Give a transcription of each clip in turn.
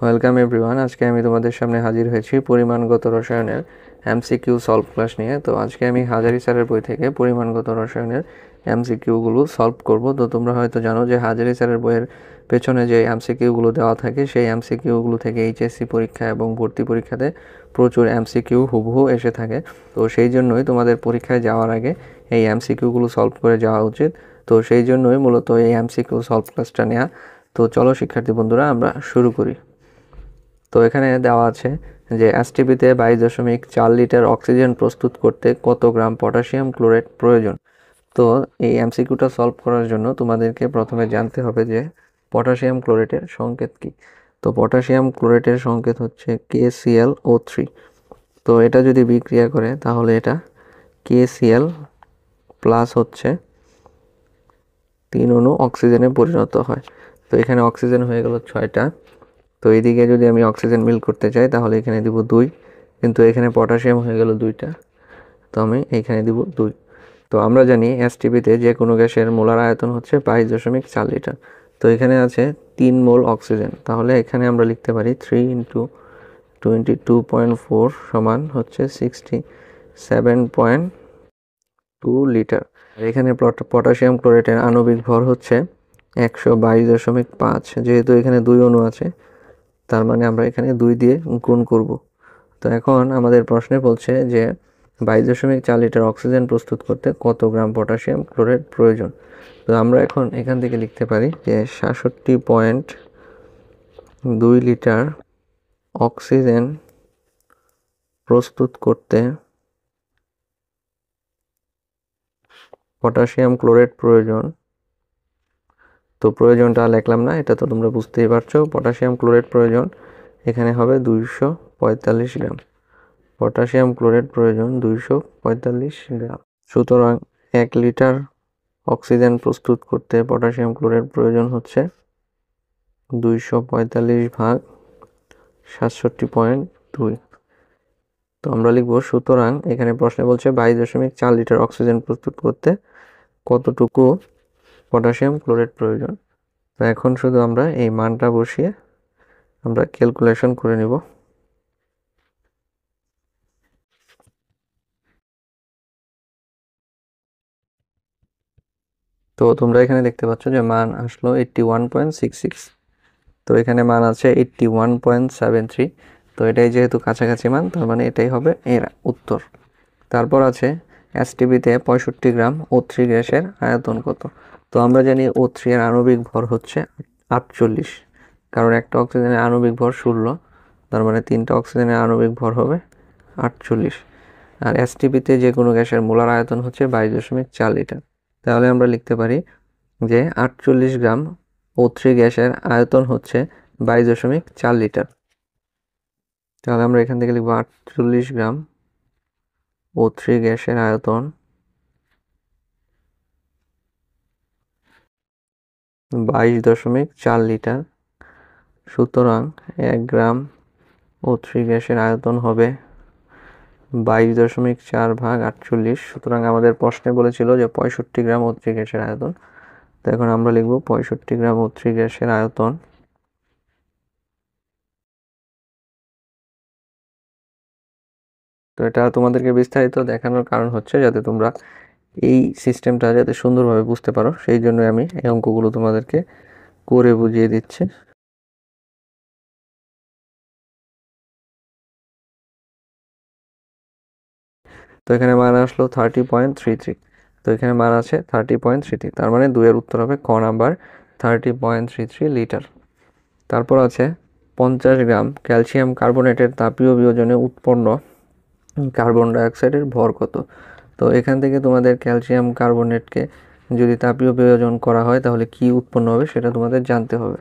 Welcome everyone. আজকে আমি তোমাদের সামনে হাজির হয়েছি পরিমাণগত রসায়নের এমসিকিউ সলভ ক্লাস নিয়ে। তো আজকে আমি হাজারি স্যারের বই থেকে পরিমাণগত রসায়নের এমসিকিউগুলো সলভ করব। তো তোমরা হয়তো জানো যে হাজারি স্যারের বইয়ের পেছনে যে এমসিকিউগুলো দেওয়া থাকে সেই এমসিকিউগুলো থেকে এইচএসসি পরীক্ষা এবং ভর্তি পরীক্ষাতে প্রচুর এমসিকিউ হুবহু এসে থাকে। তো সেই জন্যই তোমাদের পরীক্ষায় যাওয়ার আগে এই এমসিকিউগুলো সলভ করে যাওয়া উচিত। তো সেই জন্যই মূলত এই এমসিকিউ সলভ ক্লাসটা নেওয়া। তো চলো শিক্ষার্থী বন্ধুরা আমরা শুরু করি। তো এখানে দেওয়া আছে যে এসটিপিতে 22.4 লিটার অক্সিজেন প্রস্তুত করতে কত গ্রাম পটাশিয়াম ক্লোরাইড প্রয়োজন। তো এই এমসিকিউটা সলভ করার জন্য তোমাদেরকে প্রথমে জানতে হবে যে পটাশিয়াম ক্লোরাইডের সংকেত কি। তো পটাশিয়াম ক্লোরাইডের সংকেত হচ্ছে KClO3। তো এটা যদি বিক্রিয়া করে তাহলে এটা KCl প্লাস হচ্ছে 3 অণু অক্সিজেনে পরিণত হয়। তো এখানে অক্সিজেন হয়ে গেল 6টা। তো এইদিকে যদি আমি অক্সিজেন মিল করতে চাই তাহলে এখানে দিব 2, কিন্তু এখানে পটাশিয়াম হয়ে গেল 2টা, তো আমি এইখানে দিব 2। তো আমরা জানি এসটিপিতে যে কোনো গ্যাসের মোলার আয়তন হচ্ছে 22.4 লিটার। তো এখানে আছে 3 মোল অক্সিজেন, তাহলে এখানে আমরা লিখতে পারি 3 × 22.4 সমান হচ্ছে 67.2 লিটার। এখানে পটাশিয়াম ক্লোরাইডের আণবিক ভর হচ্ছে 122.5। যেহেতু এখানে 2 অণু আছে তার মানে আমরা এখানে 2 দিয়ে গুণ করব। তো এখন আমাদের প্রশ্নে বলছে যে 22.4 লিটার অক্সিজেন প্রস্তুত করতে কত গ্রাম পটাশিয়াম ক্লোরাইড প্রয়োজন। তো আমরা এখন এখান থেকে লিখতে পারি যে 66.2 লিটার অক্সিজেন প্রস্তুত করতে পটাশিয়াম ক্লোরাইড প্রয়োজন। তো প্রয়োজনটা লিখলাম না, এটা তো তোমরা বুঝতেই পারছো। পটাশিয়াম ক্লোরাইড প্রয়োজন এখানে হবে 245 গ্রাম। পটাশিয়াম ক্লোরাইড প্রয়োজন 245 গ্রাম। সুতরাং 1 লিটার অক্সিজেন প্রস্তুত করতে পটাশিয়াম ক্লোরাইড প্রয়োজন হচ্ছে 245 ভাগ 67.2। তো আমরা লিখব সুতরাং এখানে প্রশ্নে বলছে 22.4 লিটার অক্সিজেন প্রস্তুত করতে কতটুকু পটাশিয়াম ক্লোরাইড প্রয়োজন। তো এখন শুধু আমরা এই মানটা বসিয়ে আমরা ক্যালকুলেশন করে নিব। তো তোমরা এখানে দেখতে পাচ্ছ যে মান আসলো 81.66। তো এখানে মান আছে 81.73। তো এটাই যেহেতু কাছাকাছি মান, তার মানে এটাই হবে এর উত্তর। তারপর আছে এসটিপিতে 65 গ্রাম O3 গ্যাসের আয়তন কত। তো আমরা জানি O3 এর আণবিক ভর হচ্ছে 48, কারণ একটা অক্সিজেনের আণবিক ভর 16, তার মানে 3টা অক্সিজেনের আণবিক ভর হবে 48। আর এসটিপিতে যে কোনো গ্যাসের মোলার আয়তন হচ্ছে 22.4 লিটার। তাহলে আমরা লিখতে পারি যে 48 গ্রাম O3 গ্যাসের আয়তন হচ্ছে 22.4 লিটার। তাহলে আমরা এখান থেকে লিখব 48 গ্রাম O3 গ্যাসের আয়তন 22.4 লিটার। সুতরাং 1 গ্রাম O3 গ্যাসের আয়তন হবে 22.4 ভাগ 48। সুতরাং আমাদের প্রশ্নে বলেছিল যে 65 গ্রাম O3 গ্যাসের আয়তন। তো এখন আমরা লিখব 65 গ্রাম O3 গ্যাসের আয়তন তো এটা তোমাদেরকে বিস্তারিত দেখানোর কারণ হচ্ছে যাতে তোমরা এই সিস্টেমটা যাতে সুন্দরভাবে বুঝতে পারো, সেই জন্য আমি এই অঙ্কগুলো তোমাদেরকে করে বুঝিয়ে দিচ্ছি। তো এখানে মান আসলো 30.33। তো এখানে মান আছে 30.33, তার মানে 2 এর উত্তর হবে ক নাম্বার 30.33 লিটার। তারপর আছে 50 গ্রাম ক্যালসিয়াম কার্বনেটের তাপীয় বিয়োজনে উৎপন্ন কার্বন ডাইঅক্সাইডের ভর কত। তো এখান থেকে তোমাদের ক্যালসিয়াম কার্বনেটকে যদি তাপীয় বিয়োজন করা হয় তাহলে কি উৎপন্ন হবে সেটা তোমাদের জানতে হবে।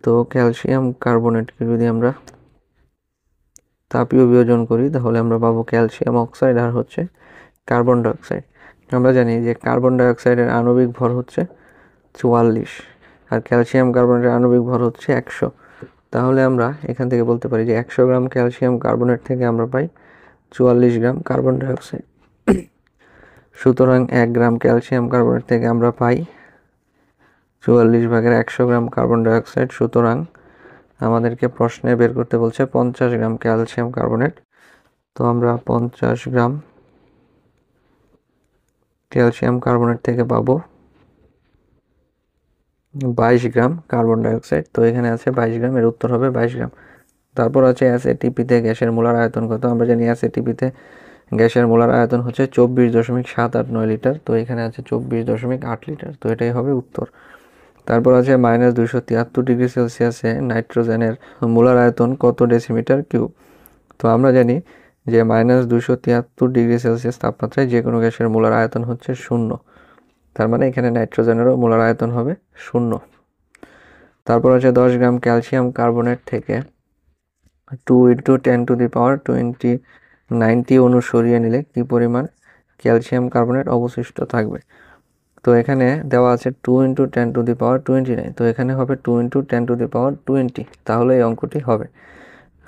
তো ক্যালসিয়াম কার্বনেটকে যদি আমরা তাপীয় বিয়োজন করি তাহলে আমরা পাবো ক্যালসিয়াম অক্সাইড আর হচ্ছে কার্বন ডাইঅক্সাইড। আমরা জানি যে কার্বন ডাইঅক্সাইডের আণবিক ভর হচ্ছে 44 আর ক্যালসিয়াম কার্বনেটের আণবিক ভর হচ্ছে 100। তাহলে আমরা এখান থেকে বলতে পারি যে 100 গ্রাম ক্যালসিয়াম কার্বনেট থেকে আমরা পাই 44 গ্রাম কার্বন ডাইঅক্সাইড। সুতরাং 1 গ্রাম ক্যালসিয়াম কার্বনেট থেকে আমরা পাই 44 ভাগের 100 গ্রাম কার্বন ডাইঅক্সাইড। সুতরাং আমাদেরকে প্রশ্নে বের করতে বলছে 50 গ্রাম ক্যালসিয়াম কার্বনেট। তো আমরা 50 গ্রাম ক্যালসিয়াম কার্বনেট থেকে পাবো 22 গ্রাম কার্বন ডাইঅক্সাইড। তো এখানে আছে 22 গ্রাম, এর উত্তর হবে 22 গ্রাম। তারপর আছে এসএটিপিতে গ্যাসের মোলার আয়তন কত। আমরা জানি এসএটিপিতে গ্যাসের মোলার আয়তন হচ্ছে 24.789 লিটার। তো এখানে আছে 24.8 লিটার। তো এটাই হবে উত্তর। তারপর আছে -273 ডিগ্রি সেলসিয়াসে নাইট্রোজেনের মোলার আয়তন কত ডেসিমিটার কিউব। তো আমরা জানি যে -273 ডিগ্রি সেলসিয়াস তাপমাত্রায় যে কোনো গ্যাসের মোলার আয়তন হচ্ছে 0। তার মানে এখানে নাইট্রোজেনেরও মোলার আয়তন হবে 0। তারপর আছে 10 গ্রাম ক্যালসিয়াম কার্বনেট থেকে 2 × 10⁻90 অণু সরিয়ে নিলে কি পরিমাণ ক্যালসিয়াম কার্বনেট অবশিষ্ট থাকবে। তো এখানে দেওয়া আছে 2 × 10⁻29। তো এখানে হবে 2 × 10⁻20। তাহলে এই অঙ্কটি হবে।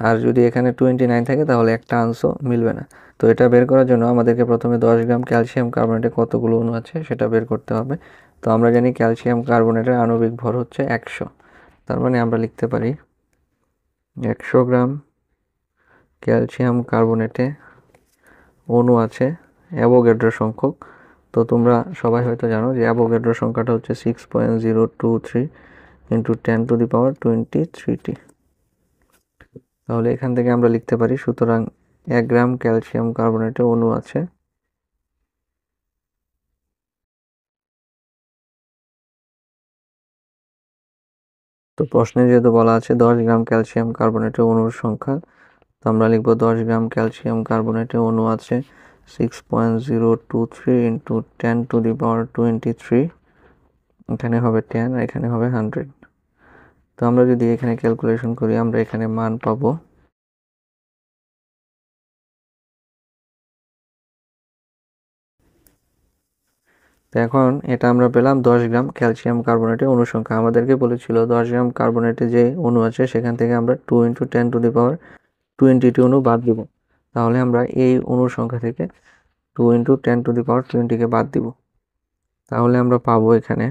আর যদি এখানে 29 থাকে তাহলে একটা আনসার মিলবে না। তো এটা বের করার জন্য আমাদেরকে প্রথমে 10 গ্রাম ক্যালসিয়াম কার্বনেটে কতগুলো অণু আছে সেটা বের করতে হবে। তো আমরা জানি ক্যালসিয়াম কার্বনেটের আণবিক ভর হচ্ছে 100। তার মানে আমরা লিখতে পারি 100 গ্রাম ক্যালসিয়াম কার্বনেটে অণু আছে অ্যাভোগাড্রো সংখ্যক। তো তোমরা সবাই হয়তো জানো যে অ্যাভোগাড্রো সংখ্যাটা হচ্ছে 6.023 × 10⁻23t। তাহলে এখান থেকে আমরা লিখতে পারি, সুতরাং 1 গ্রাম ক্যালসিয়াম কার্বনেটে অণু আছে তো প্রশ্নে যেহেতু বলা আছে 10 গ্রাম ক্যালসিয়াম কার্বনেটে অণুর সংখ্যা, তো আমরা লিখব 10 গ্রাম ক্যালসিয়াম কার্বনেটে অণু আছে 6.023 × 10⁻23। এখানে হবে 10 আর এখানে হবে 100। তো আমরা যদি এখানে ক্যালকুলেশন করি আমরা এখানে মান পাবো তো এখন এটা আমরা পেলাম 10 গ্রাম ক্যালসিয়াম কার্বনেটের অণু সংখ্যা। আমাদেরকে বলেছিল 10 গ্রাম কার্বনেটে যে অণু আছে সেখান থেকে আমরা 2 × 10⁻20 অণু বাদ দিব। তাহলে আমরা এই অণুর সংখ্যা থেকে 2 × 10⁻20 বাদ দিব। তাহলে আমরা পাবো এখানে,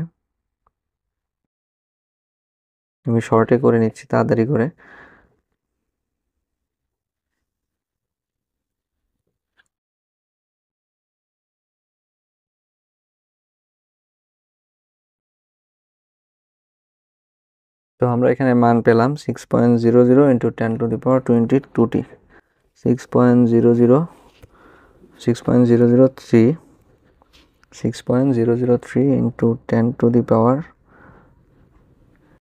আমি শর্টে করে নিচ্ছি তাড়াতাড়ি করে, তো আমরা এখানে মান পেলাম 6.00 × 10⁻22t 6.003 6.003 ×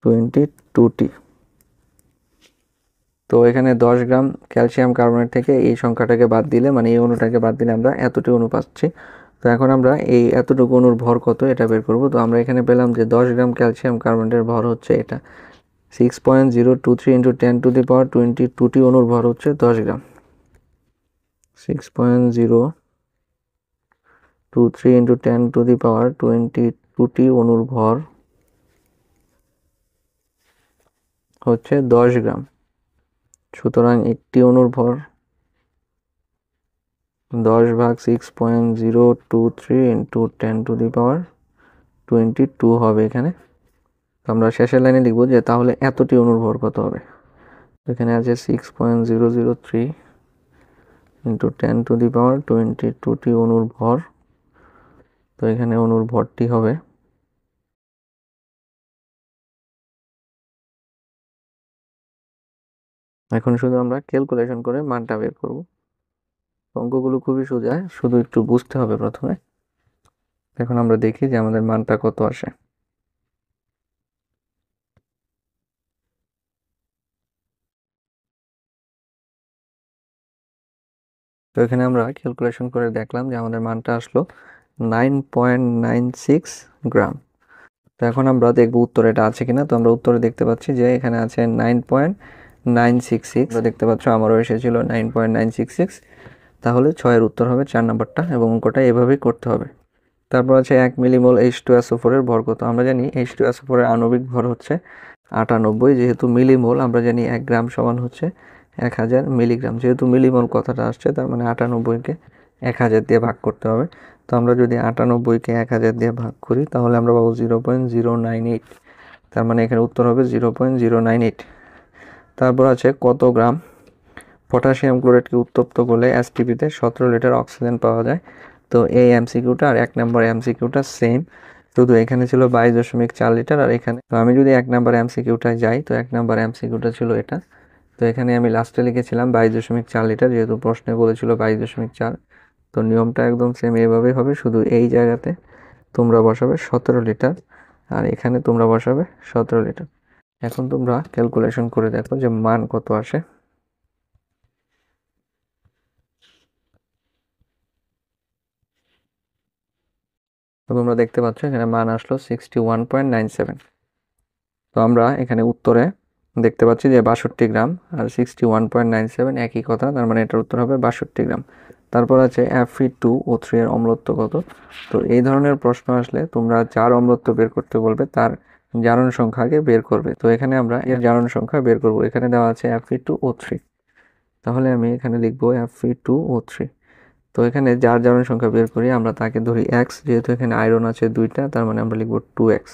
10⁻22t। তো এখানে 10 গ্রাম ক্যালসিয়াম কার্বনেট থেকে এই সংখ্যাটাকে বাদ দিলে, মানে এই অণুটাকে বাদ দিলে আমরা এতটুকু অণু পাচ্ছি। তো এখন আমরা এই এতটুকু অণুর ভর কত এটা বের করব। তো আমরা এখানে পেলাম যে 10 গ্রাম ক্যালসিয়াম কার্বনেটের ভর হচ্ছে এটা 6.023 × 10⁻22t অণুর ভর হচ্ছে 10 গ্রাম। 6.023 × 10⁻22t অণুর ভর হচ্ছে 10 গ্রাম। সুতরাং একটি অণুর ভর 10/6.023 × 10⁻22 হবে এখানে। আমরা শেষের লাইনে লিখব যে তাহলে এতটি অণুর ভর কত হবে। এখানে আছে 6.003 × 10⁻22 অণুর ভর। তো এখানে অণুর ভরটি হবে এখন শুধু আমরা ক্যালকুলেশন করে মানটা বের করব। অঙ্কগুলো খুবই সোজা, শুধু একটু বুঝতে হবে প্রথমে। এখন আমরা দেখি যে আমাদের মানটা কত আসে। তো এখানে আমরা ক্যালকুলেশন করে দেখলাম যে আমাদের মানটা আসলো 9.96 গ্রাম। তো এখন আমরা দেখব উত্তরে এটা আছে কিনা। তো আমরা উত্তরে দেখতে পাচ্ছি যে এখানে আছে 9.966। দেখতে পাচ্ছ আমারও এসেছিল 9.966। তাহলে 6-এর উত্তর হবে 4 নাম্বারটা, এবং অঙ্কটা এভাবেই করতে হবে। তারপর আছে 1 মিলিমোল H2SO4 এর ভর কত। আমরা জানি H2SO4 এর আণবিক ভর হচ্ছে 98। যেহেতু মিলিমোল, আমরা জানি 1 গ্রাম সমান হচ্ছে 1000 মিলিগ্রাম। যেহেতু মিলিমোল কথাটা আসছে তার মানে 98কে 1000 দিয়ে ভাগ করতে হবে। তো আমরা যদি 98কে 1000 দিয়ে ভাগ করি তাহলে আমরা পাবো 0.098। তার মানে এখানে উত্তর হবে 0.098। তারপর আছে কত গ্রাম পটাশিয়াম ক্লোরাইডকে উত্তপ্ত করলে এসটিপিতে 17 লিটার অক্সিজেন পাওয়া যায়। তো এই এমসিকিউটা আর 1 নম্বর এমসিকিউটা সেম, শুধু এখানে ছিল 22.4 লিটার আর এখানে। তো আমি যদি 1 নম্বর এমসিকিউটায় যাই, তো 1 নম্বর এমসিকিউটা ছিল এটা। তো এখানে আমি লাস্টে লিখেছিলাম 22.4 লিটার, যেহেতু প্রশ্নে বলেছিল 22.4। তো নিয়মটা একদম সেম এভাবেই হবে, শুধু এই জায়গাতে তোমরা বসাবে 17 লিটার আর এখানে তোমরা বসাবে 17 লিটার। এখন তোমরা ক্যালকুলেশন করে দেখো যে মান কত আসে। তো তোমরা দেখতে পাচ্ছ এখানে মান আসলো 61.97। তো আমরা এখানে উত্তরে দেখতে পাচ্ছি যে 62 গ্রাম আর 61.97 একই কথা, তার মানে এটার উত্তর হবে 62 গ্রাম। তারপর আছে Fe2O3 এর অম্লত্ব কত। তো এই ধরনের প্রশ্ন আসলে তোমরা যার অম্লত্ব বের করতে বলবে তার জারণ সংখ্যাকে বের করবে। তো এখানে আমরা এর জারণ সংখ্যা বের করব। এখানে দেওয়া আছে Fe2O3, তাহলে আমি এখানে লিখবো Fe2O3। তো এখানে যার জারণ সংখ্যা বের করি আমরা তাকে ধরি এক্স, যেহেতু এখানে আয়রন আছে 2টা, তার মানে আমরা লিখবো 2x।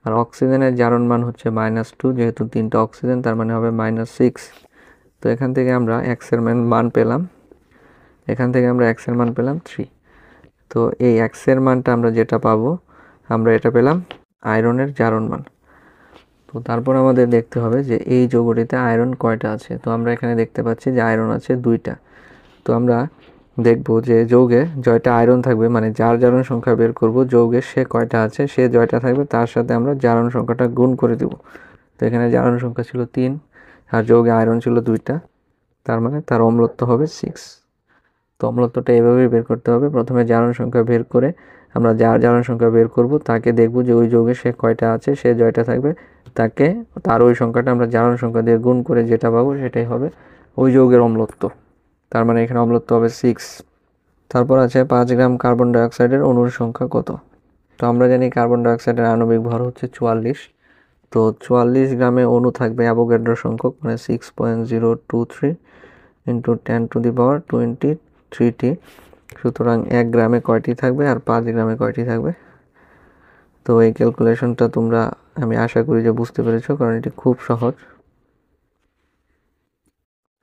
আর অক্সিজেনের জারণ মান হচ্ছে -2, যেহেতু 3টা অক্সিজেন তার মানে হবে -6। তো এখান থেকে আমরা x এর মান পেলাম, এখান থেকে আমরা x এর মান পেলাম 3। তো এই x এর মানটা আমরা যেটা পাবো, আমরা এটা পেলাম আয়রনের জারণ মান। তো তারপর আমাদের দেখতে হবে যে এই যৌগটিতে আয়রন কয়টা আছে। তো আমরা এখানে দেখতে পাচ্ছি যে আয়রন আছে 2টা। তো আমরা দেখবো যে যৌগে জয়টা আয়রন থাকবে, মানে যার জারণ সংখ্যা বের করব যৌগে সে কয়টা আছে, সে জয়টা থাকবে তার সাথে আমরা জারণ সংখ্যাটা গুণ করে দেব। তো এখানে জারণ সংখ্যা ছিল 3 আর যৌগে আয়রন ছিল 2টা, তার মানে তার অম্লত্ব হবে 6। তো অম্লত্বটা এভাবেই বের করতে হবে, প্রথমে জারণ সংখ্যা বের করে আমরা যার জারণ সংখ্যা বের করব তাকে দেখব যে ওই যৌগে সে কয়টা আছে, সে জয়টা থাকবে, তাকে তার ওই সংখ্যাটা আমরা জারণ সংখ্যা দিয়ে গুণ করে যেটা পাবো সেটাই হবে ওই যৌগের অম্লত্ব, তার মানে এখানে অম্লত্ব হবে 6। তারপর আছে 5 গ্রাম কার্বন ডাইঅক্সাইডের অণুর সংখ্যা কত। তো আমরা জানি কার্বন ডাইঅক্সাইডের আণবিক ভর হচ্ছে 44। তো 44 গ্রামে অণু থাকবে অ্যাভোগাড্রো সংখ্যক, মানে 6.023 ইন্টু 10⁻23t। সুতরাং 1 গ্রামে কয়টি থাকবে আর 5 গ্রামে কয়টি থাকবে। তো এই ক্যালকুলেশনটা তোমরা, আমি আশা করি যে বুঝতে পেরেছো, কারণ এটি খুব সহজ।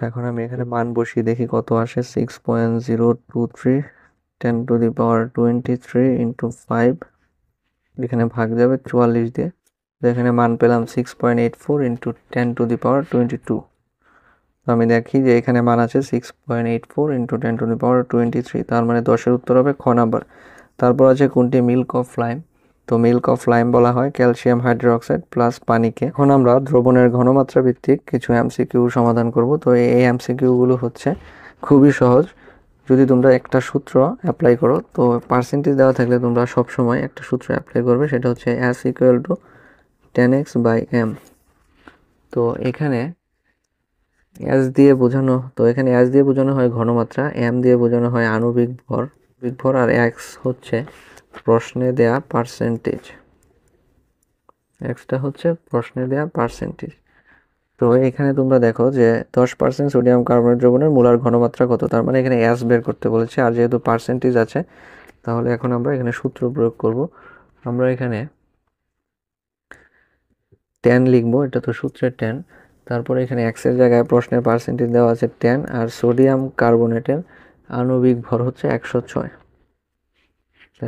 এখন আমি এখানে মান বসিয়ে দেখি কত আসে। 6.023 10⁻23 ইন্টু 5, এখানে ভাগ যাবে 44 দিয়ে। তো এখানে মান পেলাম 6.84 ইন্টু 10⁻22। আমি দেখি যে এখানে মান আছে 6.84 ইন্টু 10⁻23, তার মানে 10-এর উত্তর হবে খ নাম্বার। তারপর আছে কোনটি মিল্ক অফ লাইম। তো মিল্ক অফ লাইম বলা হয় ক্যালসিয়াম হাইড্রোক্সাইড প্লাস পানিকে। এখন আমরা দ্রবণের ঘনমাত্রা ভিত্তিক কিছু এমসিকিউ সমাধান করব। তো এই এমসিকিউগুলো হচ্ছে খুবই সহজ, যদি তোমরা একটা সূত্র অ্যাপ্লাই করো। তো পার্সেন্টেজ দেওয়া থাকলে তোমরা সবসময় একটা সূত্র অ্যাপ্লাই করবে, সেটা হচ্ছে S = 10x/m। তো এখানে S দিয়ে বোঝানো হয় ঘনমাত্রা, M দিয়ে বোঝানো হয় আণবিক ভর আর x হচ্ছে প্রশ্নে দেয়া পার্সেন্টেজ। xটা হচ্ছে প্রশ্নে দেয়া পার্সেন্টেজ। তো এখানে তোমরা দেখো যে 10% সোডিয়াম কার্বনেট দ্রবণের মোলার ঘনমাত্রা কত, তার মানে এখানে S বের করতে বলেছে। আর যেহেতু পার্সেন্টেজ আছে, তাহলে এখন আমরা এখানে সূত্র প্রয়োগ করব। আমরা এখানে 10 লিখবো, এটা তো সূত্রের 10। তারপরে এখানে x এর জায়গায় প্রশ্নের পার্সেন্টেজ দেওয়া আছে 10 আর সোডিয়াম কার্বনেটের আণবিক ভর হচ্ছে 106।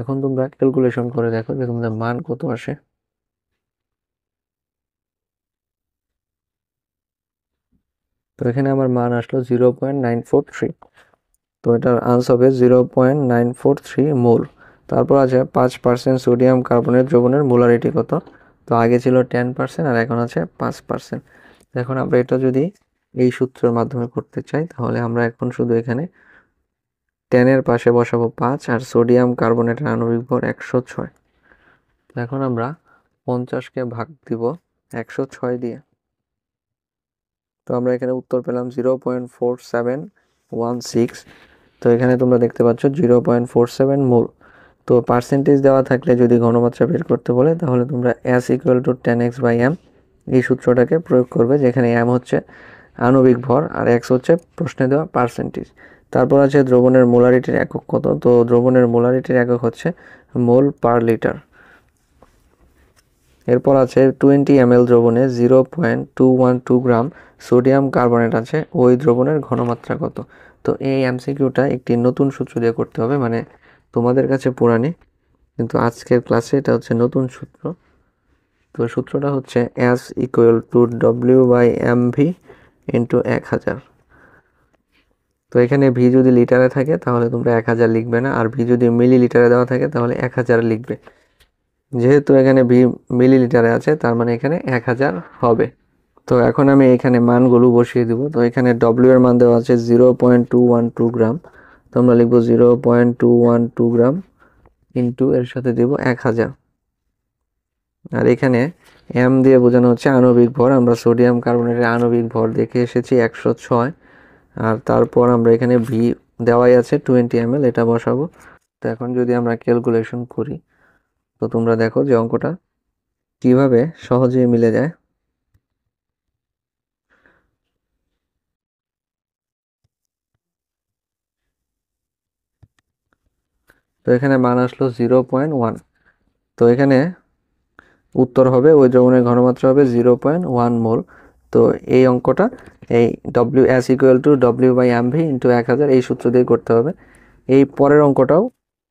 এখন তোমরা ক্যালকুলেশন করে দেখো যে তোমাদের মান কত আসে। তো এখানে আমার মান আসলো 0.943। তো এটার আনসার হবে 0.943 মোল। তারপর আছে 5% সোডিয়াম কার্বনেট দ্রবণের মোলারিটি কত। তো আগে ছিল 10% আর এখন আছে 5%। এখন আমরা এটা যদি এই সূত্রের মাধ্যমে করতে চাই, তাহলে আমরা এখন শুধু এখানে 10 এর পাশে বসাবো 5 আর সোডিয়াম কার্বনেটের আণবিক ভর 106। এখন আমরা 50কে ভাগ দিব 106 দিয়ে। তো আমরা এখানে উত্তর পেলাম 0.4716। তো এখানে তোমরা দেখতে পাচ্ছ 0.47 মোল। তো পার্সেন্টেজ দেওয়া থাকলে যদি ঘনমাত্রা বের করতে বলে, তাহলে তোমরা S = 10x/m এই সূত্রটাকে প্রয়োগ করবে, যেখানে m হচ্ছে আণবিক ভর আর x হচ্ছে প্রশ্নে দেওয়া পার্সেন্টেজ। তারপর আছে দ্রবণের মোলারিটির একক কত। তো দ্রবণের মোলারিটির একক হচ্ছে মোল পার লিটার। এরপর আছে 20 ml দ্রবণে 0.212 গ্রাম সোডিয়াম কার্বনেট আছে, ওই দ্রবণের ঘনমাত্রা কত? তো এই এমসিকিউটা একটি নতুন সূত্র দিয়ে করতে হবে, মানে তোমাদের কাছে পুরানি, কিন্তু আজকের ক্লাসে এটা হচ্ছে নতুন সূত্র। তো সূত্রটা হচ্ছে S = W/mv × 1000। তো এখানে ভি যদি লিটারে থাকে তাহলে তোমরা 1000 লিখবে না, আর ভি যদি মিলিলিটারে দেওয়া থাকে তাহলে 1000 লিখবে। যেহেতু এখানে ভি মিলিলিটারে আছে তার মানে এখানে 1000 হবে। তো এখন আমি এখানে মানগুলো বসিয়ে দিব। তো এখানে ডব্লিউ এর মান দেওয়া আছে 0.212 গ্রাম, তো আমরা লিখবো 0.212 গ্রাম ইন্টু এর সাথে দিব 1000। আর এখানে এম দিয়ে বোঝানো হচ্ছে আণবিক ভর। আমরা সোডিয়াম কার্বনেটের আণবিক ভর দেখে এসেছি 106, আর তারপর আমরা এখানে ভি দেওয়াই আছে 20 ml, এটা বসাবো। তো এখন যদি আমরা ক্যালকুলেশন করি তো তোমরা দেখো যে অঙ্কটা কিভাবে সহজেই মিলে যায়। তো এখানে মান আসলো 0.1। তো এখানে উত্তর হবে ওই দ্রবণের ঘনমাত্রা হবে 0.1 মোল। তো এই অঙ্কটা এই S = W/mv × 1000 এই সূত্র দিয়ে করতে হবে। এই পরের অঙ্কটাও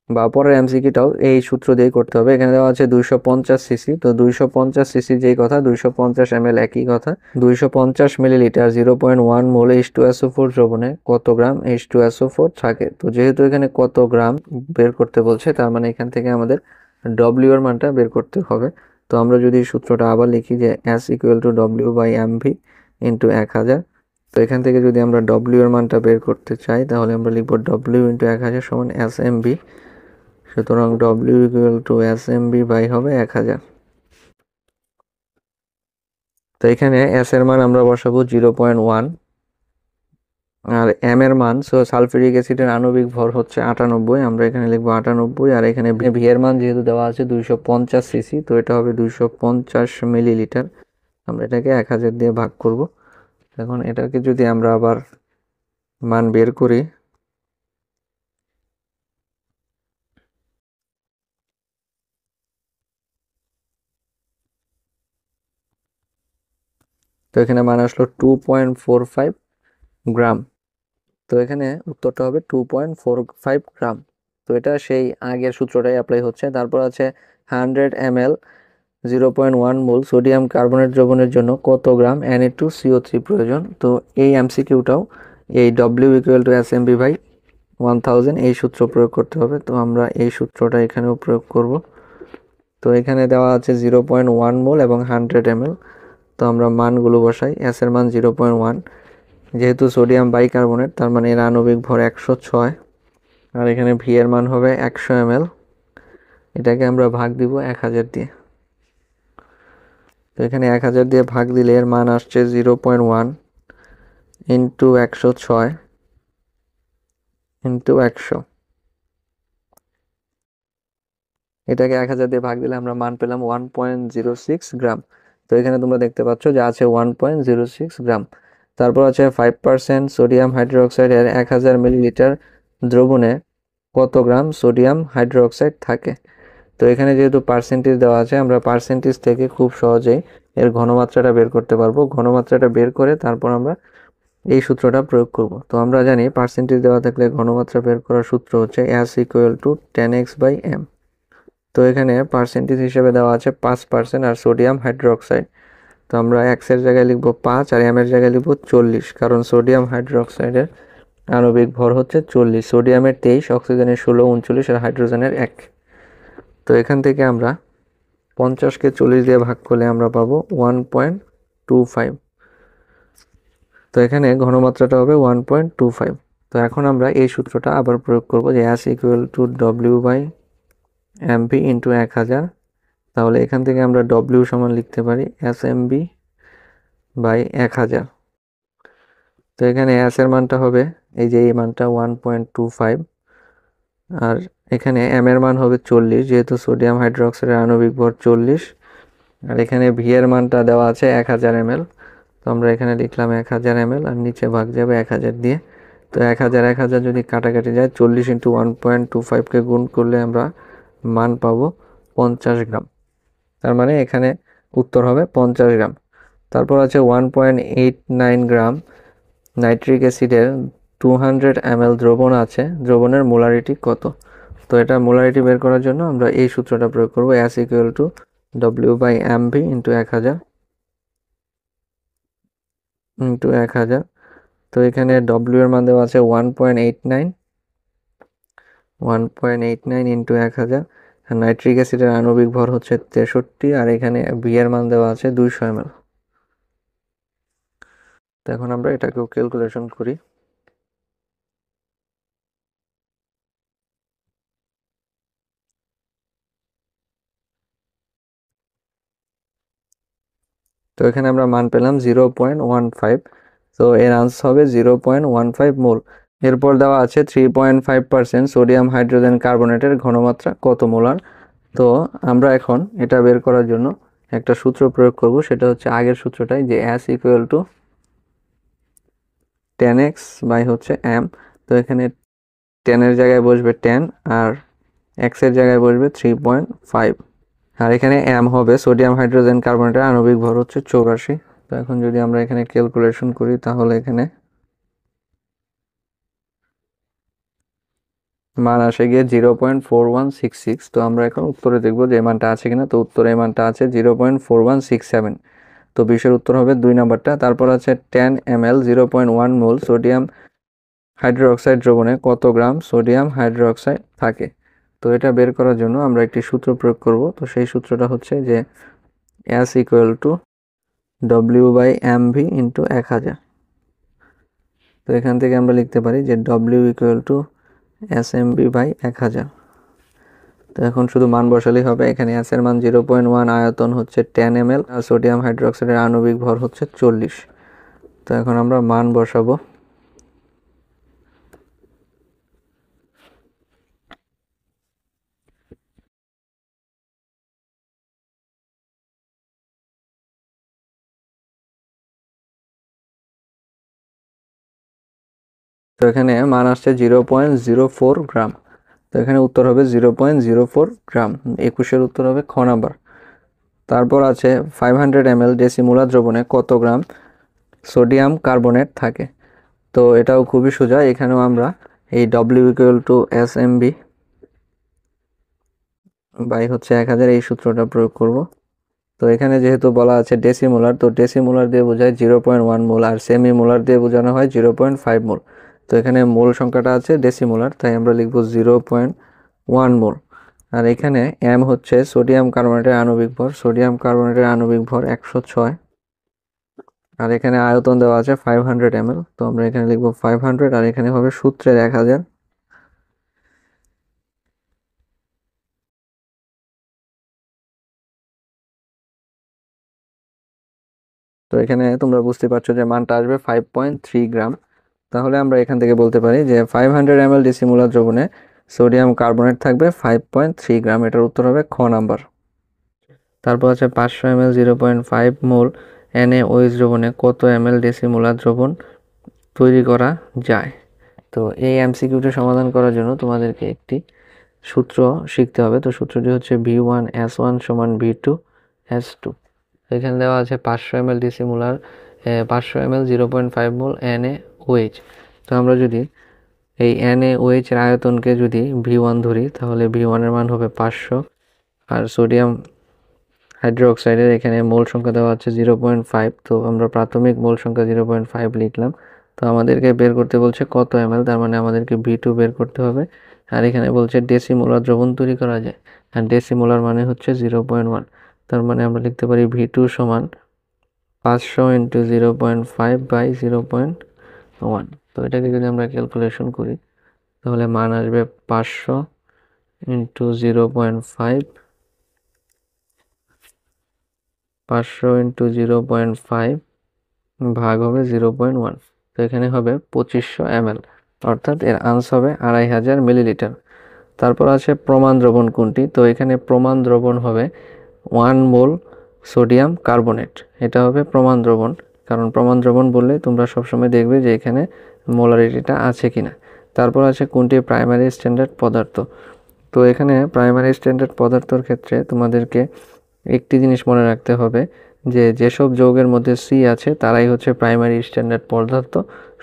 বা পরের এমসিকিউটাও এই সূত্র দিয়ে করতে হবে। এখানে দেওয়া আছে 250 সিসি, তো 250 সিসি যেই কথা 250 ml একই কথা। 250 মিলিলিটার 0.1 মোল H2SO4 দ্রবণে কত গ্রাম H2SO4 থাকে? তো যেহেতু এখানে কত গ্রাম বের করতে বলছে তার মানে এখান থেকে আমাদের W এর মানটা বের করতে হবে। তো আমরা যদি সূত্রটা আবার লিখি যে S = W/mv × 1000, তো এখান থেকে যদি আমরা W এর মানটা বের করতে চাই তাহলে আমরা লিখব W × 1000 সমান SMV। সুতরাং W = SMV বাই হবে 1000। তো এখানে S এর মান আমরা বসাবো 0.1, আর M এর মান সালফিউরিক অ্যাসিডের আণবিক ভর হচ্ছে 98, আমরা এখানে লিখবো 98। আর এখানে ভি এর মান যেহেতু দেওয়া আছে 250 সিসি, তো এটা হবে 250 মিলিলিটার। আমরা এটাকে 1000 দিয়ে ভাগ করব। এখন এটাকে যদি আমরা আবার মান বের করি তো এখানে মান আসলো 2.45 গ্রাম। তো এখানে উত্তরটা হবে 2.45 গ্রাম। তো এটা সেই আগের সূত্রটাই অ্যাপ্লাই হচ্ছে। তারপর আছে 100 ml 0.1 মোল সোডিয়াম কার্বনেট দ্রবণের জন্য কত গ্রাম Na2CO3 প্রয়োজন? তো এই এমসিকিউটাও এই W = SMV/1000 এই সূত্র প্রয়োগ করতে হবে। তো আমরা এই সূত্রটা এখানেও প্রয়োগ করব। তো এখানে দেওয়া আছে 0.1 মোল এবং 100 ml। তো আমরা মানগুলো বসাই। S এর মান 0.1, যেহেতু সোডিয়াম বাইকার্বনেট তার মানে এর আণবিক ভর 106, আর এখানে ভি এর মান হবে 100 ml। এটাকে আমরা ভাগ দিব 1000 দিয়ে। তো এখানে 1000 দিয়ে ভাগ দিলে এর মান আসছে 0.1 ইন্টু 106 ইন্টু 100। এটাকে 1000 দিয়ে ভাগ দিলে আমরা মান পেলাম 1.06 গ্রাম। তো এখানে তোমরা দেখতে পাচ্ছ যে আছে 1.06 গ্রাম। তারপর আছে 5% সোডিয়াম হাইড্রোক্সাইডের 1000 মিলিলিটার দ্রবণে কত গ্রাম সোডিয়াম হাইড্রোক্সাইড থাকে? তো এখানে যেহেতু পার্সেন্টেজ দেওয়া আছে আমরা পার্সেন্টেজ থেকে খুব সহজেই এর ঘনমাত্রাটা বের করতে পারবো। ঘনমাত্রাটা বের করে তারপর আমরা এই সূত্রটা প্রয়োগ করব। তো আমরা জানি পার্সেন্টেজ দেওয়া থাকলে ঘনমাত্রা বের করার সূত্র হচ্ছে S = 10x/m। তো এখানে পার্সেন্টেজ হিসেবে দেওয়া আছে 5% আর সোডিয়াম হাইড্রোক্সাইড। তো আমরা x এর জায়গায় লিখবো 5 আর m এর জায়গায় লিখবো 40, কারণ সোডিয়াম হাইড্রোক্সাইডের আণবিক ভর হচ্ছে 40। সোডিয়ামের 23, অক্সিজেনের 16, 39 আর হাইড্রোজেনের 1। তো এখান থেকে আমরা 50কে 40 দিয়ে ভাগ করলে আমরা পাবো 1.25। তো এখানে ঘনমাত্রাটা হবে 1.25। তো এখন আমরা এই সূত্রটা আবার প্রয়োগ করব যে S = W/mv × 1000। তাহলে এখান থেকে আমরা W সমান লিখতে পারি SMV/1000। তো এখানে S এর মানটা হবে এই যে এই মানটা 1.25, আর এখানে M এর মান হবে 40, যেহেতু সোডিয়াম হাইড্রোক্সাইডের আণবিক ভর 40, আর এখানে ভি এর মানটা দেওয়া আছে 1000 ml। তো আমরা এখানে লিখলাম 1000 ml আর নিচে ভাগ যাবে 1000 দিয়ে। তো 1000 যদি কাটাকাটি যায় 40 × 1.25কে গুণ করলে আমরা মান পাবো 50 গ্রাম। তার মানে এখানে উত্তর হবে 50 গ্রাম। তারপর আছে 1.89 গ্রাম নাইট্রিক অ্যাসিডের 200 ml দ্রবণ আছে, দ্রবণের মোলারিটি কত? তো এটা মোলারিটি বের করার জন্য আমরা এই সূত্রটা প্রয়োগ করব, S equal two W/mv into 1000 into 1000। তো এখানে W এর মান দেওয়া আছে 1.89 ইন্টু 1000। নাইট্রিক অ্যাসিডের আণবিক ভর হচ্ছে 63, আর এখানে বি এর মান দেওয়া আছে 200 ml। তো এখন আমরা এটাকেও ক্যালকুলেশন করি। তো এখানে আমরা মান পেলাম 0.15। তো এর আনসার হবে 0.15 মোল। এরপর দেওয়া আছে 3.5% সোডিয়াম হাইড্রোজেন কার্বনেটের ঘনমাত্রা কত মোলার। তো আমরা এখন এটা বের করার জন্য একটা সূত্র প্রয়োগ করব, সেটা হচ্ছে আগের সূত্রটাই, যে S equal to 10x by হচ্ছে m। তো এখানে 10 এর জায়গায় বসবে 10 আর x এর জায়গায় বসবে 3.5, আর এখানে m হবে সোডিয়াম হাইড্রোজেন কার্বনেটের আণবিক ভর হচ্ছে 84। তো এখন যদি আমরা এখানে ক্যালকুলেশন করি তাহলে এখানে মান আসে গিয়ে 0.4166। তো আমরা এখন উত্তরে দেখবো যে মানটা আছে কিনা। তো উত্তরে এই মানটা আছে 0.4167। তো 20-এর উত্তর হবে 2 নাম্বারটা। তারপর আছে 10 ml 0.1 মোল সোডিয়াম হাইড্রোক্সাইড দ্রবণে কত গ্রাম সোডিয়াম হাইড্রোক্সাইড থাকে। তো এটা বের করার জন্য আমরা একটি সূত্র প্রয়োগ করব। তো সেই সূত্রটা হচ্ছে যে S equal two W/mv into 1000। তো এখান থেকে আমরা লিখতে পারি যে W ইকুয়াল টু SMV/1000। তো এখন শুধু মান বসালেই হবে। এখানে S এর মান 0.1, আয়তন হচ্ছে 10 ml, আর সোডিয়াম হাইড্রোক্সাইডের আণবিক ভর হচ্ছে 40। তো এখন আমরা মান বসাবো। তো এখানে মান আসছে 0.04 গ্রাম। তো এখানে উত্তর হবে 0.04 গ্রাম। 21-এর উত্তর হবে খ নাম্বার। তারপর আছে 500 ml ডেসিমোলার দ্রবণে কত গ্রাম সোডিয়াম কার্বনেট থাকে। তো এটাও খুবই সোজা। এখানেও আমরা এই W equal to SMV by হচ্ছে 1000 এই সূত্রটা প্রয়োগ করব। তো এখানে যেহেতু বলা আছে ডেসিমোলার, তো ডেসিমোলার দিয়ে বোঝায় 0.1 মোল, আর সেমি মোলার দিয়ে বোঝানো হয় 0.5 মোল। তো এখানে মোল সংখ্যাটা আছে ডেসিমোলার, তাই আমরা লিখব 0.1 মোল। আর এখানে m হচ্ছে সোডিয়াম কার্বনেটের আণবিক ভর, সোডিয়াম কার্বনেটের আণবিক ভর 106, আর এখানে আয়তন দেওয়া আছে 500 ml। তো আমরা এখানে লিখব 500, আর এখানে হবে সূত্রের 1000। তো এখানে তোমরা বুঝতে পারছো যে মানটা আসবে 5.3 গ্রাম। তাহলে আমরা এখান থেকে বলতে পারি যে 500 ml ডেসিমোলার দ্রবণে সোডিয়াম কার্বনেট থাকবে 5.3 গ্রাম। এটার উত্তর হবে খ নাম্বার। তারপর আছে 500 ml 0.5 মোল NaOH দ্রবণে কত ml ডেসিমোলার দ্রবণ তৈরি করা যায়। তো এই এমসিকিউটি সমাধান করার জন্য তোমাদেরকে একটি সূত্র শিখতে হবে। তো সূত্রটি হচ্ছে V1S1 সমান V2S2। এখানে দেওয়া আছে 500 ml ডেসিমোলার 500 ml 0.5 মোল NaOH। তো আমরা যদি এই NaOH এর আয়তনকে যদি V1 ধরি তাহলে V1 এর মান হবে 500, আর সোডিয়াম হাইড্রোক্সাইডের এখানে মোল সংখ্যা দেওয়া আছে 0.5। তো আমরা প্রাথমিক মোল সংখ্যা 0.5 লিখলাম। তো আমাদেরকে বের করতে বলছে কত ml, তার মানে আমাদেরকে V2 বের করতে হবে। আর এখানে বলছে ডেসিমোলার দ্রবণ তৈরি করা যায়, আর ডেসিমোলার মানে হচ্ছে 0.1। তার মানে আমরা লিখতে পারি V2 সমান 500 ইন্টু 0.5 বাই 0.1। তো এটাকে যদি আমরা ক্যালকুলেশন করি তাহলে মান আসবে 500 ইন্টু 0.5, 500 ইন্টু 0.5 ভাগ হবে 0.1। তো এখানে হবে 2500 ml, অর্থাৎ এর আনসার হবে 2500 মিলিলিটার। তারপর আছে প্রমাণ দ্রবণ কোনটি। তো এখানে প্রমাণ দ্রবণ হবে 1 মোল সোডিয়াম কার্বনেট। এটা হবে প্রমাণ দ্রবণ, কারণ প্রমাণ দ্রবণ বললে তোমরা সবসময় দেখবে যে এখানে মোলারিটিটা আছে কিনা। তারপর আছে কোনটি প্রাইমারি স্ট্যান্ডার্ড পদার্থ। তো এখানে প্রাইমারি স্ট্যান্ডার্ড পদার্থর ক্ষেত্রে তোমাদেরকে একটি জিনিস মনে রাখতে হবে যে যেসব যৌগের মধ্যে সি আছে তারাই হচ্ছে প্রাইমারি স্ট্যান্ডার্ড পদার্থ,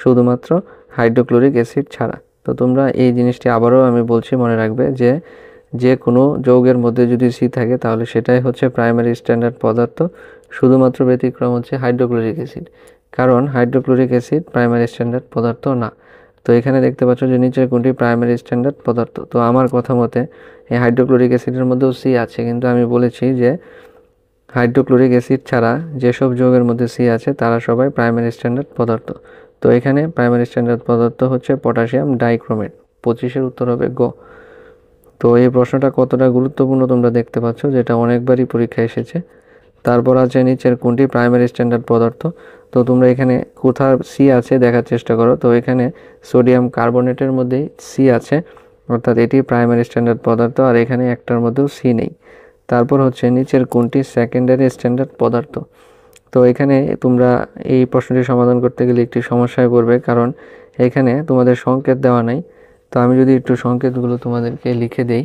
শুধুমাত্র হাইড্রোক্লোরিক অ্যাসিড ছাড়া। তো তোমরা এই জিনিসটি আবারও আমি বলছি, মনে রাখবে যে যে কোনো যৌগের মধ্যে যদি সি থাকে তাহলে সেটাই হচ্ছে প্রাইমারি স্ট্যান্ডার্ড পদার্থ, শুধুমাত্র ব্যতিক্রম হচ্ছে হাইড্রোক্লোরিক অ্যাসিড, কারণ হাইড্রোক্লোরিক অ্যাসিড প্রাইমারি স্ট্যান্ডার্ড পদার্থ না। তো এখানে দেখতে পাচ্ছ যে নিচের কোনটি প্রাইমারি স্ট্যান্ডার্ড পদার্থ। তো আমার কথা মতে এই হাইড্রোক্লোরিক অ্যাসিডের মধ্যেও সি আছে, কিন্তু আমি বলেছি যে হাইড্রোক্লোরিক অ্যাসিড ছাড়া যেসব যৌগের মধ্যে সি আছে তারা সবাই প্রাইমারি স্ট্যান্ডার্ড পদার্থ। তো এখানে প্রাইমারি স্ট্যান্ডার্ড পদার্থ হচ্ছে পটাশিয়াম ডাইক্রোমেট। 25-এর উত্তর হবে গ। তো এই প্রশ্নটা কতটা গুরুত্বপূর্ণ তোমরা দেখতে পাচ্ছ, যেটা অনেকবারই পরীক্ষায় এসেছে। তারপর আছে নিচের কোনটি প্রাইমারি স্ট্যান্ডার্ড পদার্থ। তো তোমরা এখানে কোথাও সি আছে দেখার চেষ্টা করো। তো এখানে সোডিয়াম কার্বনেটের মধ্যেই সি আছে, অর্থাৎ এটি প্রাইমারি স্ট্যান্ডার্ড পদার্থ, আর এখানে একটার মধ্যেও সি নেই। তারপর হচ্ছে নিচের কোনটি সেকেন্ডারি স্ট্যান্ডার্ড পদার্থ। তো এখানে তোমরা এই প্রশ্নটি সমাধান করতে গেলে একটি সমস্যায় পড়বে, কারণ এখানে তোমাদের সংকেত দেওয়া নাই। তো আমি যদি একটু সংকেতগুলো তোমাদেরকে লিখে দেই,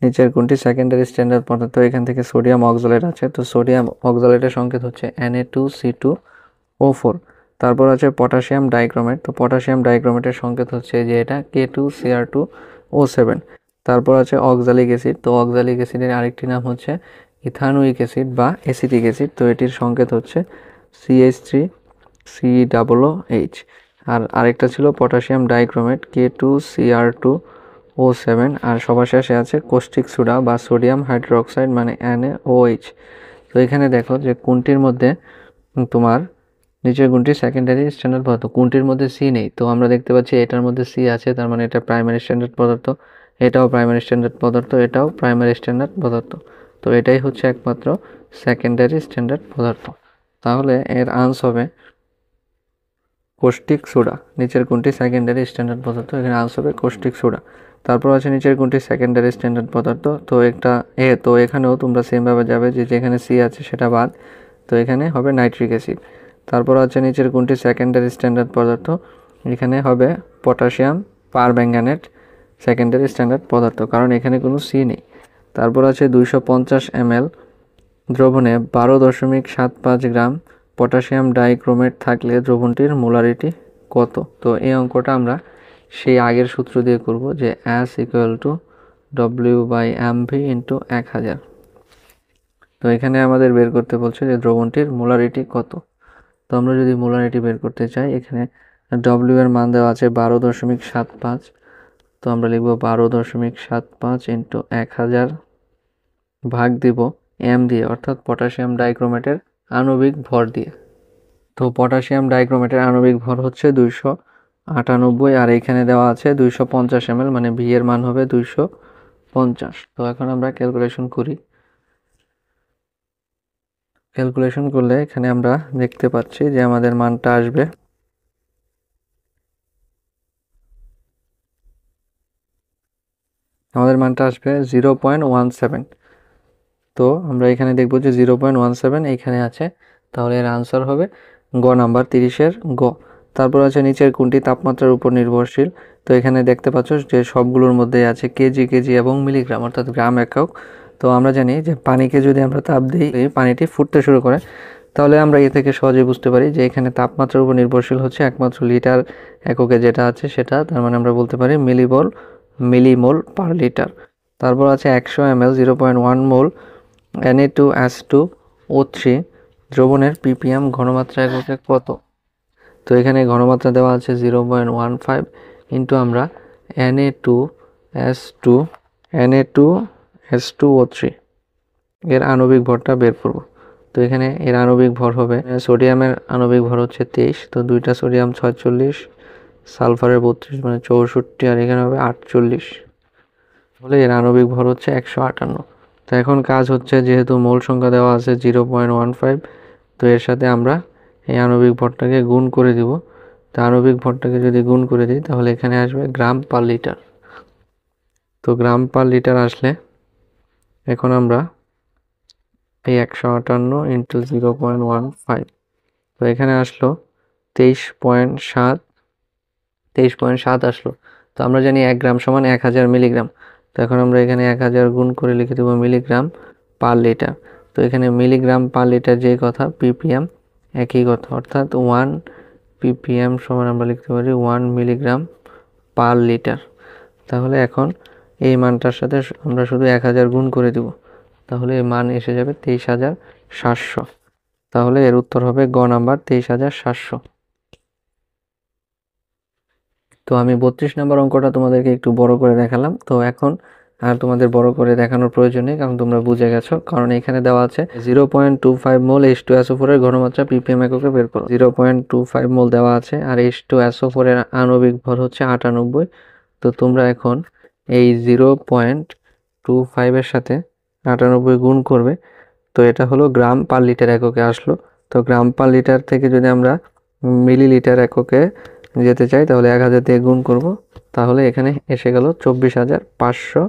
নিচের কোনটি সেকেন্ডারি স্ট্যান্ডার্ড পদার্থ, এখান থেকে সোডিয়াম অক্সালেট আছে। তো সোডিয়াম অক্সালেটের সংকেত হচ্ছে Na2C2O4। তারপর আছে পটাশিয়াম ডাইক্রোমেট। তো পটাশিয়াম ডাইক্রোমেটের সংকেত হচ্ছে যে এটা K2Cr2O7। তারপর আছে অক্সালিক অ্যাসিড। তো অক্সালিক অ্যাসিডের আরেকটি নাম হচ্ছে ইথানোয়িক অ্যাসিড বা অ্যাসিটিক অ্যাসিড। তো এটির সংকেত হচ্ছে CH3COOH। আর আরেকটা ছিল পটাশিয়াম ডাইক্রোমেট K2Cr2O7। আর সবার শেষে আছে কোস্টিক সোডা বা সোডিয়াম হাইড্রোক্সাইড মানে NaOH। তো এখানে দেখো যে কোনটির মধ্যে তোমার নিচের কোনটি সেকেন্ডারি স্ট্যান্ডার্ড পদার্থ, কোনটির মধ্যে সি নেই। তো আমরা দেখতে পাচ্ছি এটার মধ্যে সি আছে, তার মানে এটা প্রাইমারি স্ট্যান্ডার্ড পদার্থ, এটাও প্রাইমারি স্ট্যান্ডার্ড পদার্থ, এটাও প্রাইমারি স্ট্যান্ডার্ড পদার্থ। তো এটাই হচ্ছে একমাত্র সেকেন্ডারি স্ট্যান্ডার্ড পদার্থ। তাহলে এর আনসার হবে কোস্টিক সোডা। নিচের কোনটি সেকেন্ডারি স্ট্যান্ডার্ড পদার্থ, এখানে আনসার হবে কোস্টিক সোডা। তারপর আছে নিচের কোনটি সেকেন্ডারি স্ট্যান্ডার্ড পদার্থ। তো একটা তো এখানেও তোমরা সেমভাবে যাবে যে যেখানে সি আছে সেটা বাদ। তো এখানে হবে নাইট্রিক অ্যাসিড। তারপর আছে নিচের কোনটি সেকেন্ডারি স্ট্যান্ডার্ড পদার্থ, এখানে হবে পটাশিয়াম পারম্যাঙ্গানেট সেকেন্ডারি স্ট্যান্ডার্ড পদার্থ, কারণ এখানে কোনো সি নেই। তারপর আছে 250 ml দ্রবণে 12.75 গ্রাম পটাশিয়াম ডাইক্রোমেট থাকলে দ্রবণটির মোলারিটি কত। তো এই অঙ্কটা আমরা সেই আগের সূত্র দিয়ে করব, যে S = W/mv × 1000। তো এখানে আমাদের বের করতে বলছে যে দ্রবণটির মোলারিটি কত। তো আমরা যদি মোলারিটি বের করতে চাই, এখানে W এর মান দেওয়া আছে 12.75। তো আমরা লিখব 12.75 × 1000 ভাগ দিব m দিয়ে, অর্থাৎ পটাশিয়াম ডাইক্রোমেটের আণবিক ভর দিয়ে। তো পটাশিয়াম ডাইক্রোমেটের আণবিক ভর হচ্ছে 298, আর এখানে দেওয়া আছে 250 ml, মানে ভি এর মান হবে 250। তো এখন আমরা ক্যালকুলেশন করি। ক্যালকুলেশন করলে এখানে আমরা দেখতে পাচ্ছি যে আমাদের মানটা আসবে আমাদের মানটা আসবে 0.17। তো আমরা এখানে দেখব যে 0.17 এইখানে আছে, তাহলে এর আনসার হবে গ নাম্বার 30-এর গ। তারপর আছে নিচের কোনটি তাপমাত্রার উপর নির্ভরশীল। তো এখানে দেখতে পাচ্ছ যে সবগুলোর মধ্যেই আছে কেজি এবং মিলিগ্রাম, অর্থাৎ গ্রাম একক। তো আমরা জানি যে পানিকে যদি আমরা তাপ দিই, পানিটি ফুটতে শুরু করে, তাহলে আমরা এ থেকে সহজেই বুঝতে পারি যে এখানে তাপমাত্রার উপর নির্ভরশীল হচ্ছে একমাত্র লিটার এককে যেটা আছে সেটা, তার মানে আমরা বলতে পারি মিলিমোল পার লিটার। তারপর আছে 100 ml 0.1 মোল Na2S2O3 দ্রবণের ppm ঘনমাত্রা এককে কত। তো এখানে ঘনমাত্রা দেওয়া আছে 0.15 ইন্টু আমরা Na2S2O3 এর আণবিক ভরটা বের করব। তো এখানে এর আণবিক ভর হবে, সোডিয়ামের আণবিক ভর হচ্ছে 23, তো দুইটা সোডিয়াম 46, সালফারের 32 মানে 64, আর এখানে হবে 48, তাহলে এর আণবিক ভর হচ্ছে 158। তো এখন কাজ হচ্ছে, যেহেতু মোল সংখ্যা দেওয়া আছে 0.15, তো এর সাথে আমরা এই আণবিক ভরটাকে গুণ করে দিব। তো আণবিক ভরটাকে যদি গুণ করে দিই তাহলে এখানে আসবে গ্রাম পার লিটার। তো গ্রাম পার লিটার আসলে এখন আমরা এই 158 × 0.15, তো এখানে আসলো 23.7 আসলো। তো আমরা জানি 1 গ্রাম সমান 1000 মিলিগ্রাম। তো এখন আমরা এখানে 1000 গুণ করে লিখে দেবো মিলিগ্রাম পার লিটার। তো এখানে মিলিগ্রাম পার লিটার যে কথা, ppm একই কথা, অর্থাৎ 1 ppm সমান আমরা লিখতে পারি 1 মিলিগ্রাম পার লিটার। তাহলে এখন এই মানটার সাথে আমরা শুধু 1000 গুণ করে দিব, তাহলে এর মান এসে যাবে 23700। তাহলে এর উত্তর হবে গ নাম্বার 23700। তো আমি 32 নাম্বার অঙ্কটা তোমাদেরকে একটু বড় করে দেখালাম। তো এখন আর তোমাদের বড় করে দেখানোর প্রয়োজন নেই, কারণ তোমরা বুঝে গেছো। কারণ এখানে দেওয়া আছে 0.25 মোল H2SO4 এর ঘনমাত্রা ppm এককে বের করো। 0.25 মোল দেওয়া আছে, আর H2SO4 এর আণবিক ভর হচ্ছে 98। তো তোমরা এখন এই 0.25 এর সাথে 98 গুণ করবে, তো এটা হলো গ্রাম পার লিটার এককে আসলো। তো গ্রাম পার লিটার থেকে যদি আমরা মিলিলিটার এককে যেতে চাই, তাহলে 1000 দিয়ে গুণ করব, তাহলে এখানে এসে গেল 24500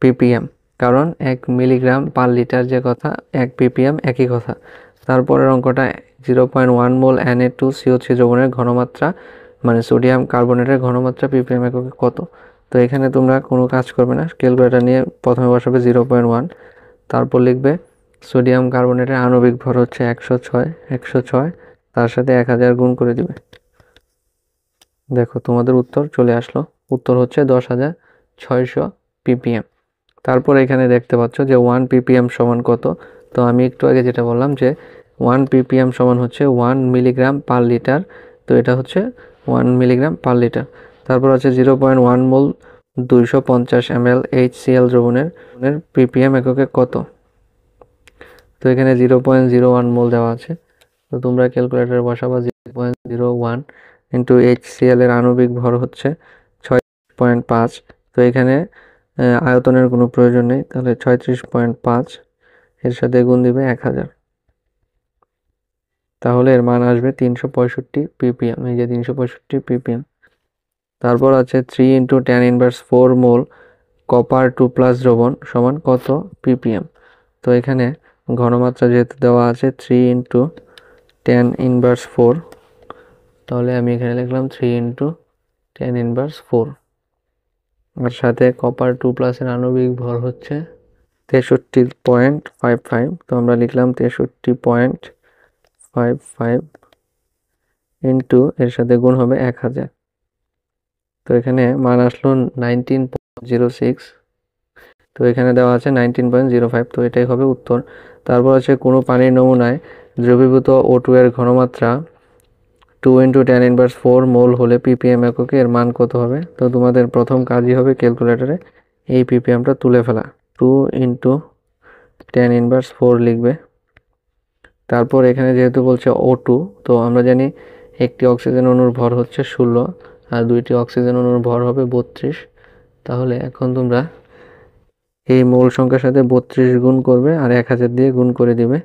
ppm। কারণ 1 মিলিগ্রাম পার লিটার যে কথা, 1 ppm একই কথা। তারপরের অঙ্কটা 0.1 মোল Na2CO3 দ্রবণের ঘনমাত্রা, মানে সোডিয়াম কার্বনেটের ঘনমাত্রা ppm এককে কত। তো এখানে তোমরা কোনো কাজ করবে না, ক্যালকুলেটর নিয়ে প্রথমে বসাবে 0.1, তারপর লিখবে সোডিয়াম কার্বনেটের আণবিক ভর হচ্ছে 106, তার সাথে 1000 গুণ করে দিবে। দেখো তোমাদের উত্তর চলে আসলো, উত্তর হচ্ছে 10600 ppm। তারপর এখানে দেখতে পাচ্ছ যে 1 ppm সমান কত। তো আমি একটু আগে যেটা বললাম যে 1 ppm সমান হচ্ছে 1 মিলিগ্রাম পার লিটার। তো এটা হচ্ছে 1 মিলিগ্রাম পার লিটার। তারপর আছে 0.1 মোল 250 ml HCl দ্রবণের ppm এককে কত। তো এখানে 0.01 মোল দেওয়া আছে। তো তোমরা ক্যালকুলেটরে বসাবা 0.01 ইন্টু HCl এর আণবিক ভর হচ্ছে 6.5। তো এখানে আয়তনের কোনো প্রয়োজন নেই, তাহলে 36.5 এর সাথে গুণ দিবে 1000, তাহলে এর মান আসবে 365 ppm। এই যে 365 ppm। তারপর আছে 3 ইন্টু tan ইনভার্স 4 মোল কপার 2+ দ্রবণ সমান কত ppm। তো এখানে ঘনমাত্রা যেহেতু দেওয়া আছে 3 ইন্টু tan ইনভার্স 4, তাহলে আমি এখানে লিখলাম 3 ইন্টু tan ইনভার্স 4, আর সাথে কপার 2+ এর আণবিক ভর হচ্ছে 63.55। তো আমরা লিখলাম 63.55 ইন্টু এর সাথে গুণ হবে 1000। তো এখানে মান আসলো 19.06। তো এখানে দেওয়া আছে 19.05, তো এটাই হবে উত্তর। তারপর আছে কোনো পানির নমুনায় দ্রবীভূত O2 এর ঘনমাত্রা 2 ইন্টু tan ইনভার্স 4 মোল হলে ppm এককে এর মান কত হবে। তো তোমাদের প্রথম কাজই হবে ক্যালকুলেটরে এই ppmটা তুলে ফেলা। 2 ইন্টু tan ইনভার্স 4 লিখবে। তারপর এখানে যেহেতু বলছে O2, তো আমরা জানি একটি অক্সিজেন অণুর ভর হচ্ছে 16 আর দুইটি অক্সিজেন অণুর ভর হবে 32। তাহলে এখন তোমরা এই মোল সংখ্যার সাথে 32 গুণ করবে আর 1000 দিয়ে গুণ করে দিবে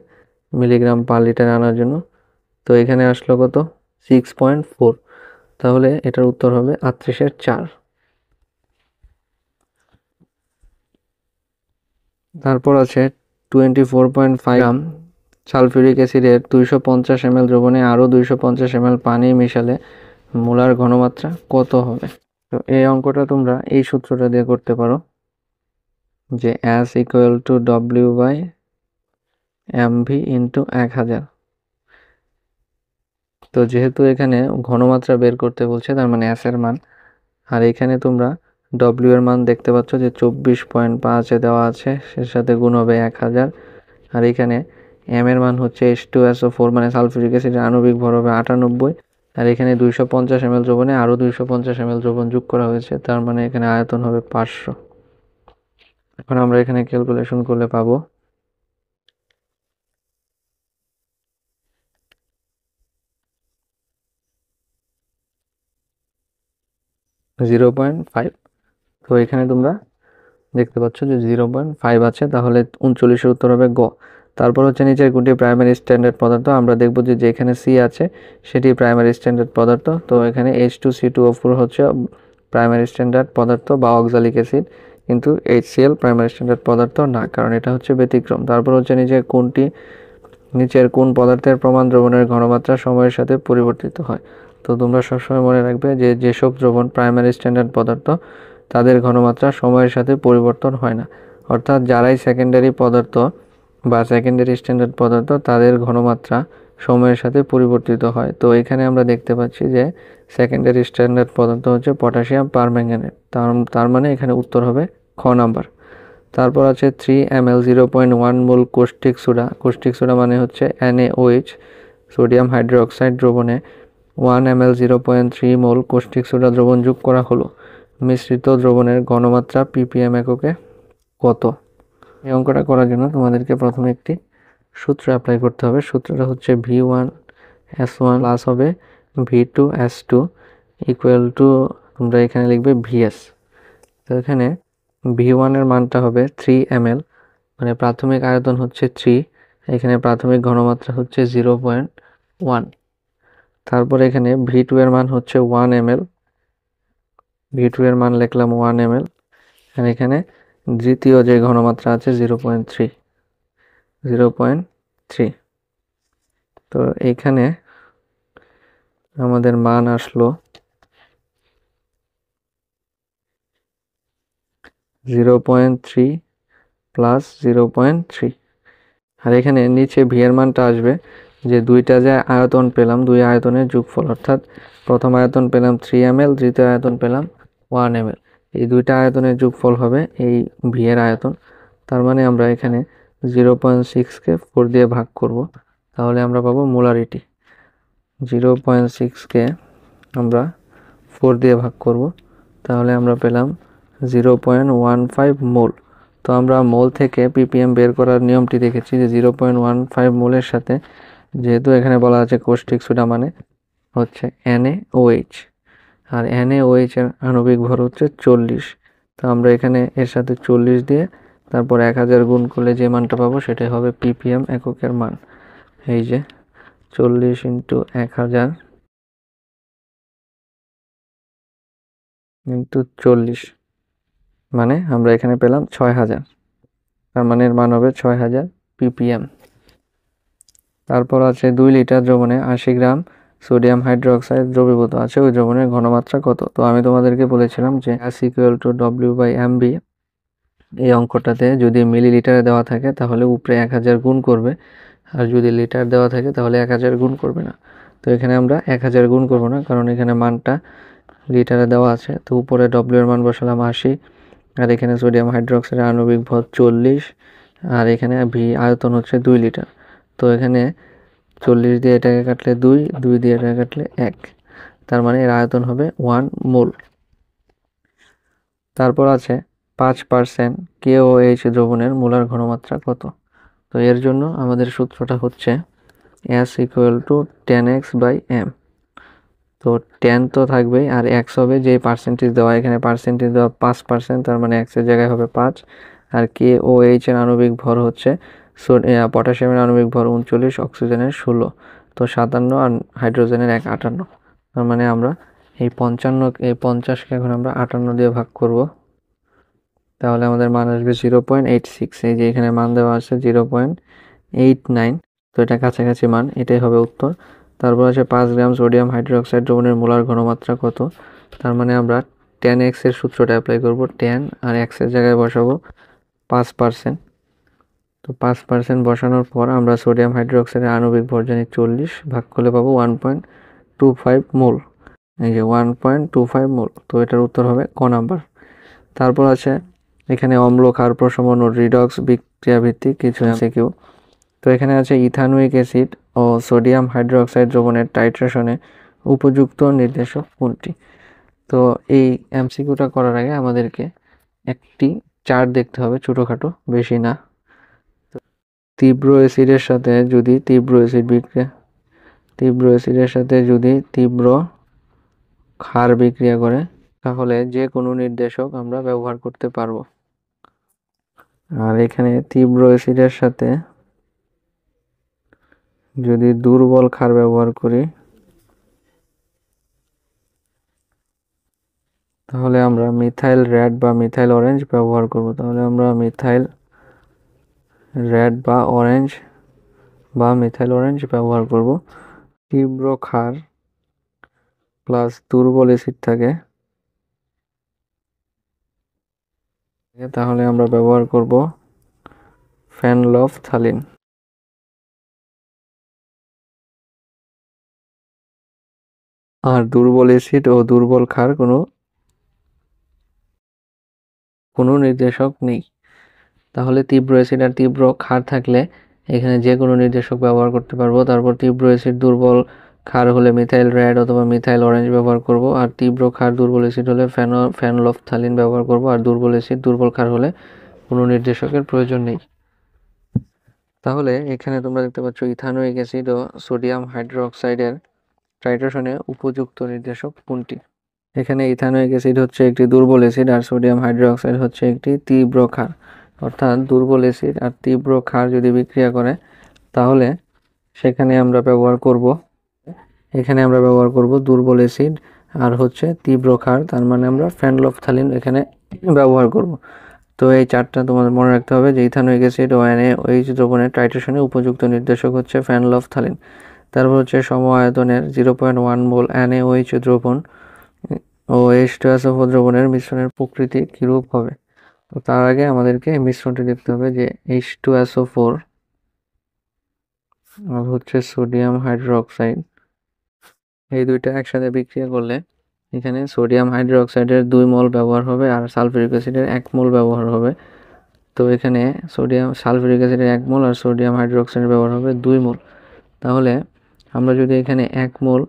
মিলিগ্রাম পার লিটার আনার জন্য। তো এখানে আসলো কত 6.4, তাহলে এটার উত্তর হবে 38/4। তারপর আছে 24.5 গ্রাম সালফিউরিক অ্যাসিডের 250 ml দ্রবণে আরও 250 ml পানি মিশালে মোলার ঘনমাত্রা কত হবে। তো এই অঙ্কটা তোমরা এই সূত্রটা দিয়ে করতে পারো যে S = W/mv × 1000। তো যেহেতু এখানে ঘনমাত্রা বের করতে বলছে, তার মানে S এর মান, আর এখানে তোমরা W এর মান দেখতে পাচ্ছ যে 24.5 দেওয়া আছে, এর সাথে গুণ হবে 1000, আর এখানে M এর মান হচ্ছে H2SO4 মানে সালফিউরিক অ্যাসিডের আণবিক ভর হবে 98, আর এখানে 250 ml দ্রবণে আরও 250 ml দ্রবণ যোগ করা হয়েছে, তার মানে এখানে আয়তন হবে 500। এখন আমরা এখানে ক্যালকুলেশন করলে পাবো 0.5। তো এখানে তোমরা দেখতে পাচ্ছ যে 0.5 আছে, তাহলে 39-এর উত্তর হবে গ। তারপর হচ্ছে নিচের কোনটি প্রাইমারি স্ট্যান্ডার্ড পদার্থ। আমরা দেখব যে যেখানে সি আছে সেটি প্রাইমারি স্ট্যান্ডার্ড পদার্থ। তো এখানে H2C2O4 হচ্ছে প্রাইমারি স্ট্যান্ডার্ড পদার্থ বা অক্সালিক অ্যাসিড, কিন্তু HCl প্রাইমারি স্ট্যান্ডার্ড পদার্থ না, কারণ এটা হচ্ছে ব্যতিক্রম। তারপর হচ্ছে নিচের কোন পদার্থের প্রমাণ দ্রবণের ঘনমাত্রা সময়ের সাথে পরিবর্তিত হয়। তো তোমরা সবসময় মনে রাখবে যে যেসব দ্রবণ প্রাইমারি স্ট্যান্ডার্ড পদার্থ তাদের ঘনমাত্রা সময়ের সাথে পরিবর্তন হয় না, অর্থাৎ যারাই সেকেন্ডারি পদার্থ বা সেকেন্ডারি স্ট্যান্ডার্ড পদার্থ তাদের ঘনমাত্রা সময়ের সাথে পরিবর্তিত হয়। তো এখানে আমরা দেখতে পাচ্ছি যে সেকেন্ডারি স্ট্যান্ডার্ড পদার্থ হচ্ছে পটাশিয়াম পারম্যাঙ্গানেট, তার মানে এখানে উত্তর হবে খ নাম্বার। তারপর আছে 3 ml 0.1 মোল কোস্টিক সোডা। কোস্টিক সোডা মানে হচ্ছে NaOH, সোডিয়াম হাইড্রোক্সাইড দ্রবণে 1 ml 0.3 মোল কোস্টিক সোডা দ্রবণ যোগ করা হলো। মিশ্রিত দ্রবণের ঘনমাত্রা ppm এককে কত? এই অঙ্কটা করার জন্য তোমাদেরকে প্রথমে একটি সূত্র অ্যাপ্লাই করতে হবে। সূত্রটা হচ্ছে V1S1 প্লাস হবে V2S2 ইকুয়াল টু, তোমরা এখানে লিখবে VS। তো এখানে V1 এর মানটা হবে 3 ml, মানে প্রাথমিক আয়তন হচ্ছে 3, এখানে প্রাথমিক ঘনমাত্রা হচ্ছে 0.1। তারপরে এখানে V2 এর মান হচ্ছে 1 ml, V2 এর মান লিখলাম 1 ml, আর এখানে দ্বিতীয় যে ঘনমাত্রা আছে 0.3। তো এখানে আমাদের মান আসলো 0.3 প্লাস 0.3, আর এখানে নিচে ভি এর মানটা আসবে যে দুইটা যে আয়তন পেলাম, দুই আয়তনের যোগফল, অর্থাৎ প্রথম আয়তন পেলাম 3 ml, দ্বিতীয় আয়তন পেলাম 1 ml, এই দুইটা আয়তনের যোগফল হবে এই ভি এর আয়তন। তার মানে আমরা এখানে 0.6কে 4 দিয়ে ভাগ করব, তাহলে আমরা পাবো মোলারিটি। 0.6কে আমরা 4 দিয়ে ভাগ করব, তাহলে আমরা পেলাম 0.15 মোল। তো আমরা মোল থেকে ppm বের করার নিয়মটি দেখেছি যে 0.15 মোলের সাথে, যেহেতু এখানে বলা আছে কোস্টিক সোডা মানে হচ্ছে NaOH, আর NaOH এর আণবিক ভর হচ্ছে 40। তো আমরা এখানে এর সাথে 40 দিয়ে তারপর 1000 গুণ করলে যে মানটা পাবো সেটাই হবে ppm এককের মান। এই যে 40 ইন্টু 1000 ইন্টু 40, মানে আমরা এখানে পেলাম 6000, তার মানে এর মান হবে 6000 ppm। তারপর আছে 2 লিটার দ্রবণে 80 গ্রাম সোডিয়াম হাইড্রোক্সাইড দ্রবীভূত আছে, ওই দ্রবণের ঘনমাত্রা কত? তো আমি তোমাদেরকে বলেছিলাম যে S ইকুয়াল টু W/mb। এই অঙ্কটাতে যদি মিলিলিটারে দেওয়া থাকে তাহলে উপরে 1000 গুণ করবে, আর যদি লিটার দেওয়া থাকে তাহলে 1000 গুণ করবে না। তো এখানে আমরা 1000 গুণ করব না, কারণ এখানে মানটা লিটারে দেওয়া আছে। তো উপরে W এর মান বসালাম 80, আর এখানে সোডিয়াম হাইড্রোক্সাইডের আণবিক ভর 40, আর এখানে ভি আয়তন হচ্ছে 2 লিটার। তো এখানে 40 দিয়ে এটাকে কাটলে 2, 2 দিয়ে এটাকে কাটলে 1, তার মানে এর আয়তন হবে 1 মোল। তারপর আছে 5% KOH দ্রবণের মোলার ঘনমাত্রা কত? তো এর জন্য আমাদের সূত্রটা হচ্ছে S ইকুয়াল টু 10x/m। তো 10 তো থাকবেই, আর x হবে যে পার্সেন্টেজ দেওয়া, এখানে পার্সেন্টেজ দেওয়া 5%, তার মানে x এর জায়গায় হবে 5। আর KOH এর আণবিক ভর হচ্ছে পটাশিয়ামের আণবিক ভর 39, অক্সিজেনের 16, তো 57, আর হাইড্রোজেনের 58। তার মানে আমরা এই 50কে এখন আমরা 58 দিয়ে ভাগ করব, তাহলে আমাদের মান আসবে 0.86। এই যে এখানে মান দেওয়া আছে 0.89, তো এটা কাছাকাছি মান, এটাই হবে উত্তর। তারপর আছে 5 গ্রাম সোডিয়াম হাইড্রোক্সাইড দ্রবণের মোলার ঘনমাত্রা কত? তার মানে আমরা 10x এর সূত্রটা অ্যাপ্লাই করব, 10 আর x এর জায়গায় বসাবো 5%। তো 5% বসানোর পর আমরা সোডিয়াম হাইড্রোক্সাইডের আণবিক ভর জানি 40, ভাগ করলে পাবো 1.25 মোল। এই যে 1.25 মোল, তো এটার উত্তর হবে ক নাম্বার। তারপর আছে এখানে অম্ল ক্ষার প্রশমন ও রিডক্স বিক্রিয়া ভিত্তিক কিছু এমসিকিউ। তো এখানে আছে ইথানোয়িক অ্যাসিড ও সোডিয়াম হাইড্রোক্সাইড দ্রবণের টাইট্রেশনে উপযুক্ত নির্দেশক কোনটি? তো এই এমসিকিউটা করার আগে আমাদেরকে একটি চার্ট দেখতে হবে, ছোটোখাটো, বেশি না। তীব্র অ্যাসিডের সাথে যদি তীব্র অ্যাসিডের সাথে যদি তীব্র ক্ষার বিক্রিয়া করে তাহলে যে কোনো নির্দেশক আমরা ব্যবহার করতে পারবো। আর এখানে তীব্র অ্যাসিডের সাথে যদি দুর্বল ক্ষার ব্যবহার করি তাহলে আমরা মিথাইল রেড বা মিথাইল অরেঞ্জ ব্যবহার করব। তাহলে আমরা মিথাইল রেড বা মিথাইল অরেঞ্জ ব্যবহার করব। তীব্র ক্ষার প্লাস দুর্বল অ্যাসিড থাকে তাহলে আমরা ব্যবহার করব ফেনলফথ্যালিন। আর দুর্বল অ্যাসিড ও দুর্বল ক্ষার কোনো নির্দেশক নেই। তাহলে তীব্র অ্যাসিড আর তীব্র ক্ষার থাকলে এখানে যে কোনো নির্দেশক ব্যবহার করতে পারবো। তারপর তীব্র অ্যাসিড দুর্বল ক্ষার হলে মিথাইল রেড অথবা মিথাইল অরেঞ্জ ব্যবহার করব। আর তীব্র ক্ষার দুর্বল অ্যাসিড হলে ফেনলফথ্যালিন ব্যবহার করব। আর দুর্বল অ্যাসিড দুর্বল ক্ষার হলে কোনো নির্দেশকের প্রয়োজন নেই। তাহলে এখানে তোমরা দেখতে পাচ্ছ ইথানোয়িক অ্যাসিড ও সোডিয়াম হাইড্রোক্সাইডের টাইট্রেশনে উপযুক্ত নির্দেশক কোনটি? এখানে ইথানোয়িক অ্যাসিড হচ্ছে একটি দুর্বল অ্যাসিড আর সোডিয়াম হাইড্রোক্সাইড হচ্ছে একটি তীব্র ক্ষার। অর্থাৎ দুর্বল অ্যাসিড আর তীব্র ক্ষার যদি বিক্রিয়া করে তাহলে সেখানে আমরা ব্যবহার করব দুর্বল অ্যাসিড আর হচ্ছে তীব্র ক্ষার, তার মানে আমরা ফেনলফথ্যালিন এখানে ব্যবহার করব। তো এই চারটা তোমাদের মনে রাখতে হবে যে ইথানোয়িক অ্যাসিড ও NaOH দ্রবণের টাইট্রেশনে উপযুক্ত নির্দেশক হচ্ছে ফেনলফথ্যালিন। তারপর হচ্ছে সম আয়তনের 0.1 মোল NaOH দ্রবণ ও H2SO4 দ্রবণের মিশ্রণের প্রকৃতি কিরূপ হবে। তো তার আগে আমাদেরকে মিশ্রণটি দেখতে হবে যে H2SO4 আর হচ্ছে সোডিয়াম হাইড্রোক্সাইড, এই দুইটা একসাথে বিক্রিয়া করলে এখানে সোডিয়াম হাইড্রোক্সাইডের 2 মোল ব্যবহার হবে আর সালফিউরিক অ্যাসিডের 1 মোল ব্যবহার হবে। তো এখানে সালফিউরিক অ্যাসিডের 1 মোল আর সোডিয়াম হাইড্রোক্সাইডের ব্যবহার হবে 2 মোল। তাহলে আমরা যদি এখানে 1 মোল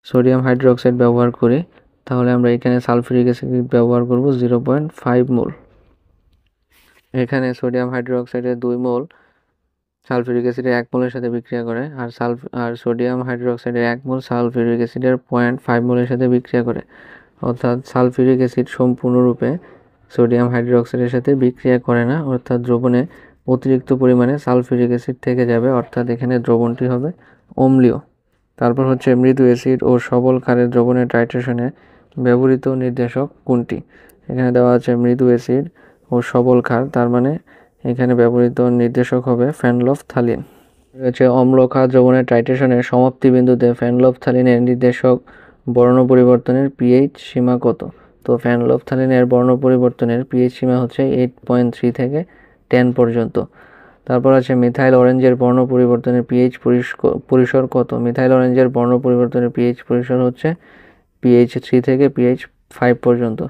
সোডিয়াম হাইড্রোক্সাইড ব্যবহার করি তাহলে আমরা এখানে সালফিউরিক অ্যাসিড ব্যবহার করব 0.5 মোল। এখানে সোডিয়াম হাইড্রোক্সাইডের 2 মোল সালফিউরিক অ্যাসিডের 1 মোলের সাথে বিক্রিয়া করে আর সোডিয়াম হাইড্রোক্সাইডের 1 মোল সালফিউরিক অ্যাসিডের 0.5 মোলের সাথে বিক্রিয়া করে। অর্থাৎ সালফিউরিক অ্যাসিড সম্পূর্ণরূপে সোডিয়াম হাইড্রোক্সাইডের সাথে বিক্রিয়া করে না, অর্থাৎ দ্রবণে অতিরিক্ত পরিমাণে সালফিউরিক অ্যাসিড থেকে যাবে, অর্থাৎ এখানে দ্রবণটি হবে অম্লীয়। তারপর হচ্ছে মৃদু অ্যাসিড ও সবল ক্ষারের দ্রবণের টাইট্রেশনে ব্যবহৃত নির্দেশক কোনটি? এখানে দেওয়া আছে মৃদু অ্যাসিড ও সবল ক্ষার, তার মানে এখানে ব্যবহৃত নির্দেশক হবে ফেনলফথ্যালিন। হচ্ছে অম্ল ক্ষার দ্রবণের টাইট্রেশনের সমাপ্তি বিন্দুতে ফেনলফথ্যালিনের নির্দেশক বর্ণ পরিবর্তনের পিএইচ সীমা কত? তো ফেনলফথ্যালিনের বর্ণ পরিবর্তনের পিএইচ সীমা হচ্ছে 8.3 থেকে 10 পর্যন্ত। তারপর আছে মিথাইল অরেঞ্জের বর্ণ পরিবর্তনের পিএইচ পরিসর কত? মিথাইল অরেঞ্জের বর্ণ পরিবর্তনের পিএইচ পরিসর হচ্ছে পিএইচ 3 থেকে পিএইচ 5 পর্যন্ত।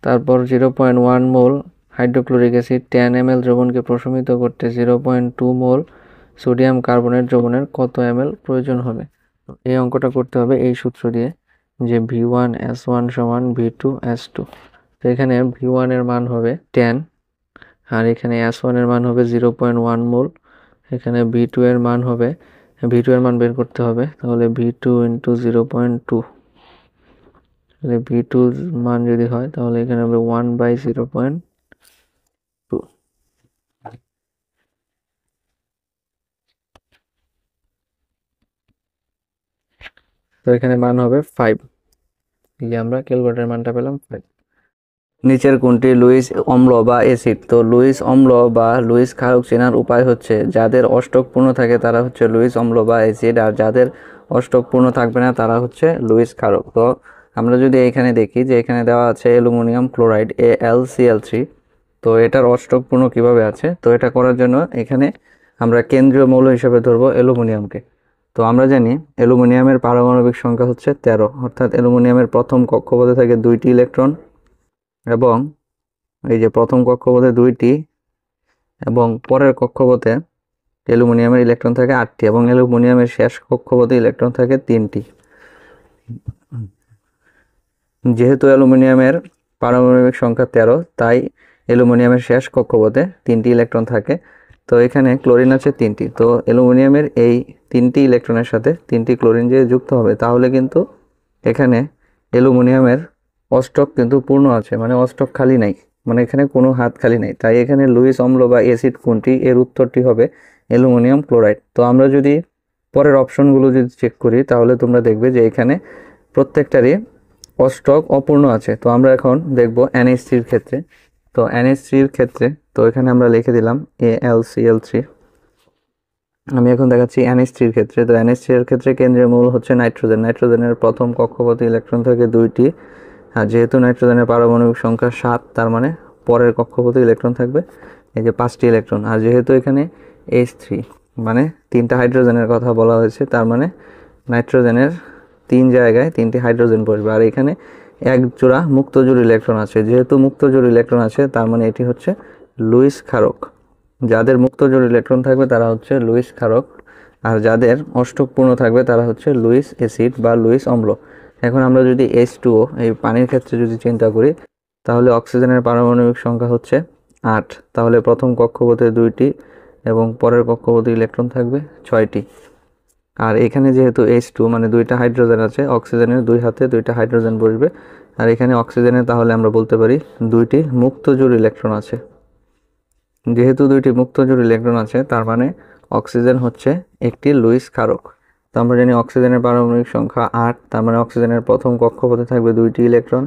তারপর 0.1 মোল হাইড্রোক্লোরিক অ্যাসিড 10 ml দ্রবণকে প্রশমিত করতে 0.2 মোল সোডিয়াম কার্বনেট দ্রবণের কত ml প্রয়োজন হবে? এই অঙ্কটা করতে হবে এই সূত্র দিয়ে যে V1S1 সমান V2S2। তো এখানে V1 এর মান হবে 10 আর এখানে S1 এর মান হবে 0.1 মোল। এখানে V2 এর মান বের করতে হবে, তাহলে V2 ইন্টু 0.2, তাহলে V2 মান যদি হয় তাহলে এখানে হবে 1/0.2। তো এখানে মান হবে 5, এই আমরা ক্যালকুলেটরের মানটা পেলাম 5। নিচের কোনটি লুইস অম্ল বা অ্যাসিড? তো লুইস অম্ল বা লুইস ক্ষারক চেনার উপায় হচ্ছে যাদের অষ্টক পূর্ণ থাকে তারা হচ্ছে লুইস অম্ল বা অ্যাসিড, আর যাদের অষ্টক পূর্ণ থাকবে না তারা হচ্ছে লুইস ক্ষারক। তো আমরা যদি এখানে দেখি যে এখানে দেওয়া আছে অ্যালুমিনিয়াম ক্লোরাইড AlCl3, তো এটার অষ্টক পূর্ণ কিভাবে আছে? তো এটা করার জন্য এখানে আমরা কেন্দ্রীয় মৌল হিসেবে ধরবো অ্যালুমিনিয়ামকে। তো আমরা জানি অ্যালুমিনিয়ামের পারমাণবিক সংখ্যা হচ্ছে 13, অর্থাৎ অ্যালুমিনিয়ামের প্রথম কক্ষপথে থাকে 2টি ইলেকট্রন এবং এই যে প্রথম কক্ষপথে 2টি এবং পরের কক্ষপথে অ্যালুমিনিয়ামের ইলেকট্রন থাকে 8টি এবং অ্যালুমিনিয়ামের শেষ কক্ষপথে ইলেকট্রন থাকে 3টি। যেহেতু অ্যালুমিনিয়ামের পারমাণবিক সংখ্যা 13 তাই অ্যালুমিনিয়ামের শেষ কক্ষপথে 3টি ইলেকট্রন থাকে। তো এখানে ক্লোরিন আছে 3টি, তো অ্যালুমিনিয়ামের এই 3টি ইলেকট্রনের সাথে 3টি ক্লোরিন যে যুক্ত হবে তাহলে কিন্তু এখানে অ্যালুমিনিয়ামের অষ্টক কিন্তু পূর্ণ আছে, মানে অষ্টক খালি নাই, মানে এখানে কোনো হাত খালি নাই। তাই এখানে লুইস অম্ল বা অ্যাসিড কোনটি? এর উত্তরটি হবে অ্যালুমিনিয়াম ক্লোরাইড। তো আমরা যদি পরের অপশনগুলো যদি চেক করি তাহলে তোমরা দেখবে যে এখানে প্রত্যেকটারই অষ্টক অপূর্ণ আছে। তো আমরা এখন দেখব NH3 ক্ষেত্রে। তো NH3 ক্ষেত্রে তো এখানে আমরা লিখে দিলাম AlCl3। আমি এখন দেখাচ্ছি NH3 ক্ষেত্রে। তো NH3 এর ক্ষেত্রে কেন্দ্রীয় মৌল হচ্ছে নাইট্রোজেন। নাইট্রোজেনের প্রথম কক্ষপথে ইলেকট্রন থাকে 2টি, আর যেহেতু নাইট্রোজেনের পারমাণবিক সংখ্যা 7, তার মানে পরের কক্ষপথে ইলেকট্রন থাকবে এই যে 5টি ইলেকট্রন। আর যেহেতু এখানে H3 মানে 3টা হাইড্রোজেনের কথা বলা হয়েছে, তার মানে নাইট্রোজেনের 3 জায়গায় 3টি হাইড্রোজেন বসবে। আর এখানে এক জোড়া মুক্তজোড় ইলেকট্রন আছে, যেহেতু মুক্তজোড় ইলেকট্রন আছে তার মানে এটি হচ্ছে লুইস ক্ষারক। যাদের মুক্তজোড় ইলেকট্রন থাকবে তারা হচ্ছে লুইস ক্ষারক, আর যাদের অষ্টক পূর্ণ থাকবে তারা হচ্ছে লুইস অ্যাসিড বা লুইস অম্ল। এখন আমরা যদি H2O এই পানির ক্ষেত্রে যদি চিন্তা করি, তাহলে অক্সিজেনের পারমাণবিক সংখ্যা হচ্ছে 8, তাহলে প্রথম কক্ষপথে 2টি এবং পরের কক্ষপথে ইলেকট্রন থাকবে 6টি। আর এখানে যেহেতু H2 মানে 2টা হাইড্রোজেন আছে, অক্সিজেনের 2 হাতে 2টা হাইড্রোজেন বসবে। আর এখানে অক্সিজেনের তাহলে আমরা বলতে পারি 2টি মুক্তজোড় ইলেকট্রন আছে। যেহেতু 2টি মুক্তজোড় ইলেকট্রন আছে তার মানে অক্সিজেন হচ্ছে একটি লুইস ক্ষারক। তো আমরা জানি অক্সিজেনের পারমাণবিক সংখ্যা 8, তার মানে অক্সিজেনের প্রথম কক্ষপথে থাকবে 2টি ইলেকট্রন,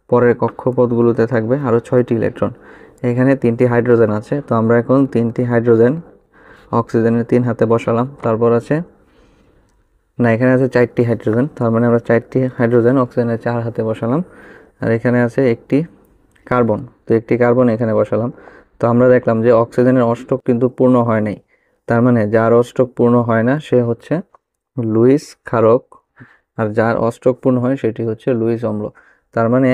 পরের কক্ষপথগুলোতে থাকবে আরও 6টি ইলেকট্রন। এখানে 3টি হাইড্রোজেন আছে, তো আমরা এখন 3টি হাইড্রোজেন অক্সিজেনের 3 হাতে বসালাম। তারপর আছে না, এখানে আছে 4টি হাইড্রোজেন, তার মানে আমরা 4টি হাইড্রোজেন অক্সিজেনের 4 হাতে বসালাম। আর এখানে আছে একটি কার্বন, তো একটি কার্বন এখানে বসালাম। তো আমরা দেখলাম যে অক্সিজেনের অষ্টক কিন্তু পূর্ণ হয় নাই, তার মানে যার অষ্টক পূর্ণ হয় না সে হচ্ছে লুইস ক্ষারক, আর যার অষ্টক পূর্ণ হয় সেটি হচ্ছে লুইস অম্ল। তার মানে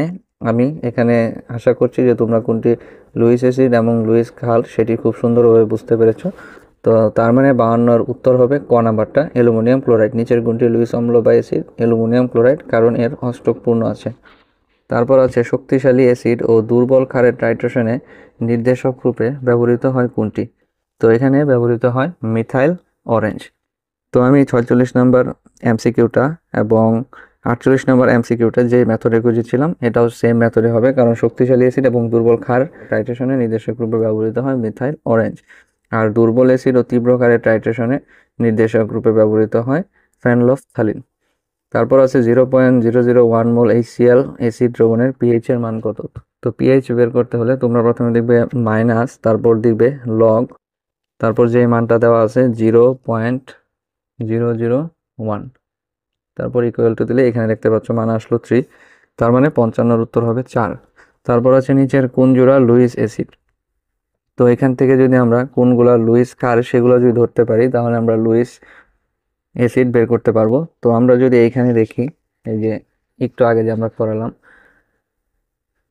আমি এখানে আশা করছি যে তোমরা কোনটি লুইস অ্যাসিড এবং লুইস ক্ষার সেটি খুব সুন্দরভাবে বুঝতে পেরেছো। তো তার মানে 52 উত্তর হবে ক নাম্বারটা, অ্যালুমিনিয়াম ক্লোরাইড। নিচের কোনটি লুইস অম্ল বা অ্যাসিড? অ্যালুমিনিয়াম ক্লোরাইড, কারণ এর অষ্টক পূর্ণ আছে। তারপর আছে শক্তিশালী অ্যাসিড ও দুর্বল ক্ষারের টাইট্রেশনে নির্দেশক রূপে ব্যবহৃত হয় কোনটি? তো এখানে ব্যবহৃত হয় মিথাইল অরেঞ্জ। তো আমি 46 নম্বর এমসিকিউটা এবং 48 নম্বর এমসিকিউটা যে মেথডে খুঁজেছিলাম এটাও সেম মেথডে হবে, কারণ শক্তিশালী অ্যাসিড এবং দুর্বল ক্ষার টাইট্রেশনে নির্দেশক রূপে ব্যবহৃত হয় মিথাইল অরেঞ্জ, আর দুর্বল অ্যাসিড ও তীব্র ক্ষারের টাইট্রেশনে নির্দেশক রূপে ব্যবহৃত হয় ফেনলফথ্যালিন। তারপর আছে 0.001 মোল HCl অ্যাসিড দ্রবণের পিএইচ এর মান কত? তো পিএইচ বের করতে হলে তোমরা প্রথমে দেখবে মাইনাস, তারপর দিবে লগ, তারপর যে মানটা দেওয়া আছে 0.001, তারপর ইকুয়াল টু দিলে এখানে দেখতে পাচ্ছ মান আসলো 3, তার মানে 55 উত্তর হবে 4। তারপর আছে নিচের কোন জোড়া লুইস অ্যাসিড? তো এখান থেকে যদি আমরা কোনগুলা লুইস ক্ষার সেগুলো যদি ধরতে পারি তাহলে আমরা লুইস অ্যাসিড বের করতে পারবো। তো আমরা যদি এইখানে দেখি, এই যে একটু আগে যে আমরা করালাম,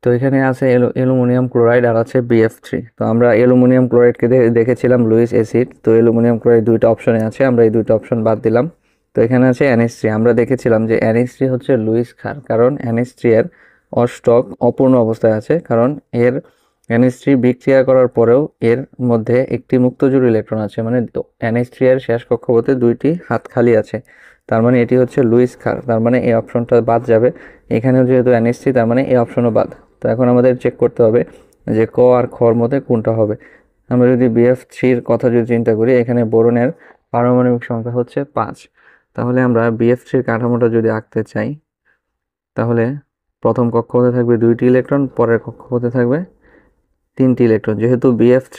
তো এখানে আছে অ্যালুমিনিয়াম ক্লোরাইড আর আছে BF3। তো আমরা অ্যালুমিনিয়াম ক্লোরাইডকে দেখেছিলাম লুইস অ্যাসিড, তো অ্যালুমিনিয়াম ক্লোরাইড দুইটা অপশনে আছে, আমরা এই দুইটা অপশন বাদ দিলাম। তো এখানে আছে NH3, আমরা দেখেছিলাম যে NH3 হচ্ছে লুইস ক্ষার, কারণ NH3 এর অষ্টক অপূর্ণ অবস্থায় আছে, কারণ এর NH3 বিক্রিয়া করার পরেও এর মধ্যে একটি মুক্তজোড় ইলেকট্রন আছে, মানে NH3 এর শেষ কক্ষপথে 2টি হাত খালি আছে, তার মানে এটি হচ্ছে লুইস ক্ষার, তার মানে এই অপশনটা বাদ যাবে। এখানেও যেহেতু NH3, তার মানে এই অপশনও বাদ। তো এখন আমাদের চেক করতে হবে যে ক আর খর মধ্যে কোনটা হবে। আমরা যদি BF3 কথা যদি চিন্তা করি, এখানে বোরনের পারমাণবিক সংখ্যা হচ্ছে 5, তাহলে আমরা BF3 কাঠামোটা যদি আঁকতে চাই, তাহলে প্রথম কক্ষপথে থাকবে 2টি ইলেকট্রন, পরের কক্ষপথে থাকবে 3টি ইলেকট্রন। যেহেতু BF3,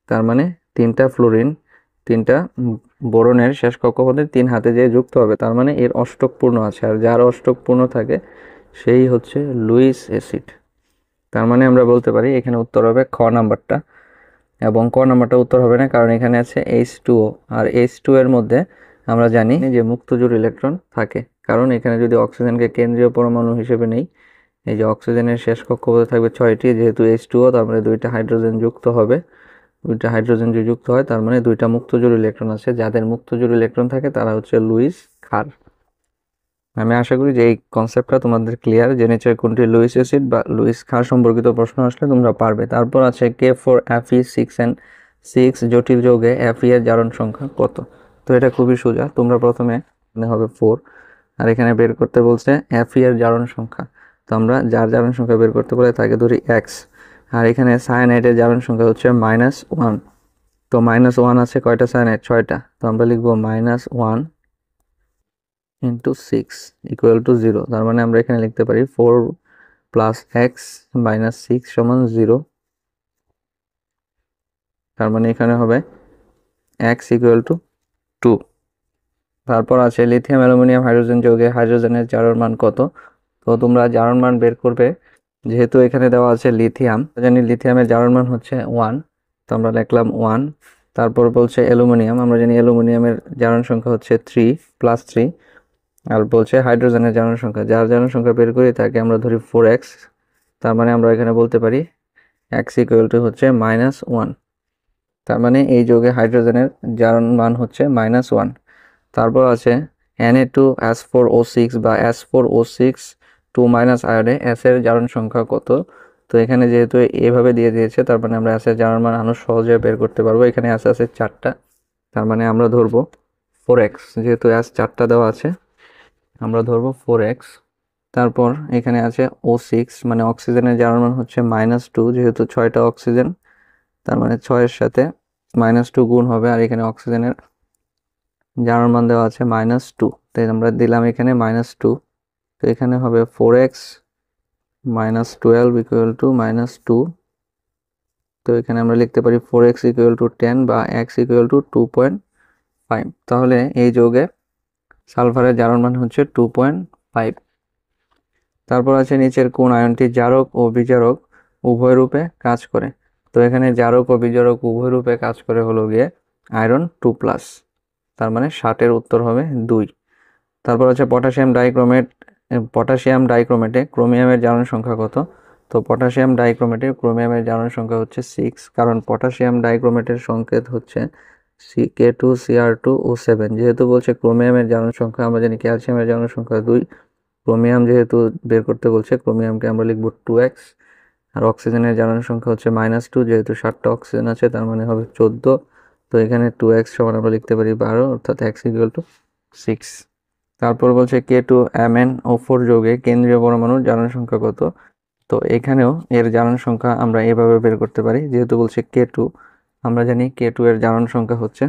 তার মানে 3টা ফ্লোরিন 3টা বোরনের শেষ কক্ষপথে 3 হাতে যেয়ে যুক্ত হবে, তার মানে এর অষ্টক পূর্ণ আছে, আর যার অষ্টক পূর্ণ থাকে সেই হচ্ছে লুইস অ্যাসিড। তার মানে আমরা বলতে পারি এখানে উত্তর হবে খ নাম্বারটা, এবং ক নাম্বারটা উত্তর হবে না, কারণ এখানে আছে H2O, আর H2 এর মধ্যে আমরা জানি যে মুক্তজোড় ইলেকট্রন থাকে, কারণ এখানে যদি অক্সিজেনকে কেন্দ্রীয় পরমাণু হিসেবে নেই, এই যে অক্সিজেনের শেষ কক্ষপথে থাকবে 6টি, যেহেতু H2O, তার মানে 2টা হাইড্রোজেন যুক্ত হবে, 2টা হাইড্রোজেন যদি যুক্ত হয় তার মানে 2টা মুক্তজোড় ইলেকট্রন আছে, যাদের মুক্তজোড় ইলেকট্রন থাকে তারা হচ্ছে লুইস ক্ষার। আমি আশা করি যে এই কনসেপ্টটা তোমাদের ক্লিয়ার, যে নিচের কোনটি লুইস অ্যাসিড বা লুইস ক্ষার সম্পর্কিত প্রশ্ন আসলে তোমরা পারবে। তারপর আছে K4Fe6N6 জটিল যৌগে Fe এর জারণ সংখ্যা কত? তো এটা খুবই সোজা, তোমরা প্রথমে হবে 4, আর এখানে বের করতে বলছে Fe এর জারণ সংখ্যা। তো আমরা যার জারণ সংখ্যা বের করতে বলে তাকে ধরি x, আর এখানে সায়ানাইডের জারণ সংখ্যা হচ্ছে -1। তো -1 আছে কয়টা সায়ানাইড? 6টা। তো আমরা লিখবো -1 × 6 = 0, তার মানে আমরা এখানে লিখতে পারি 4 + x - 6 = 0, তার মানে এখানে হবে x = 2। তারপর আছে লিথিয়াম অ্যালুমিনিয়াম হাইড্রোজেন যৌগে হাইড্রোজেনের জারণ মান কত? তো তোমরা জারণ মান বের করবে, যেহেতু এখানে দেওয়া আছে লিথিয়াম, জানি লিথিয়ামের জারণ মান হচ্ছে 1, তো আমরা লিখলাম 1। তারপর বলছে অ্যালুমিনিয়াম, আমরা জানি অ্যালুমিনিয়ামের জারণ সংখ্যা হচ্ছে 3 +3। আর বলছে হাইড্রোজেনের জারণ সংখ্যা, যার জারণ সংখ্যা বের করি তাকে আমরা ধরি 4x, তার মানে আমরা এখানে বলতে পারি x হচ্ছে -1। তার মানে এই যৌগে হাইড্রোজেনের জারণ মান হচ্ছে -1। তারপর আছে Na2S4O6 বা S4O6 2- আয়নে S এর জারণ সংখ্যা কত। তো এখানে যেহেতু এভাবে দিয়ে দিয়েছে, তার মানে আমরা S এর জারণ মান আরো সহজে বের করতে পারবো। এখানে S আছে 4টা, তার মানে আমরা ধরবো 4x, যেহেতু S 4টা দেওয়া আছে আমরা ধরবো 4x। তারপর এখানে আছে O6, মানে অক্সিজেনের জারণ মান হচ্ছে -2, যেহেতু 6টা অক্সিজেন, তার মানে 6 এর সাথে -2 গুণ হবে, আর এখানে অক্সিজেনের জারণ মান দেওয়া আছে -2, তাই আমরা দিলাম এখানে -2। তো এখানে হবে 4x -12 -2। তো এখানে আমরা লিখতে পারি 4x 10 বা x 2.5। তাহলে এই যৌগে সালফারের জারণ মান হচ্ছে 2.5। তারপর আছে নিচের কোন আয়নটি জারক ও বিজারক উভয় রূপে কাজ করে। তো এখানে জারক ও বিজারক উভয় রূপে কাজ করে হলো গিয়ে আয়রন 2+, তার মানে 60 এর উত্তর হবে 2। তারপর হচ্ছে পটাশিয়াম ডাইক্রোমেটে ক্রোমিয়ামের জারণ সংখ্যা কত। তো পটাশিয়াম ডাইক্রোমেটে ক্রোমিয়ামের জারণ সংখ্যা হচ্ছে 6, কারণ পটাশিয়াম ডাইক্রোমেটের সংকেত হচ্ছে K2Cr2O7। যেহেতু বলছে ক্রোমিয়ামের জারণ সংখ্যা, আমরা জানি ক্যালসিয়ামের জারণ সংখ্যা 2, ক্রোমিয়াম যেহেতু বের করতে বলছে ক্রোমিয়ামকে আমরা লিখব 2x। আর অক্সিজেনের জারণ সংখ্যা হচ্ছে -2, যেহেতু 7টা অক্সিজেন আছে তার মানে হবে 14। তো এখানে 2x সমান আমরা লিখতে পারি 12, অর্থাৎ x 6। তারপর বলছে K2MnO4 যৌগে কেন্দ্রীয় পরমাণুর জারণ সংখ্যা কত। তো এখানেও এর জারণ সংখ্যা আমরা এভাবে বের করতে পারি, যেহেতু বলছে K2, আমরা জানি K2 এর জারণ সংখ্যা হচ্ছে,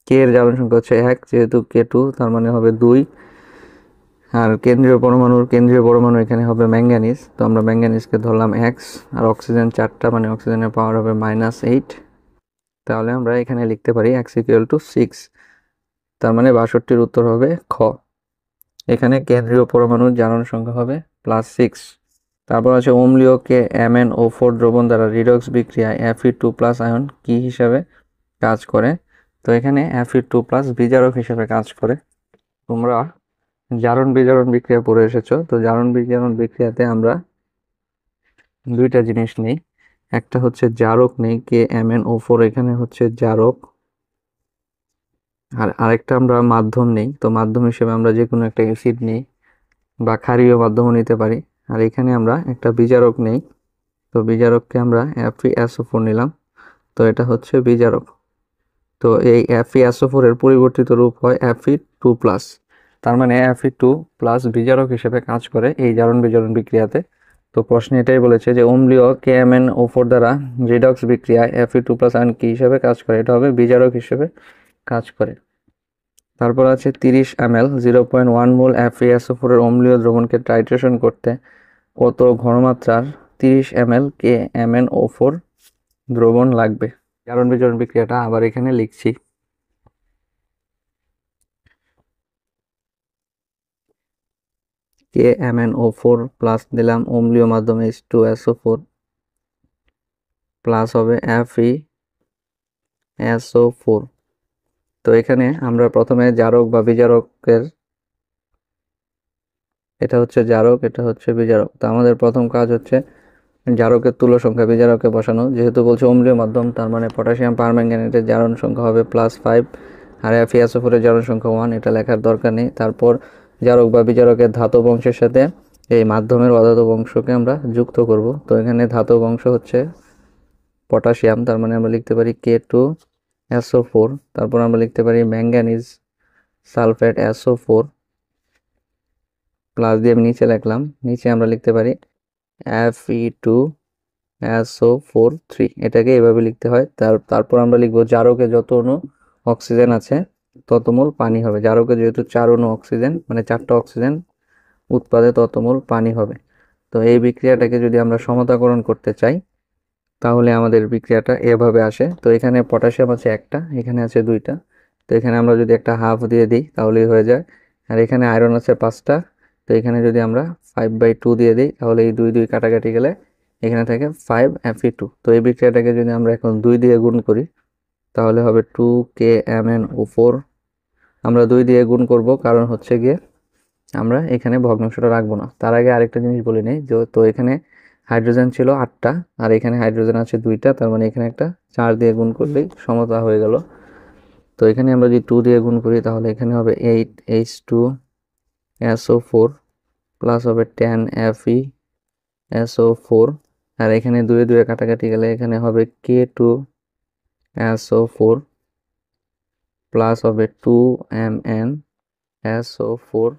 K এর জারণ সংখ্যা হচ্ছে 1, যেহেতু K2 তার মানে হবে 2। আর কেন্দ্রীয় পরমাণু এখানে হবে ম্যাঙ্গানিজ, তো আমরা ম্যাঙ্গানিজকে ধরলাম x। আর অক্সিজেন 4টা, মানে অক্সিজেনের পাওয়ার হবে -8। তাহলে আমরা এখানে লিখতে পারি x 6, তার মানে 62-র উত্তর হবে খ। এখানে কেন্দ্রীয় পরমাণুর জারণ সংখ্যা হবে +6। তারপর আছে অম্লীয় KMnO4 দ্রবণ দ্বারা রিডক্স বিক্রিয়ায় Fe2+ আয়ন কি হিসাবে কাজ করে। তো এখানে Fe2+ বিজারক হিসেবে কাজ করে। তোমরা জারণ বিজারণ বিক্রিয়া পড়ে এসেছো, তো জারণ বিজারণ বিক্রিয়াতে আমরা দুইটা জিনিস নেই, একটা হচ্ছে জারক নেই KMnO4, এখানে হচ্ছে জারক, আর আরেকটা আমরা মাধ্যম নেই। তো মাধ্যম হিসেবে আমরা যে কোনো একটা অ্যাসিড নেই বা ক্ষারীয় মাধ্যমও নিতে পারি। আর এখানে আমরা একটা বিজারক নেই, তো বিজারককে আমরা FeSO4 নিলাম, তো এটা হচ্ছে বিজারক। তো এই FeSO4 এর পরিবর্তিত রূপ হয় Fe2+, তার মানে Fe2+ বিজারক হিসেবে কাজ করে এই জারণ বিজারণ বিক্রিয়াতে। তো প্রশ্নে এটাই বলেছে যে অম্লীয় KMnO4 দ্বারা রিডক্স বিক্রিয়ায় Fe2+ আয়ন কি হিসেবে কাজ করে, এটা হবে বিজারক হিসেবে কাজ করে। তারপর আছে 30 ml 0.1 মোল FeSO4 এর অম্লীয় দ্রবণকে টাইট্রেশন করতে কত ঘনমাত্রার 30 ml KMnO4 দ্রবণ লাগবে। জারণ বিজারণ বিক্রিয়াটা আবার এখানে লিখছি। KMnO4 দিলাম, অম্লীয় মাধ্যমে H2SO4 প্লাস হবে FeSO4। তো এখানে আমরা প্রথমে জারক বা বিজারকের, এটা হচ্ছে জারক, এটা হচ্ছে বিজারক। তো আমাদের প্রথম কাজ হচ্ছে জারকের তুল্য সংখ্যা বিজারকে বসানো। যেহেতু বলছে অম্লীয় মাধ্যম, তার মানে পটাশিয়াম পারম্যাঙ্গানেটের জারণ সংখ্যা হবে +5, আর FeSO4 এর জারণ সংখ্যা 1, এটা লেখার দরকার নেই। তারপর জারক বা বিজারকের ধাতব অংশের সাথে এই মাধ্যমের অধাতব অংশকে আমরা যুক্ত করব। তো এখানে ধাতব অংশ হচ্ছে পটাশিয়াম, তার মানে আমরা লিখতে পারি K2SO4। তারপর আমরা লিখতে পারি ম্যাঙ্গানিজ সালফেট SO4 প্লাস দিয়ে আমি নিচে লিখলাম, নিচে আমরা লিখতে পারি Fe2SO4 এটাকে এভাবে লিখতে হয়। তারপর আমরা লিখবো জারকে যত অণু অক্সিজেন আছে তত মোল পানি হবে। জারকে যেহেতু 4 অণু অক্সিজেন, মানে 4টা অক্সিজেন উৎপাদে তত মোল পানি হবে। তো এই বিক্রিয়াটাকে যদি আমরা সমতাকরণ করতে চাই তাহলে আমাদের বিক্রিয়াটা এভাবে আসে। তো এখানে পটাশিয়াম আছে একটা, এখানে আছে 2টা, তো এখানে আমরা যদি একটা হাফ দিয়ে দিই তাহলেই হয়ে যায়। আর এখানে আয়রন আছে 5টা, তো তো এখানে যদি আমরা 5/2 দিয়ে দিই তাহলে এই 2 2 কাটাকাটি গেলে এখানে থাকে 5Fe2। তো এই বিক্রিয়াটাকে যদি আমরা এখন 2 দিয়ে গুণ করি তাহলে হবে 2KMnO4। আমরা 2 দিয়ে গুণ করব কারণ হচ্ছে গিয়ে আমরা এখানে ভগ্নাংশটা রাখবো না। তার আগে আরেকটা জিনিস বলে নেই, তো এখানে হাইড্রোজেন ছিল 8টা আর এখানে হাইড্রোজেন আছে 2টা, তার মানে এখানে একটা 4 দিয়ে গুণ করলেই সমতা হয়ে গেল। তো এখানে আমরা যদি 2 দিয়ে গুণ করি তাহলে এখানে হবে 8H2SO4 প্লাস হবে 10FeSO4 আর এখানে 2 2 কাটাকাটি গেলে এখানে হবে K2SO4 প্লাস হবে 2MnSO4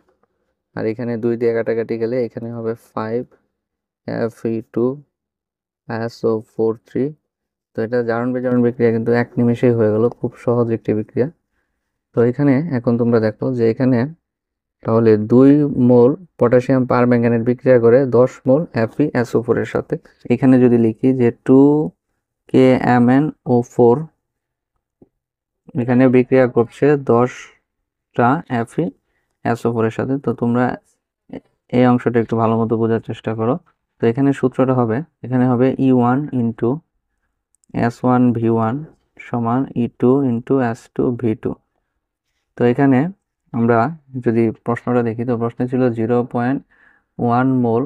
আর এখানে 2 দিয়ে কাটাকাটি গেলে এখানে হবে 5Fe2SO43। তো এটা জারণ বিজারণ বিক্রিয়া কিন্তু এক নিমেষেই হয়ে গেল, খুব সহজ একটি বিক্রিয়া। তো এখানে এখন তোমরা দেখো যে এখানে তাহলে 2 মোল পটাশিয়াম পারম্যাঙ্গানেট বিক্রিয়া করে 10 মোল FeSO4 এর সাথে। এখানে যদি লিখি যে 2KMnO4 এখানে বিক্রিয়া করছে 10টা FeSO4 এর সাথে। তো তোমরা এই অংশটা একটু ভালো মতো বোঝার চেষ্টা করো। তো এখানে সূত্রটা হবে, এখানে হবে E1 ইন্টু S1V1 সমান E2 ইন্টু S2V2। তো এখানে আমরা যদি প্রশ্নটা দেখি তো প্রশ্ন ছিল 0.1 মোল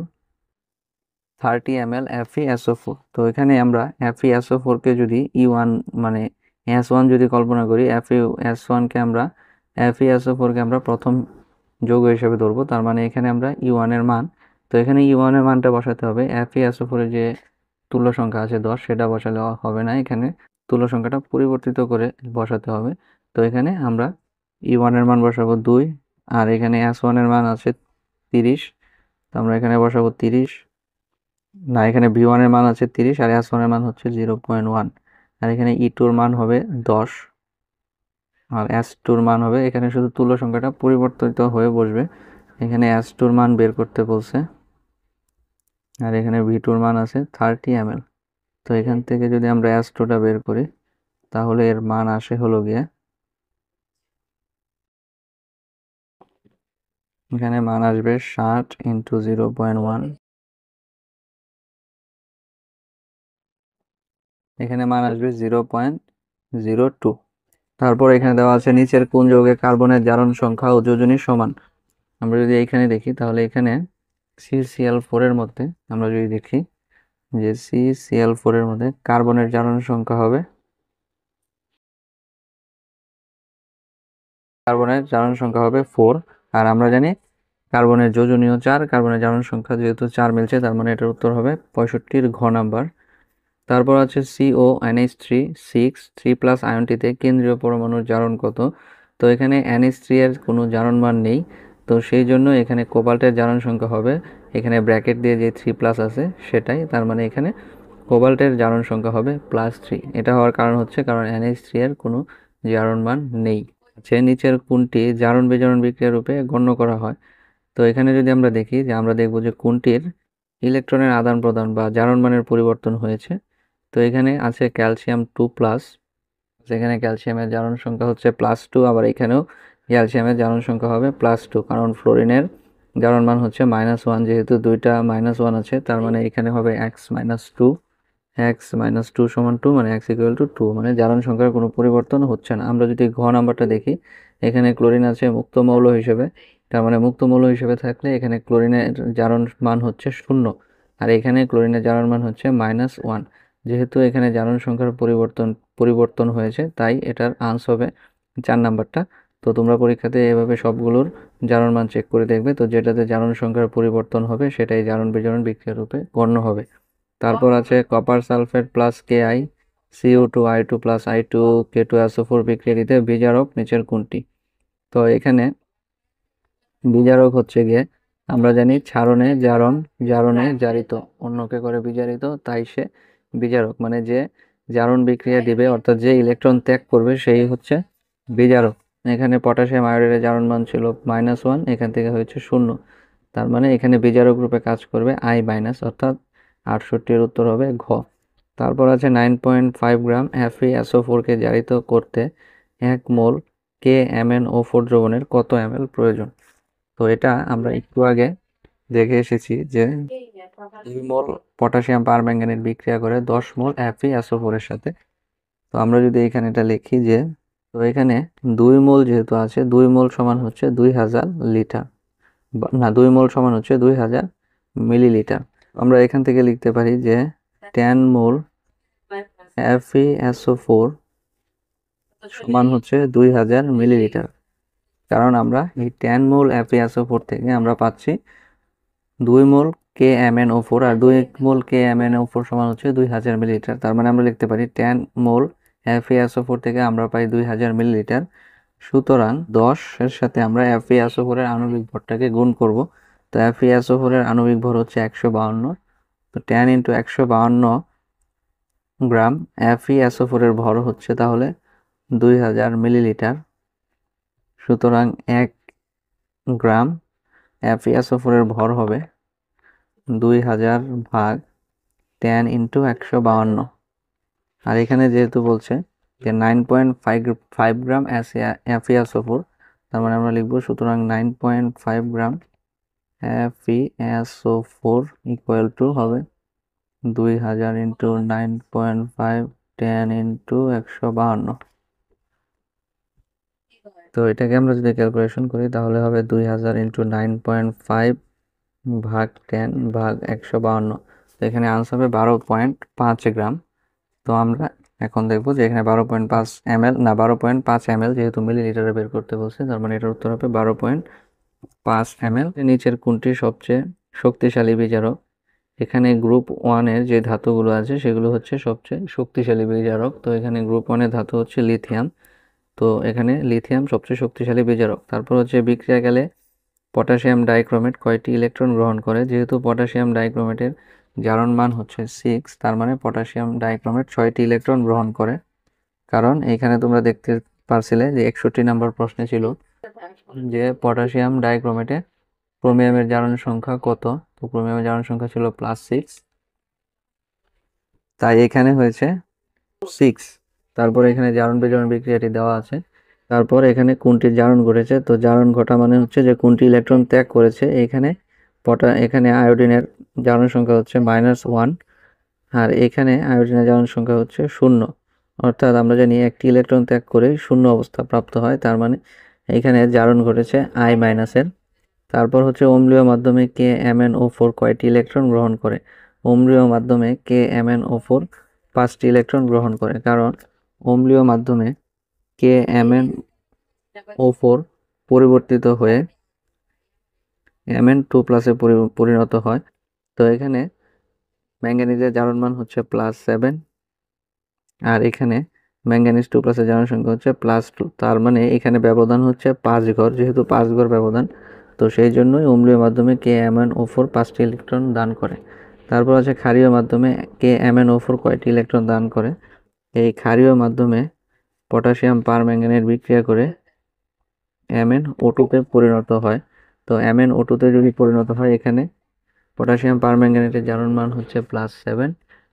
30 ml FeSO4। তো এখানে আমরা FeSO4 কে যদি E1 মানে S1 যদি কল্পনা করি, FeS1 কে আমরা FeSO4 কে আমরা প্রথম যৌগ হিসেবে ধরবো, তার মানে এখানে আমরা E1 এর মান, তো এখানে E1 এর মানটা বসাতে হবে। FeSO4 এর যে তুল্য সংখ্যা আছে 10 সেটা বসালে হবে না, এখানে তুল্য সংখ্যাটা পরিবর্তিত করে বসাতে হবে। তো এখানে আমরা E1 এর মান বসাবো 2 আর এখানে S1 এর মান আছে 30, তো আমরা এখানে বসাবো 30 না, এখানে V1 এর মান আছে 30 আর S1 এর মান হচ্ছে 0.1 আর এখানে E2 এর মান হবে 10 আর S2 এর মান হবে, এখানে শুধু তুল্য সংখ্যাটা পরিবর্তিত হয়ে বসবে। এখানে S2 এর মান বের করতে বলছে আর এখানে V2 এর মান আছে 30 ml। তো এখান থেকে যদি আমরা S2টা বের করি তাহলে এর মান আসে হলো গিয়ে, এখানে মান আসবে 60 ইন্টু 0.1, এখানে মান আসবে 0.02। তারপর এখানে দেওয়া আছে নিচের কোন যৌগে কার্বনের জারণ সংখ্যা ও যোজনী সমান। আমরা যদি এইখানে দেখি তাহলে এখানে CCl4 এর মধ্যে আমরা যদি দেখি যে CCl4 এর মধ্যে কার্বনের জারণ সংখ্যা হবে, কার্বনের জারণ সংখ্যা হবে 4 আর আমরা জানি কার্বনের যোজনীয় 4, কার্বনের জারণ সংখ্যা যেহেতু 4 মিলছে তার মানে এটার উত্তর হবে 65 ঘ নাম্বার। তারপর আছে CONH3 6 3+ আয়নটিতে কেন্দ্রীয় পরমাণুর জারণ কত। তো এখানে NH3 এর কোনো জারণ মান নেই, তো সেই জন্য এখানে কোবাল্টের জারণ সংখ্যা হবে, এখানে ব্র্যাকেট দিয়ে যে 3+ আছে সেটাই, তার মানে এখানে কোবাল্টের জারণ সংখ্যা হবে +3। এটা হওয়ার কারণ হচ্ছে কারণ NH3 এর কোনো জারণ মান নেই। নিচের কোনটি জারণ বিজারণ বিক্রিয়া রূপে গণ্য করা হয়। তো এখানে যদি আমরা দেখি যে আমরা দেখব যে কোনটির ইলেকট্রনের আদান প্রদান বা জারণ মানের পরিবর্তন হয়েছে। তো এখানে আছে ক্যালসিয়াম 2+, যেখানে ক্যালসিয়ামের জারণ সংখ্যা হচ্ছে +2, আবার এখানেও ক্যালসিয়ামের জারণ সংখ্যা হবে +2 কারণ ফ্লোরিনের জারণ মান হচ্ছে -1, যেহেতু দুইটা -1 আছে তার মানে এখানে হবে x-2, x-2 সমান 2 মানে x = 2, মানে জারণ সংখ্যার কোনো পরিবর্তন হচ্ছে না। আমরা যদি ঘ নাম্বারটা দেখি এখানে ক্লোরিন আছে মুক্ত মৌল হিসেবে, তার মানে মুক্ত মৌল হিসেবে থাকলে এখানে ক্লোরিনের জারণ মান হচ্ছে 0 আর এখানে ক্লোরিনের জারণ মান হচ্ছে -1। যেহেতু এখানে জারণ সংখ্যার পরিবর্তন হয়েছে তাই এটার আনসার হবে 4 নাম্বারটা। তো তোমরা পরীক্ষাতে এভাবে সবগুলোর জারণ মান চেক করে দেখবে, তো যেটাতে জারণ সংখ্যার পরিবর্তন হবে সেটাই জারণ বিজারণ বিক্রিয়া রূপে গণ্য হবে। তারপর আছে copper sulphate plus Ki CO2I2 plus I2K2SO4 বিক্রিয়াটিতে বিজারক নিচের কোনটি। তো এখানে বিজারক হচ্ছে গিয়ে আমরা জানি ছাড়নে জারণ, জারণে জারিত, অন্যকে করে বিজারিত, তাই সে বিজারক, মানে যে জারণ বিক্রিয়া দিবে অর্থাৎ যে ইলেকট্রন ত্যাগ করবে সেই হচ্ছে বিজারক। এখানে পটাশিয়াম আয়োডাইডের জারণ মান ছিল -1, এখান থেকে হয়েছে 0, তার মানে এখানে বিজারক রূপে কাজ করবে I- অর্থাৎ 68 এর উত্তর হবে ঘ। তারপর আছে 9.5 গ্রাম FeSO4 কে জারিত করতে 1 মোল KMnO4 দ্রবণের কত ml প্রয়োজন। তো এটা আমরা একটু আগে দেখে এসেছি যে 2 মোল পটাশিয়াম পারম্যাঙ্গানেট বিক্রিয়া করে 10 মোল FeSO4 এর সাথে। তো আমরা যদি এখানে এটা লিখি যে, তো এখানে 2 মোল যেহেতু আছে, 2 মোল সমান হচ্ছে 2000 লিটার, না 2 মোল সমান হচ্ছে 2000 মিলিলিটার। আমরা এখান থেকে লিখতে পারি যে 10 মোল FeSO4 সমান হচ্ছে 2000 মিলিলিটার, কারণ আমরা এই 10 মোল FeSO4 থেকে আমরা পাচ্ছি 2 মোল KMnO4, আর 2 মোল KMnO4 সমান হচ্ছে 2000 মিলিলিটার। তার মানে আমরা লিখতে পারি 10 মোল FeSO4 থেকে আমরা পাই 2000 মিলিলিটার। সুতরাং 10 এর সাথে আমরা FeSO4 এর আণবিক ভরটাকে গুণ করব। তো FeSO4 এর আণবিক ভর হচ্ছে 152, তো 10 × 152 গ্রাম FeSO4 এর ভর হচ্ছে তাহলে 2000 মিলিলিটার। সুতরাং 1 গ্রাম FeSO4 এর ভর হবে 2000 ভাগ 10 × 152। আর এখানে যেহেতু বলছে যে 9.5 গ্রাম FeSO4, তার মানে আমরা লিখবো সুতরাং 9.5 গ্রাম FeSO4 ইকুয়াল টু হবে 2000 × 9.5 10 × 152। তো এটাকে আমরা যদি ক্যালকুলেশন করি তাহলে হবে 2000 × 9.5 ভাগ 10 ভাগ 152। তো এখানে আনসার হবে 12.5 গ্রাম। তো আমরা এখন দেখবো যে এখানে 12.5 ml, না 12.5 ml, যেহেতু মিলিলিটারে বের করতে বলছে, তার মানে এটার উত্তর হবে 12.5 ml। নিচের কোনটি সবচেয়ে শক্তিশালী বিজারক? এখানে গ্রুপ 1 এর যে ধাতুগুলো আছে সেগুলো হচ্ছে সবচেয়ে শক্তিশালী বিজারক। তো এখানে গ্রুপ 1 এর ধাতু হচ্ছে লিথিয়াম, তো এখানে লিথিয়াম সবচেয়ে শক্তিশালী বিজারক। তারপর হচ্ছে বিক্রিয়াকালে পটাশিয়াম ডাইক্রোমেট কয়টি ইলেকট্রন গ্রহণ করে? যেহেতু পটাশিয়াম ডাইক্রোমেটের জারণ মান হচ্ছে 6, তার মানে পটাশিয়াম ডাইক্রোমেট 6টি ইলেকট্রন গ্রহণ করে। কারণ এখানে তোমরা দেখতে পারছিলে যে 61 নম্বর প্রশ্নে ছিল যে পটাশিয়াম ডাইক্রোমেটে ক্রোমিয়ামের জারণ সংখ্যা কত, তো ক্রোমিয়ামের জারণ সংখ্যা ছিল +6, তাই এখানে হয়েছে 6। তারপর এখানে জারণ বিজারণ বিক্রিয়াটি দেওয়া আছে। তারপর এখানে কোনটির জারণ ঘটেছে? তো জারণ ঘটা মানে হচ্ছে যে কোনটি ইলেকট্রন ত্যাগ করেছে। এখানে আয়োডিনের জারণ সংখ্যা হচ্ছে -1, আর এখানে আয়োডিনের জারণ সংখ্যা হচ্ছে 0। অর্থাৎ আমরা জানি একটি ইলেকট্রন ত্যাগ করে 0 অবস্থা প্রাপ্ত হয়, তার মানে এখানে জারণ ঘটেছে I- এর। তারপর হচ্ছে অম্লীয় মাধ্যমে KMnO4 কয়টি ইলেকট্রন গ্রহণ করে? অম্লীয় মাধ্যমে KMnO4 5টি ইলেকট্রন গ্রহণ করে, কারণ অম্লীয় মাধ্যমে KMnO4 পরিবর্তিত হয়ে Mn2+ পরিণত হয়। তো এখানে ম্যাঙ্গানিজের জারণ মান হচ্ছে +7, আর এখানে ম্যাঙ্গানিজ 2+ এর জারণ সংখ্যা হচ্ছে +2, তার মানে এখানে ব্যবধান হচ্ছে 5 ঘর। যেহেতু 5 ঘর ব্যবধান, তো সেই জন্যই অম্লীয় মাধ্যমে KMnO4 5টি ইলেকট্রন দান করে। তারপর আছে ক্ষারীয় মাধ্যমে KMnO4 কয়টি ইলেকট্রন দান করে? এই ক্ষারীয় মাধ্যমে পটাশিয়াম পারম্যাঙ্গানেট বিক্রিয়া করে MnO2 তে পরিণত হয়। তো MnO2 তে যদি পরিণত হয়, এখানে পটাশিয়াম পারম্যাঙ্গানেটের জারণ মান হচ্ছে +7,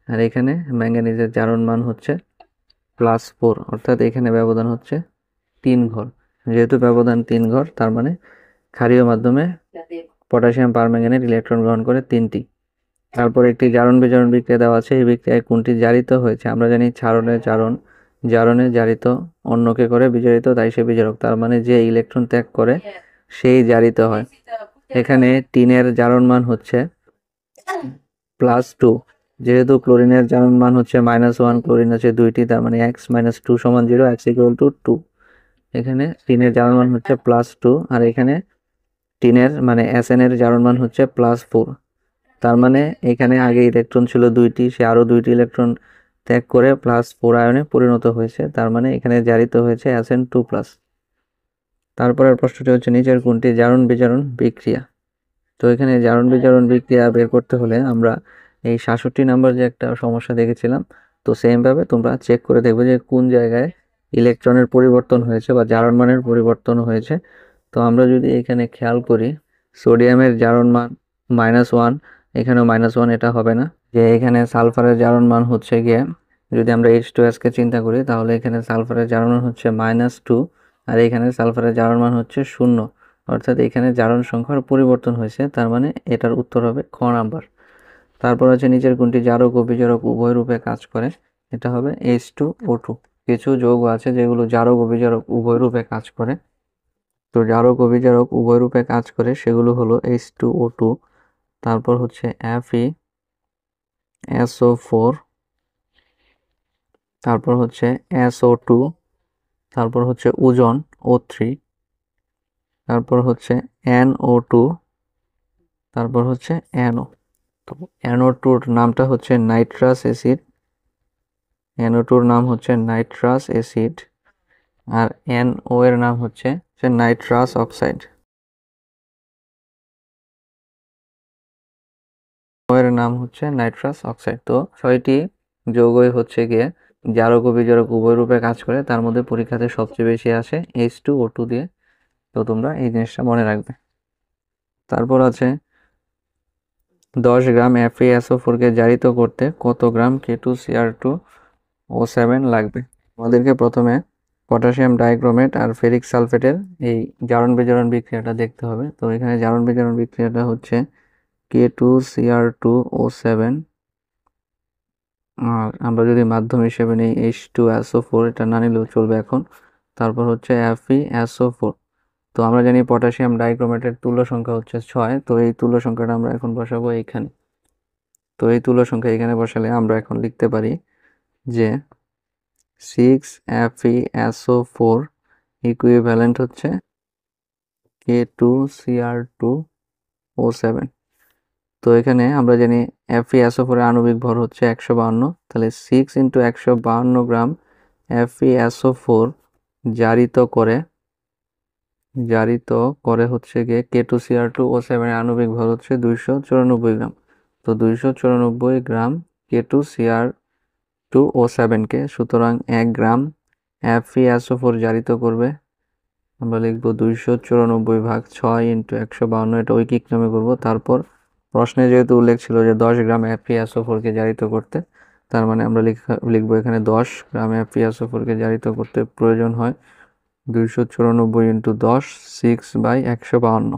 আর এখানে ম্যাঙ্গানিজের জারণ মান হচ্ছে +4, অর্থাৎ এখানে ব্যবধান হচ্ছে 3 ঘর। যেহেতু ব্যবধান 3 ঘর, তার মানে ক্ষারীয় মাধ্যমে পটাশিয়াম পারম্যাঙ্গানেট ইলেকট্রন গ্রহণ করে 3টি। তারপর একটি জারণ বিজারণ বিক্রিয়া দেওয়া আছে। এই বিক্রিয়ায় কোনটি জারিত হয়েছে? আমরা জানি ক্ষারণে জারণ, জারণে জারিত অন্যকে করে বিজারিত, তাই সে বিজারক। তার মানে যে ইলেকট্রন ত্যাগ করে সেই জারিত হয়। এখানে টিনের জারণ মান হচ্ছে +2। যেহেতু ক্লোরিনের জারণ মান হচ্ছে -1, ক্লোরিন আছে 2টি, তার মানে x - 2 = 0, x = 2। এখানে টিনের জারণ মান হচ্ছে +2, আর এখানে টিনের মানে Sn এর জারণ মান হচ্ছে +4। তার মানে এখানে আগে ইলেকট্রন ছিল 2টি, সে আরো 2টি ইলেকট্রন ত্যাগ করে +4 আয়নে পরিণত হয়েছে, তার মানে এখানে জারিত হয়েছে Sn2+। তারপরের প্রশ্নটি হচ্ছে নিচের কোনটি জারণ বিজারণ বিক্রিয়া? তো এখানে জারণ বিজারণ বিক্রিয়া বের করতে হলে আমরা এই 66 নাম্বার যে একটা সমস্যা দেখেছিলাম, তো সেম ভাবে তোমরা চেক করে দেখবে যে কোন জায়গায় ইলেকট্রনের পরিবর্তন হয়েছে বা জারণ মানের পরিবর্তন হয়েছে। তো আমরা যদি এখানে খেয়াল করি, সোডিয়ামের জারণ মান -1, এখানেও -1, এটা হবে না। যে এখানে সালফারের জারণ মান হচ্ছে গিয়ে, যদি আমরা H2S কে চিন্তা করি, তাহলে এখানে সালফারের জারণ মান হচ্ছে -2, আর এখানে সালফারের জারণ মান হচ্ছে 0। অর্থাৎ এখানে জারণ সংখ্যার পরিবর্তন হয়েছে, তার মানে এটার উত্তর হবে খ নাম্বার। তারপর আছে নিচের কোনটি জারক ও বিজারক উভয় রূপে কাজ করে, এটা হবে H2O2। কিছু যৌগ আছে যেগুলো জারক ও বিজারক উভয় রূপে কাজ করে। তো জারক ও বিজারক উভয় রূপে কাজ করে সেগুলো হলো H2O2, তারপর হচ্ছে FeSO4, তারপর হচ্ছে SO2, তারপর হচ্ছে ওজন O3, তারপর হচ্ছে NO2, তারপর হচ্ছে NO। তো NO2-র নামটা হচ্ছে নাইট্রাস অ্যাসিড, NO2-র নাম হচ্ছে নাইট্রাস অ্যাসিড, আর NO এর নাম হচ্ছে নাইট্রাস অক্সাইড। এর নাম হচ্ছে নাইট্রাস অক্সাইড। তো 6টি যৌগই হচ্ছে গিয়ে জারক ও বিজারক উভয় রূপে কাজ করে, তার মধ্যে পরীক্ষাতে সবচেয়ে বেশি আসে H2O2 দিয়ে। তো তোমরা এই জিনিসটা মনে রাখবে। তারপর আছে 10 গ্রাম FeSO4 কে জারিত করতে কত গ্রাম K2Cr2O7 লাগবে। আমাদেরকে প্রথমে পটাশিয়াম ডাইক্রোমেট আর ফেরিক সালফেটের এই জারণ বিজারণ বিক্রিয়াটা দেখতে হবে। তো এখানে জারণ বিজারণ বিক্রিয়াটা হচ্ছে K2Cr2O7, আর আমরা যদি মাধ্যম হিসেবে নিই H2SO4, এটা না নিলেও চলবে এখন। তারপর হচ্ছে FeSO4। তো আমরা জানি পটাশিয়াম ডাইক্রোমেটের তুল্য সংখ্যা হচ্ছে 6, তো এই তুল্য সংখ্যাটা আমরা এখন বসাবো এইখানে। তো এই তুল্য সংখ্যা এখানে বসালে আমরা এখন লিখতে পারি যে 6FeSO4 ইকুইভ্যালেন্ট হচ্ছে K2Cr2O7। তো এখানে আমরা জানি FeSO4 এর আণবিক ভর হচ্ছে 152, তাহলে 6 × 152 গ্রাম FeSO4 জারিত করে হচ্ছে গিয়ে K2Cr2O7 এর আণবিক ভর হচ্ছে 294 গ্রাম। তো 294 গ্রাম K2Cr2O7 কে সুতরাং 1 গ্রাম FeSO4 জারিত করবে। আমরা লিখব 294 ভাগ 6 × 152, এটা ঐকিক নামে করব। তারপর প্রশ্নে যেহেতু উল্লেখ ছিল যে 10 গ্রাম FeSO4 কে জারিত করতে, তার মানে আমরা লিখবো এখানে 10 গ্রাম FeSO4 কে জারিত করতে প্রয়োজন হয় 294 × 10, 6/152।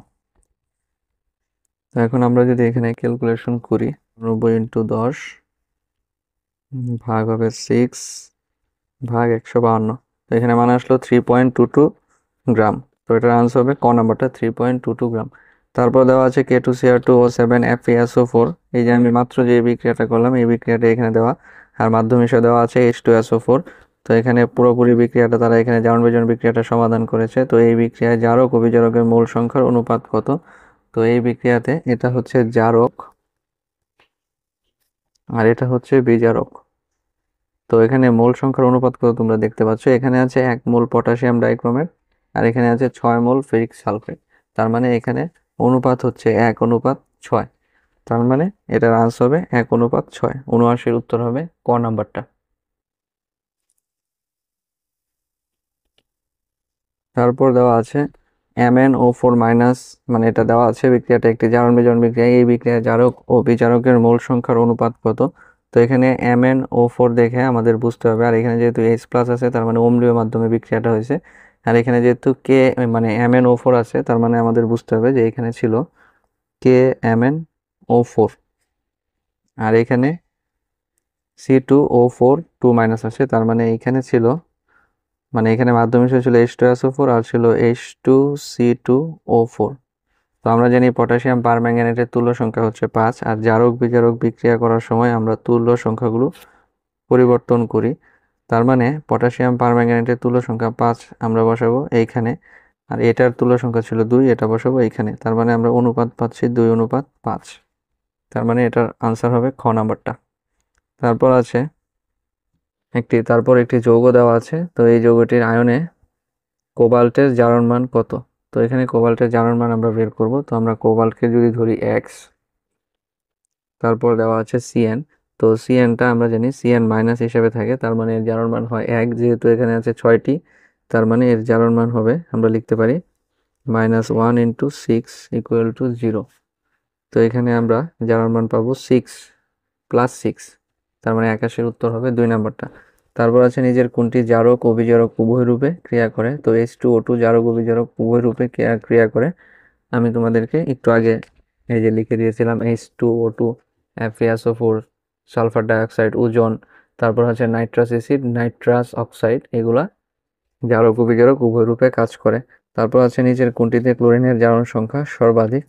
তো এখন আমরা যদি এখানে ক্যালকুলেশন করি, 90 × 10 ভাগ হবে 6/152। তো এখানে মানে আসলো 3.22 গ্রাম। তো এটার আনসার হবে ক নাম্বারটা, 3.22 গ্রাম। তারপর দেওয়া আছে K2Cr2O7 FeSO4, এই যে আমি মাত্র যে বিক্রিয়াটা করলাম এই বিক্রিয়াটা এখানে দেওয়া, আর মাধ্যম হিসেবে দেওয়া আছে H2SO4। তো এখানে পুরোপুরি বিক্রিয়াটা তারা এখানে জারণ বিজারণ বিক্রিয়াটা সমাধান করেছে। তো এই বিক্রিয়ায় জারক ও বিজারকের মোল সংখ্যার অনুপাত কত। তো এই বিক্রিয়াতে এটা হচ্ছে জারক আর এটা হচ্ছে বিজারক। তো এখানে মোল সংখ্যার অনুপাত কত তোমরা দেখতে পাচ্ছ, এখানে আছে 1 মোল পটাশিয়াম ডাইক্রোমেট আর এখানে আছে 6 মোল ফেরিক সালফেট। তার মানে এখানে অনুপাত হচ্ছে 1:6। তার মানে এটার আনসার হবে 1:6। 79-এর উত্তর হবে ক নাম্বারটা। তারপর দেওয়া আছে MnO4 মাইনাস, মানে এটা দেওয়া আছে বিক্রিয়াটা একটি জারণ বিজারণ বিক্রিয়া, এই বিক্রিয়া জারক ও বিজারকের মোল সংখ্যার অনুপাত কত। তো এখানে MnO4 দেখে আমাদের বুঝতে হবে, আর এখানে যেহেতু H+ আছে তার মানে অম্লীয় মাধ্যমে বিক্রিয়াটা হয়েছে, আর এখানে যেহেতু মানে MnO4 আছে তার মানে আমাদের বুঝতে হবে যে এখানে ছিল KMnO4, আর এখানে C2O4 2- আছে, তার মানে এইখানে ছিল, মানে এখানে মাধ্যম হিসেবে ছিল H2SO4 আর ছিল H2C2O4। তো আমরা জানি পটাশিয়াম পারম্যাঙ্গানেটের তুল্য সংখ্যা হচ্ছে 5, আর জারক বিজারক বিক্রিয়া করার সময় আমরা তুল্য সংখ্যাগুলো পরিবর্তন করি। তার মানে পটাশিয়াম পারম্যাঙ্গানেটের তুল্য সংখ্যা 5 আমরা বসাবো এইখানে, আর এটার তুল্য সংখ্যা ছিল 2, এটা বসাবো এইখানে। তার মানে আমরা অনুপাত পাচ্ছি 2:5। তার মানে এটার আনসার হবে খ নাম্বারটা। তারপর একটি যৌগ দেওয়া আছে। তো এই যৌগটির আয়নে কোবাল্টের জারণ মান কত। তো এখানে কোবাল্টের জারণ মান আমরা বের করব। তো আমরা কোবাল্টকে যদি ধরি X, তারপর দেওয়া আছে Cn। তো Cnটা আমরা জানি Cn- হিসেবে থাকে, তার মানে এর জারণ মান হয় 1, যেহেতু এখানে আছে 6টি, তার মানে এর জারণ মান হবে, আমরা লিখতে পারি -1 × 6 = 0। তো এখানে আমরা জারণ মান পাবো 6 + 6, তার মানে 81-এর উত্তর হবে 2 নাম্বারটা। তারপর আছে নিজের কোনটি জারক ও বিজারক উভয় রূপে ক্রিয়া করে। তো H2O2 জারক ও বিজারক উভয় রূপে ক্রিয়া করে। আমি তোমাদেরকে একটু আগে এই যে লিখে দিয়েছিলাম H2O2, FeSO4, sulphur dioxide, ozone, তারপর হচ্ছে নাইট্রাস অ্যাসিড, নাইট্রাস অক্সাইড, এগুলা জারক ও বিজারক উভয় রূপে কাজ করে। তারপর আছে নিচের কোনটিতে ক্লোরিনের জারণ সংখ্যা সর্বাধিক।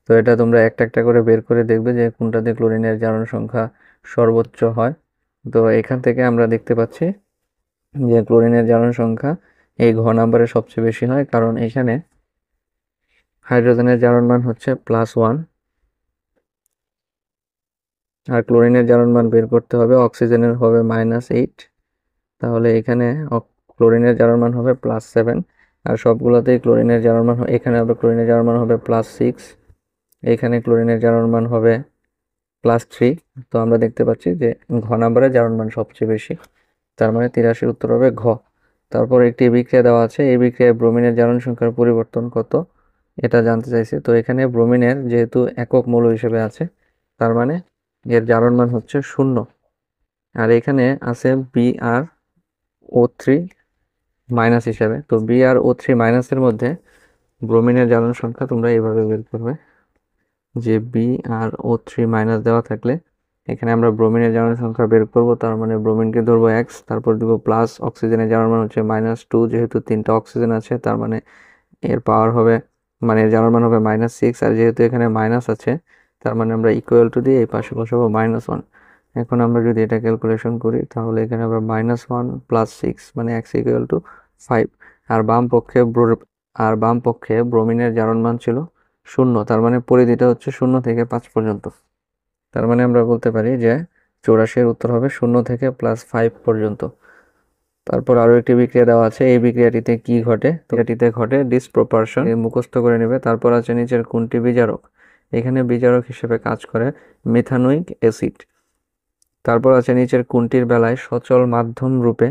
তো এটা তোমরা একটা একটা করে বের করে দেখবে যে কোনটাতে ক্লোরিনের জারণ সংখ্যা সর্বোচ্চ হয়। তো এখান থেকে আমরা দেখতে পাচ্ছি যে ক্লোরিনের জারণ সংখ্যা এই ঘ নাম্বারে সবচেয়ে বেশি হয়, কারণ এখানে হাইড্রোজেনের জারণ মান হচ্ছে +1 আর ক্লোরিনের জারণ মান বের করতে হবে, অক্সিজেনের হবে -8। তাহলে এখানে ক্লোরিনের জারণ মান হবে +7 আর সবগুলোতেই ক্লোরিনের জারণ মান এখানে হবে ক্লোরিনের জারণ মান হবে +6, এখানে ক্লোরিনের জারণ মান হবে +3। তো আমরা দেখতে পাচ্ছি যে ঘ নাম্বারে জারণ মান সবচেয়ে বেশি, তার মানে 83 উত্তর হবে ঘ। তারপর একটি বিক্রিয়া দেওয়া আছে, এই বিক্রিয়ায় ব্রোমিনের জারণ সংখ্যার পরিবর্তন কত এটা জানতে চাইছে। তো এখানে ব্রোমিনের যেহেতু একক মৌল হিসেবে আছে, তার মানে এর জারণ মান হচ্ছে 0। আর এখানে আছে Br O3 মাইনাস হিসাবে। তো Br O3 মাইনাসের মধ্যে ব্রোমিনের জারণ সংখ্যা তোমরা এইভাবে বের করবে যে Br O3 মাইনাস দেওয়া থাকলে এখানে আমরা ব্রোমিনের জারণ সংখ্যা বের করব, তার মানে ব্রোমিনকে ধরবো x, তারপর দিব প্লাস, অক্সিজেনের জারণ মান হচ্ছে -2, যেহেতু 3টা অক্সিজেন আছে তার মানে এর পাওয়ার হবে মানে এর জারণ মান হবে -6, আর যেহেতু এখানে মাইনাস আছে তার মানে আমরা ইকুয়াল টু দিয়ে এই পাশে বসাবো -1। এখন আমরা যদি এটা ক্যালকুলেশন করি তাহলে এখানে হবে -1 + 6 মানে x = 5। আর বাম পক্ষে ব্রোমিনের জারণ মান ছিল 0, তার মানে পরিধিটা হচ্ছে 0 থেকে 5 পর্যন্ত। তার মানে আমরা বলতে পারি যে 84 উত্তর হবে 0 থেকে +5 পর্যন্ত। তারপর আরো একটি বিক্রিয়া দেওয়া আছে, এই বিক্রিয়াটিতে কি ঘটে? তো এটিতে ঘটে ডিসপ্রপারশন, মুখস্থ করে নেবে। তারপর আছে নিচের কোনটি বিজারক। এখানে বিজারক হিসেবে কাজ করে মিথানোইক অ্যাসিড। তারপর আছে নিচের কোনটির বেলায় সচল মাধ্যম রূপে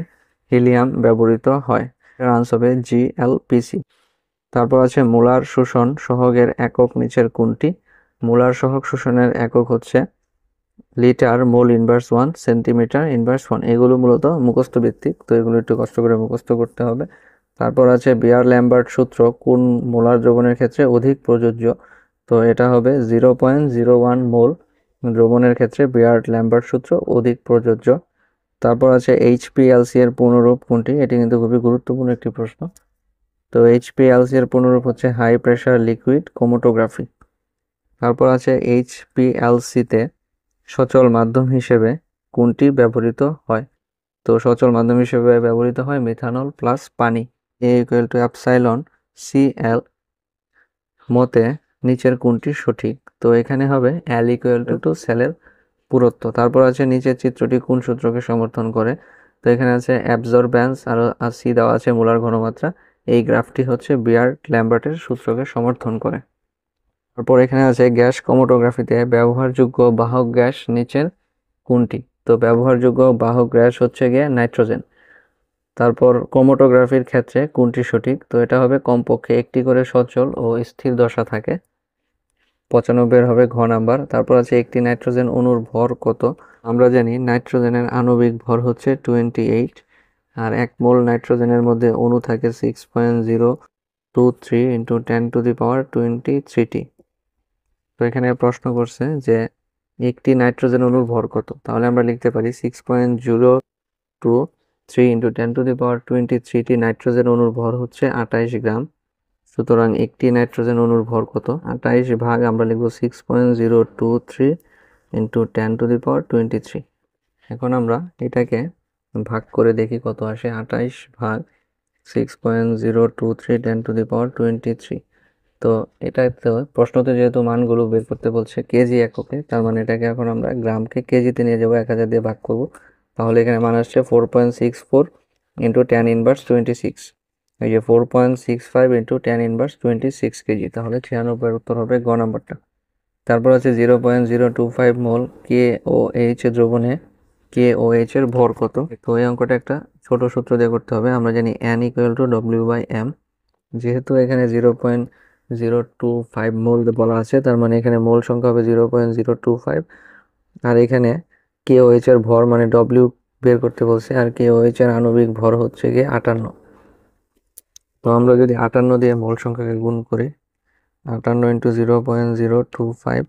হিলিয়াম ব্যবহৃত হয়। এর আনসার হবে GLPC। তারপর আছে মোলার শোষণ সহগের একক নিচের কোনটি। মোলার সহগ শোষণের একক হচ্ছে litre mole inverse 1, centimetre inverse 1। এগুলো মূলত মুখস্থ ভিত্তিক, তো এগুলো একটু কষ্ট করে মুখস্থ করতে হবে। তারপর আছে বিয়ার ল্যাম্বার্ট সূত্র কোন মোলার দ্রবণের ক্ষেত্রে অধিক প্রযোজ্য। তো এটা হবে 0.01 মোল দ্রবণের ক্ষেত্রে বিয়ার ল্যাম্বার্ট সূত্র অধিক প্রযোজ্য। তারপর আছে HPLC এর পূর্ণরূপ কোনটি। এটি কিন্তু খুবই গুরুত্বপূর্ণ একটি প্রশ্ন। তো HPLC এর পূর্ণরূপ হচ্ছে হাই প্রেসার লিকুইড ক্রোমাটোগ্রাফি। তারপর আছে HPLC তে সচল মাধ্যম হিসেবে কোনটি ব্যবহৃত হয়। তো সচল মাধ্যম হিসেবে ব্যবহৃত হয় মিথানল প্লাস পানি। A=ε মতে নিচের কোনটি সঠিক। তো এখানে হবে L সেলের পুরুত্ব। তারপর আছে নিচের চিত্রটি কোন সূত্রকে সমর্থন করে। তো এখানে আছে অ্যাবজর্ব্যান্স আর সি দেওয়া আছে মোলার ঘনমাত্রা। এই গ্রাফটি হচ্ছে বিয়ার-ল্যাম্বার্টের সূত্রকে সমর্থন করে। তারপর এখানে আছে গ্যাস ক্রোমাটোগ্রাফিতে ব্যবহারযোগ্য বাহক গ্যাস নিচের কোনটি। তো ব্যবহারযোগ্য বাহক গ্যাস হচ্ছে গিয়ে নাইট্রোজেন। তারপর ক্রোমাটোগ্রাফির ক্ষেত্রে কোনটি সঠিক। তো এটা হবে কমপক্ষে একটি করে সচল ও স্থির দশা থাকে। 95 হবে ঘ নাম্বার। তারপর আছে একটি নাইট্রোজেন অণুর ভর কত। আমরা জানি নাইট্রোজেনের আণবিক ভর হচ্ছে 28 আর 1 মোল নাইট্রোজেনের মধ্যে অণু থাকে 6.023 × 10⁻23t। তো এখানে প্রশ্ন করছে যে একটি নাইট্রোজেন অণুর ভর কত। তাহলে আমরা লিখতে পারি 6.023 × 10⁻23t নাইট্রোজেন অণুর ভর হচ্ছে 28 গ্রাম। সুতরাং একটি নাইট্রোজেন অণুর ভর কত, 28 ভাগ আমরা লিখব 6.023 × 10⁻23। এখন আমরা এটাকে ভাগ করে দেখি কত আসে। 28 ভাগ 6.023 10⁻23। তো এটা প্রশ্নতে যেহেতু মানগুলো বের করতে বলছে কেজি এককে, তার মানে এটাকে এখন আমরা গ্রামকে কেজিতে নিয়ে যাবো, 1000 দিয়ে ভাগ করব। তাহলে এখানে মান আসছে 4.64 × 10⁻26। এই যে 4.65 × 10⁻26 কেজি। তাহলে 96 উত্তর হবে গ নাম্বারটা। তারপর আছে 0.025 মোল KOH দ্রবণে KOH এর ভর কত। তো এই অঙ্কটা একটা ছোট সূত্র দিয়ে করতে হবে। আমরা জানি N = W/M। যেহেতু এখানে 0.025 মোল বলা আছে, তার মানে এখানে মোল সংখ্যা হবে 0.025 আর এখানে KOH এর ভর মানে W বের করতে বলছে, আর KOH এর আণবিক ভর হচ্ছে গিয়ে 58। তো আমরা যদি 58 দিয়ে মোল সংখ্যাকে গুণ করি, 58 ইন্টু 0.025,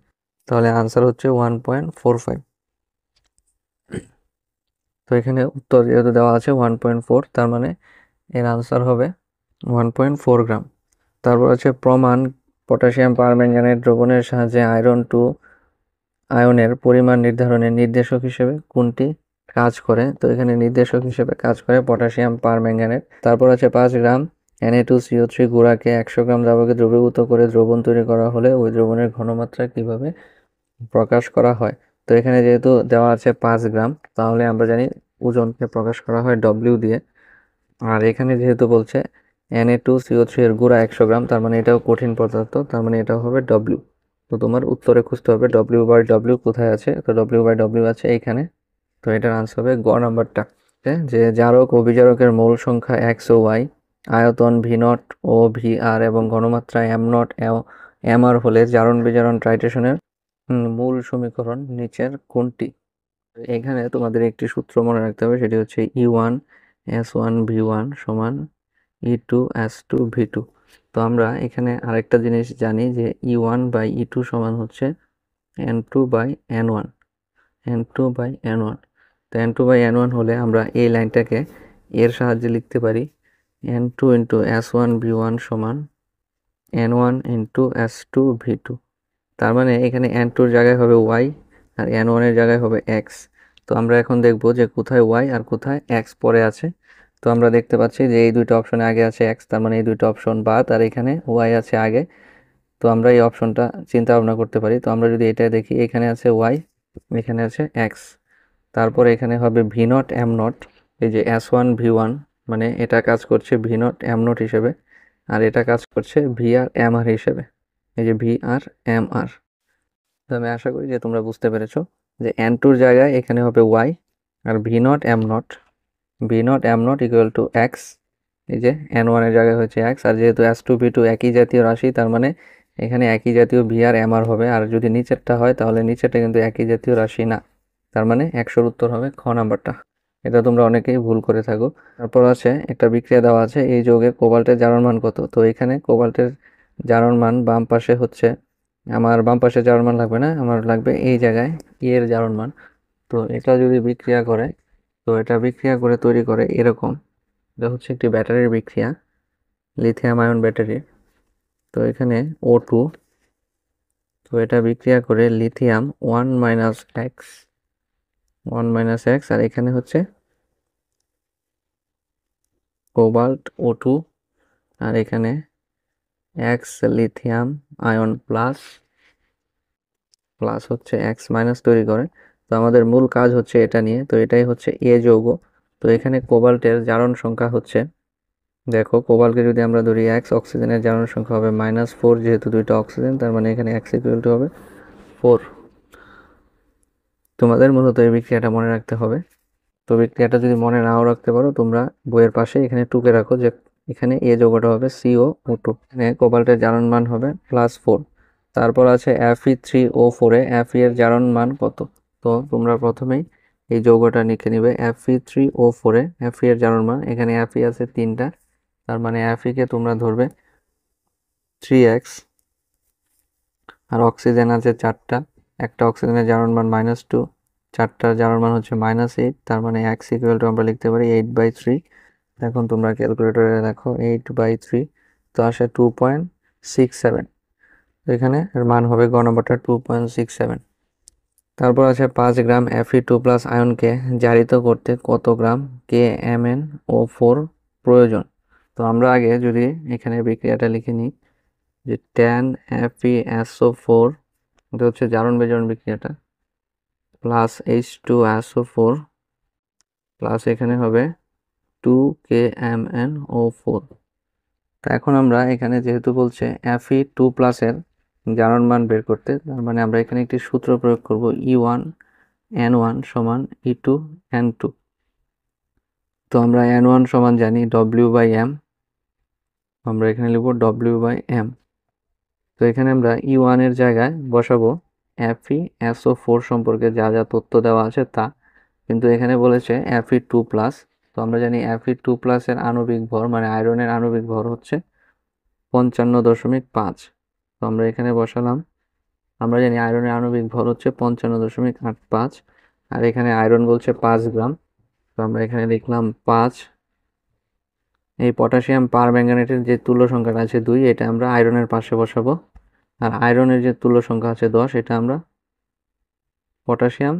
তাহলে আনসার হচ্ছে 1.45। তো এখানে উত্তর যেহেতু দেওয়া আছে 1.4, তার মানে এর আনসার হবে 1.4 গ্রাম। তারপর আছে প্রমাণ পটাশিয়াম পারম্যাঙ্গানেট দ্রবণের সাহায্যে আয়নের পরিমাণ নির্ধারণের নির্দেশক হিসেবে কোনটি কাজ করে। তো এখানে নির্দেশক হিসেবে কাজ করে পটাশিয়াম পারম্যাঙ্গানেট। তারপর আছে 5 গ্রাম Na2CO3 গুঁড়াকে 100 গ্রাম দ্রাবকে দ্রবীভূত করে দ্রবণ তৈরি করা হলে ওই দ্রবণের ঘনমাত্রা কিভাবে প্রকাশ করা হয়। তো এখানে যেহেতু দেওয়া আছে 5 গ্রাম, তাহলে আমরা জানি ওজনকে প্রকাশ করা হয় W দিয়ে। আর এখানে যেহেতু বলছে Na2CO3 এর গুঁড়া 100 গ্রাম, তার মানে এটাও কঠিন পদার্থ, তার মানে এটা হবে W। তো তোমার উত্তরে খুঁজতে হবে W/W কোথায় আছে। তো W/W আছে এইখানে। তো এটার আনসার হবে গ নাম্বারটা, যে জারক ও বিজারকের মৌল সংখ্যা X ও Y, আয়তন V0 ও VR এবং ঘনমাত্রা M0 MR হলে জারণ বিজারণ টাইট্রেশনের মূল সমীকরণ নিচের কোনটি। এখানে তোমাদের একটি সূত্র মনে রাখতে হবে, সেটি হচ্ছে E1S1V1 সমান E2S2V2। তো আমরা এখানে আরেকটা জিনিস জানি যে E1/E2 সমান হচ্ছে N2/N1। N2/N1। তো N2/N1 হলে আমরা এই লাইনটাকে এর সাহায্যে লিখতে পারি N2 ইন্টু S1V1 সমান N1 ইন্টু S2V2। তার মানে এখানে N2 এর জায়গায় হবে Y আর N1 এর জায়গায় হবে X। তো আমরা এখন দেখব যে কোথায় Y আর কোথায় X পরে আছে। তো আমরা দেখতে পাচ্ছি যে এই দুইটা অপশনে আগে আছে X, তার মানে এই দুইটা অপশন বাদ, আর এখানে Y আছে আগে। তো আমরা এই অপশনটা চিন্তা ভাবনা করতে পারি। তো আমরা যদি এটা দেখি, এখানে আছে Y, এখানে আছে X, তারপর এখানে হবে V0 M0। এই যে S1V1 মানে এটা কাজ করছে V0 M0 হিসেবে, আর এটা কাজ করছে VR MR হিসেবে, এই যে VR MR। তো আমি আশা করি যে তোমরা বুঝতে পেরেছো যে N2 জায়গায় এখানে হবে Y আর V0 M0 equal to X। এই যে N1 এর জায়গায় হচ্ছে X, আর যেহেতু S2V2 একই জাতীয় রাশি, তার মানে এখানে একই জাতীয় VR MR হবে। আর যদি নিচেরটা হয় তাহলে নিচেরটা কিন্তু একই জাতীয় রাশি না, তার মানে 100-র উত্তর হবে খ নাম্বারটা। এটা তোমরা অনেকেই ভুল করে থাকো। তারপর আছে একটা বিক্রিয়া দেওয়া আছে, এই যৌগে কোবাল্টের জারণ মান কত। তো এখানে কোবাল্টের জারণ মান বাম পাশে হচ্ছে, আমার বাম পাশে জারণ মান লাগবে না, আমার লাগবে এই জায়গায় এর জারণ মান। তো এটা যদি বিক্রিয়া করে, তো এটা বিক্রিয়া করে তৈরি করে এরকম, এটা হচ্ছে একটি ব্যাটারির বিক্রিয়া, লিথিয়াম আয়ন ব্যাটারি। তো এখানে O2, তো এটা বিক্রিয়া করে লিথিয়াম 1 - X, আর এখানে হচ্ছে কোবাল্ট O2, আর এখানে X লিথিয়াম আয়ন প্লাস হচ্ছে X মাইনাস তৈরি করে। তো আমাদের মূল কাজ হচ্ছে এটা নিয়ে। তো এটাই হচ্ছে এ যৌগ। তো এখানে কোবাল্টের জারণ সংখ্যা হচ্ছে, দেখো কোবাল্টকে যদি আমরা ধরি X, অক্সিজেনের জারণ সংখ্যা হবে -4, যেহেতু দুইটা অক্সিজেন, তার মানে এখানে X ইকুয়াল টু হবে 4। তোমাদের মূলত এই বিক্রিয়াটা মনে রাখতে হবে। তো বিক্রিয়াটা যদি মনে নাও রাখতে পারো, তোমরা বইয়ের পাশে এখানে টুকে রাখো যে এখানে এ যৌগটা হবে COO2, এখানে কোবাল্টের জারণ মান হবে +4। তারপর আছে Fe3O4 এ Fe এর জারণ মান কত। তো তোমরা প্রথমেই এই যৌগটা লিখে নিবে Fe3O4 এ Fe এর জারণ মান, এখানে Fe আছে 3টা, তার মানে Fe কে তোমরা ধরবে 3x, আর অক্সিজেন আছে 4টা, একটা অক্সিজেনের জারণ মান -2, 4টার জারণ মান হচ্ছে -8, তার মানে x ইকুয়াল টু আমরা লিখতে পারি 8/3। এখন তোমরা ক্যালকুলেটরে দেখো 8/3, তো আসে 2.67। এখানে এর মান হবে গ নম্বরটা 2.67। তারপর আছে 5 গ্রাম Fe2+ আয়নকে জারিত করতে কত গ্রাম KMnO4 প্রয়োজন। তো আমরা আগে যদি এখানে বিক্রিয়াটা লিখে নিই, যে 10 FeSO4, এটা হচ্ছে জারণ বিজারণ বিক্রিয়াটা, প্লাস H2SO4 প্লাস এখানে হবে 2 KMnO4। তো এখন আমরা এখানে যেহেতু বলছে Fe2+ এর জারণ মান বের করতে, তার মানে আমরা এখানে একটি সূত্র প্রয়োগ করব, E1N1 সমান E2N2। তো আমরা N1 সমান জানি W/M, আমরা এখানে লিখব W/M। তো এখানে আমরা E1 এর জায়গায় বসাবো FeSO4 সম্পর্কে যা যা তথ্য দেওয়া আছে তা, কিন্তু এখানে বলেছে Fe2+। তো আমরা জানি Fe2+ এর আণবিক ভর মানে আয়রনের আণবিক ভর হচ্ছে 55.5। তো আমরা এখানে বসালাম, আমরা জানি আয়রনের আণবিক ভর হচ্ছে 55.85, আর এখানে আয়রন বলছে 5 গ্রাম। তো আমরা এখানে লিখলাম 5। এই পটাশিয়াম পারম্যাঙ্গানেটের যে তুল্য সংখ্যাটা আছে 2, এটা আমরা আয়রনের পাশে বসাবো, আর আয়রনের যে তুল্য সংখ্যা আছে 10, এটা আমরা পটাশিয়াম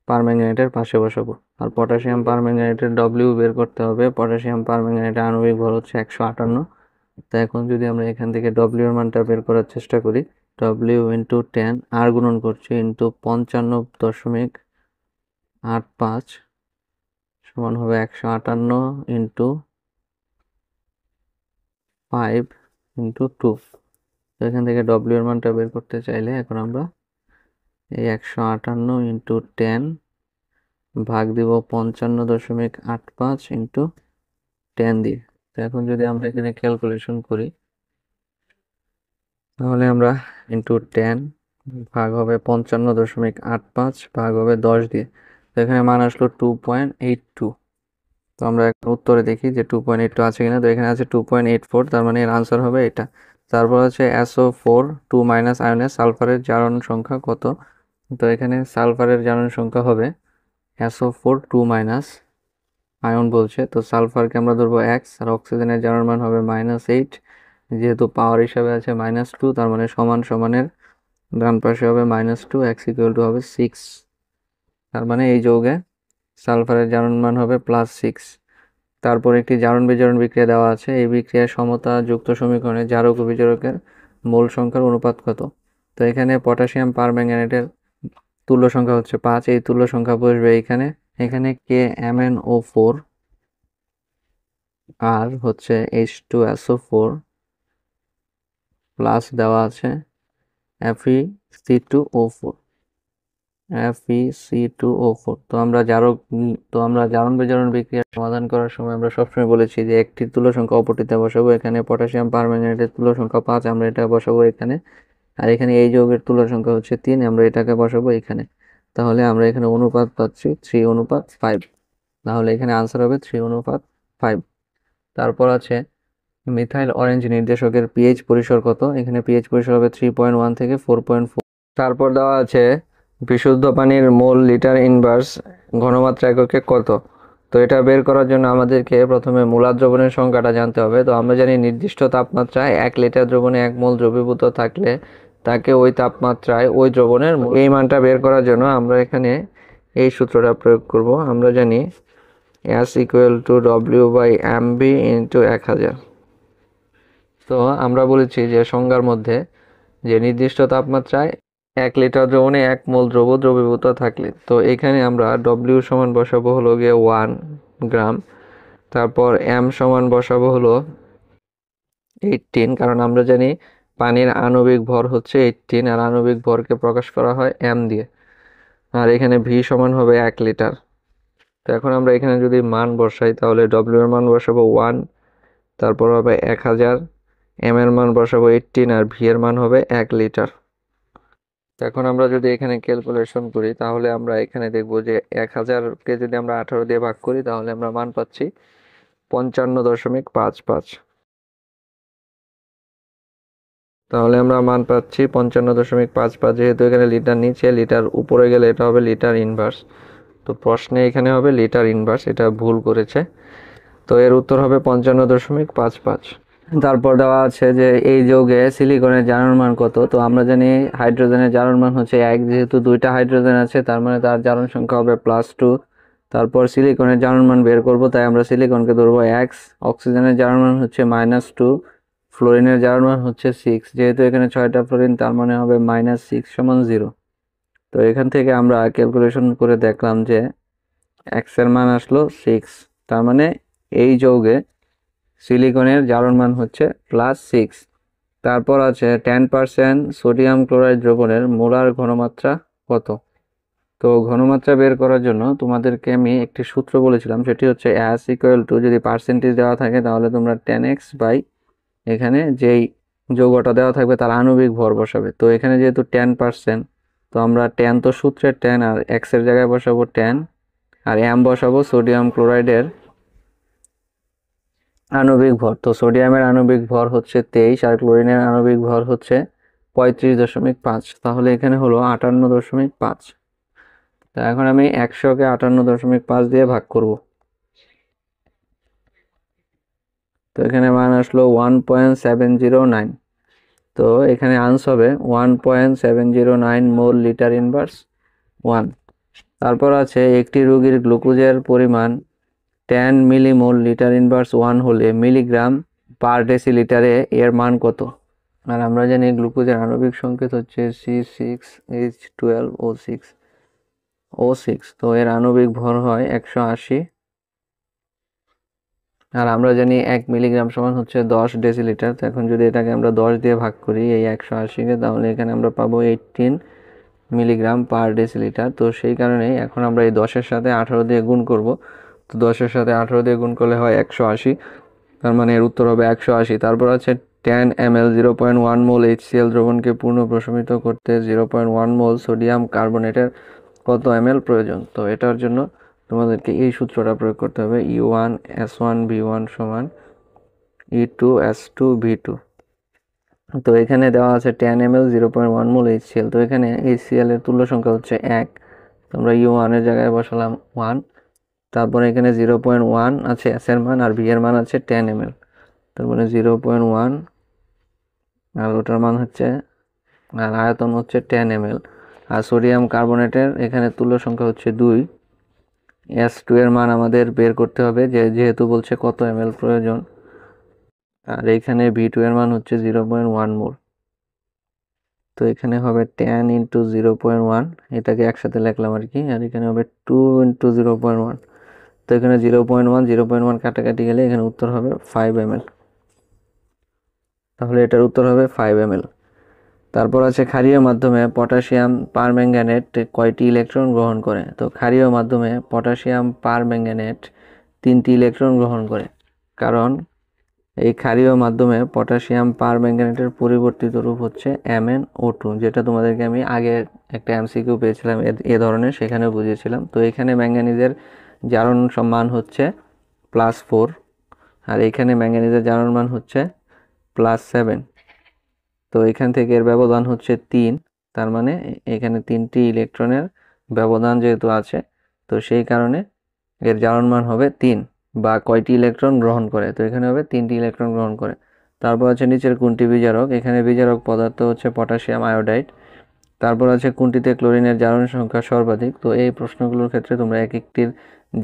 পারম্যাঙ্গানেটের পাশে বসাবো। আর পটাশিয়াম পারম্যাঙ্গানেটের ডব্লিউ বের করতে হবে। পটাশিয়াম পারম্যাঙ্গানেটের আণবিক ভর হচ্ছে 158। তো এখন যদি আমরা এখান থেকে ডব্লিউ এর মানটা বের করার চেষ্টা করি, ডব্লিউ ইন্টু 10 আর গুণন করছি ইন্টু 55.85 সমান হবে 158 ইন্টু 5 ইন্টু 2। তো এখান থেকে ডব্লিউ এর মানটা বের করতে চাইলে এখন আমরা এই 158 ইন্টু 10 ভাগ দিব 55.85 ইন্টু 10 দিয়ে। তো এখন যদি আমরা এখানে ক্যালকুলেশন করি তাহলে আমরা ইন্টু 10 ভাগ হবে 55.85 ভাগ হবে 10 দিয়ে। তো এখানে মান আসলো 2.82। তো আমরা এখন উত্তরে দেখি যে 2.82 আছে কিনা। তো এখানে আছে 2.84, তার মানে এর আনসার হবে এটা। তারপর হচ্ছে SO4 2 মাইনাস আয়নের সালফারের জারণ সংখ্যা কত। তো এখানে সালফারের জারণ সংখ্যা হবে SO4 2 মাইনাস আয়ন বলছে, তো সালফারকে আমরা ধরবো x, আর অক্সিজেনের জারণ মান হবে -8। যেহেতু পাওয়ার হিসাবে আছে -2, তার মানে সমান সমানের ডান পাশে হবে -2, x ইকুয়াল টু হবে 6। তার মানে এই যৌগে সালফারের জারণ মান হবে +6। তারপর একটি জারণ বিজারণ বিক্রিয়া দেওয়া আছে। এই বিক্রিয়ার সমতা যুক্ত সমীকরণে জারক ও বিজারকের মোল সংখ্যার অনুপাত কত। তো এখানে পটাশিয়াম পারম্যাঙ্গানেটের তুল্য সংখ্যা হচ্ছে 5, এই তুল্য সংখ্যা বসবে এখানে। এখানে KMnO4 আর হচ্ছে H2SO4 প্লাস দেওয়া আছে FeC2O4। তো আমরা জারণ বিজারণ বিক্রিয়া সমাধান করার সময় আমরা সবসময় বলেছি যে একটি তুল্য সংখ্যা অপরটিতে বসাবো। এখানে পটাশিয়াম পারম্যাঙ্গানেটের তুল্য সংখ্যা 5, আমরা এটা বসাবো এখানে। আর এখানে এই যৌগের তুল্য সংখ্যা হচ্ছে 3, আমরা এটাকে বসাবো এখানে। তাহলে আমরা এখানে অনুপাত পাচ্ছি 3:5। তাহলে এখানে আনসার হবে 3:5। তারপর আছে মিথাইল অরেঞ্জ নির্দেশকের পিএইচ পরিসর কত। এখানে পিএইচ পরিসর হবে 3.1 থেকে 4.4। তারপর দেওয়া আছে বিশুদ্ধ পানির মোল লিটার ইনভার্স ঘনমাত্রা এককে কত। তো এটা বের করার জন্য আমাদেরকে প্রথমে মূলা দ্রবণের সংখ্যাটা জানতে হবে। তো আমরা জানি নির্দিষ্ট তাপমাত্রায় 1 লিটার দ্রবণে 1 মোল দ্রবীভূত থাকলে তাকে ওই তাপমাত্রায় ওই দ্রবণের এই মানটা বের করার জন্য আমরা এখানে এই সূত্রটা প্রয়োগ করব। আমরা জানি S equal two W/mv into 1000। তো আমরা বলেছি যে সংজ্ঞার মধ্যে যে নির্দিষ্ট তাপমাত্রায় 1 লিটার দ্রবণে 1 মোল দ্রবীভূত থাকলে, তো এখানে আমরা W সমান বসাবো হলো গিয়ে 1 গ্রাম, তারপর m সমান বসাবো হলো 18, কারণ আমরা জানি পানির আণবিক ভর হচ্ছে 18, আর আণবিক ভরকে প্রকাশ করা হয় m দিয়ে। আর এখানে v সমান হবে 1 লিটার। তো এখন আমরা এখানে যদি মান বসাই তাহলে W এর মান বসাবো 1, তারপর হবে 1000, m এর মান বসাবো 18, আর v এর মান হবে 1 লিটার। এখন আমরা যদি এখানে ক্যালকুলেশন করি তাহলে আমরা এখানে দেখব যে 1000কে যদি আমরা 18 দিয়ে ভাগ করি তাহলে আমরা মান পাচ্ছি 55.55। তাহলে আমরা মান পাচ্ছি 55.55। যেহেতু এখানে লিটার নিচে, লিটার উপরে গেলে এটা হবে লিটার ইনভার্স। তো প্রশ্নে এখানে হবে লিটার ইনভার্স, এটা ভুল করেছে। তো এর উত্তর হবে 55.55। তারপর দেওয়া আছে যে এই যৌগে সিলিকনের জারণ মান কত। তো আমরা জানি হাইড্রোজেনের জারণ মান হচ্ছে 1, যেহেতু 2টা হাইড্রোজেন আছে তার মানে তার জারণ সংখ্যা হবে +2। তারপর সিলিকনের জারণ মান বের করব, তাই আমরা সিলিকনকে ধরবো x। অক্সিজেনের জারণ মান হচ্ছে -2, ফ্লোরিনের জারণ মান হচ্ছে 6, যেহেতু এখানে 6টা ফ্লোরিন তার মানে হবে -6 সমান 0। তো এখান থেকে আমরা ক্যালকুলেশন করে দেখলাম যে x এর মান আসলো 6, তার মানে এই যৌগে সিলিকনের জারণ মান হচ্ছে +6। তারপর আছে 10% সোডিয়াম ক্লোরাইড দ্রবণের মোলার ঘনমাত্রা কত। তো ঘনমাত্রা বের করার জন্য তোমাদেরকে আমি একটি সূত্র বলেছিলাম, সেটি হচ্ছে S ইকুয়াল টু, যদি পার্সেন্টেজ দেওয়া থাকে তাহলে তোমরা 10x বাই এখানে যেই যৌগটা দেওয়া থাকবে তার আণবিক ভর বসাবে। তো এখানে যেহেতু 10%, তো আমরা 10 তো সূত্রের 10, আর x এর জায়গায় বসাবো 10, আর এম বসাবো সোডিয়াম ক্লোরাইডের আণবিক ভর। তো সোডিয়ামের আণবিক ভর হচ্ছে 23 আর ক্লোরিনের আণবিক ভর হচ্ছে 35.5। তাহলে এখানে হলো 58.5। তো এখন আমি 100কে 58.5 দিয়ে ভাগ করব। তো এখানে মান আসলো 1.709। তো এখানে আনসার হবে 1.709 মোল লিটার ইনভার্স 1। তারপর আছে একটি রোগীর গ্লুকোজের পরিমাণ 10 মিলিমোল লিটার ইনভার্স 1 হলে মিলিগ্রাম পার ডেসিলিটারে এর মান কত? আর আমরা জানি গ্লুকোজের আণবিক সংকেত হচ্ছে C6H12O6। তো এর আণবিক ভর হয় 180। আর আমরা জানি 1 মিলিগ্রাম সমান হচ্ছে 10 ডেসিলিটার। তো এখন যদি এটাকে আমরা 10 দিয়ে ভাগ করি এই 180কে, তাহলে এখানে আমরা পাবো 18 মিলিগ্রাম পার ডেসিলিটার। তো সেই কারণেই এখন আমরা এই 10-এর সাথে 18 দিয়ে গুণ করব। তো 10-এর সাথে 18 দিয়ে গুণ করলে হয় 180। তার মানে এর উত্তর হবে 180। তারপর আছে 10 ml 0.1 মোল HCl দ্রবণকে পূর্ণ প্রশমিত করতে 0.1 মোল সোডিয়াম কার্বনেটের কত ml প্রয়োজন? তো এটার জন্য তোমাদেরকে এই সূত্রটা প্রয়োগ করতে হবে, E1S1V1 সমান E2S2V2। তো এখানে দেওয়া আছে 10 ml 0.1 মোল HCl। তো এখানে HCl এর তুল্য সংখ্যা হচ্ছে 1। তোমরা U1 এর জায়গায় বসালাম 1। তারপরে এখানে 0.1 আছে S এর মান, আর V এর মান আছে 10 ml। তার মানে 0.1 আর ওটার মান হচ্ছে, আর আয়তন হচ্ছে 10 ml। আর সোডিয়াম কার্বনেটের এখানে তুল্য সংখ্যা হচ্ছে 2। S2 এর মান আমাদের বের করতে হবে, যেহেতু বলছে কত ml প্রয়োজন। আর এখানে V2 এর মান হচ্ছে 0.1 মোল। তো এখানে হবে 10 ইন্টু 0.1, এটাকে একসাথে লিখলাম আর কি। আর এখানে হবে 2 ইন্টু 0.1। তো এখানে 0.1 কাটাকাটি গেলে এখানে উত্তর হবে 5 ml। তাহলে এটার উত্তর হবে 5 ml। তারপর আছে ক্ষারীয় মাধ্যমে পটাশিয়াম পারম্যাঙ্গানেট কয়টি ইলেকট্রন গ্রহণ করে? তো ক্ষারীয় মাধ্যমে পটাশিয়াম পারম্যাঙ্গানেট 3টি ইলেকট্রন গ্রহণ করে। কারণ এই ক্ষারীয় মাধ্যমে পটাশিয়াম পারম্যাঙ্গানেটের পরিবর্তিত রূপ হচ্ছে MnO2, যেটা তোমাদেরকে আমি আগে একটা MCQ পেয়েছিলাম এ ধরনের, সেখানে বুঝিয়েছিলাম। তো এখানে ম্যাঙ্গানিজের জারণ মান হচ্ছে +4, আর এখানে ম্যাঙ্গানিজের জারণ মান হচ্ছে +7। তো এখান থেকে এর ব্যবধান হচ্ছে 3। তার মানে এখানে 3টি ইলেকট্রনের ব্যবধান যেহেতু আছে, তো সেই কারণে এর জারণ মান হবে 3। বা কয়টি ইলেকট্রন গ্রহণ করে? তো এখানে হবে 3টি ইলেকট্রন গ্রহণ করে। তারপর আছে নিচের কোনটি বিজারক? এখানে বিজারক পদার্থ হচ্ছে পটাশিয়াম আয়োডাইড। তারপর আছে কোনটিতে ক্লোরিনের জারণ সংখ্যা সর্বাধিক? তো এই প্রশ্নগুলোর ক্ষেত্রে তোমরা এক একটির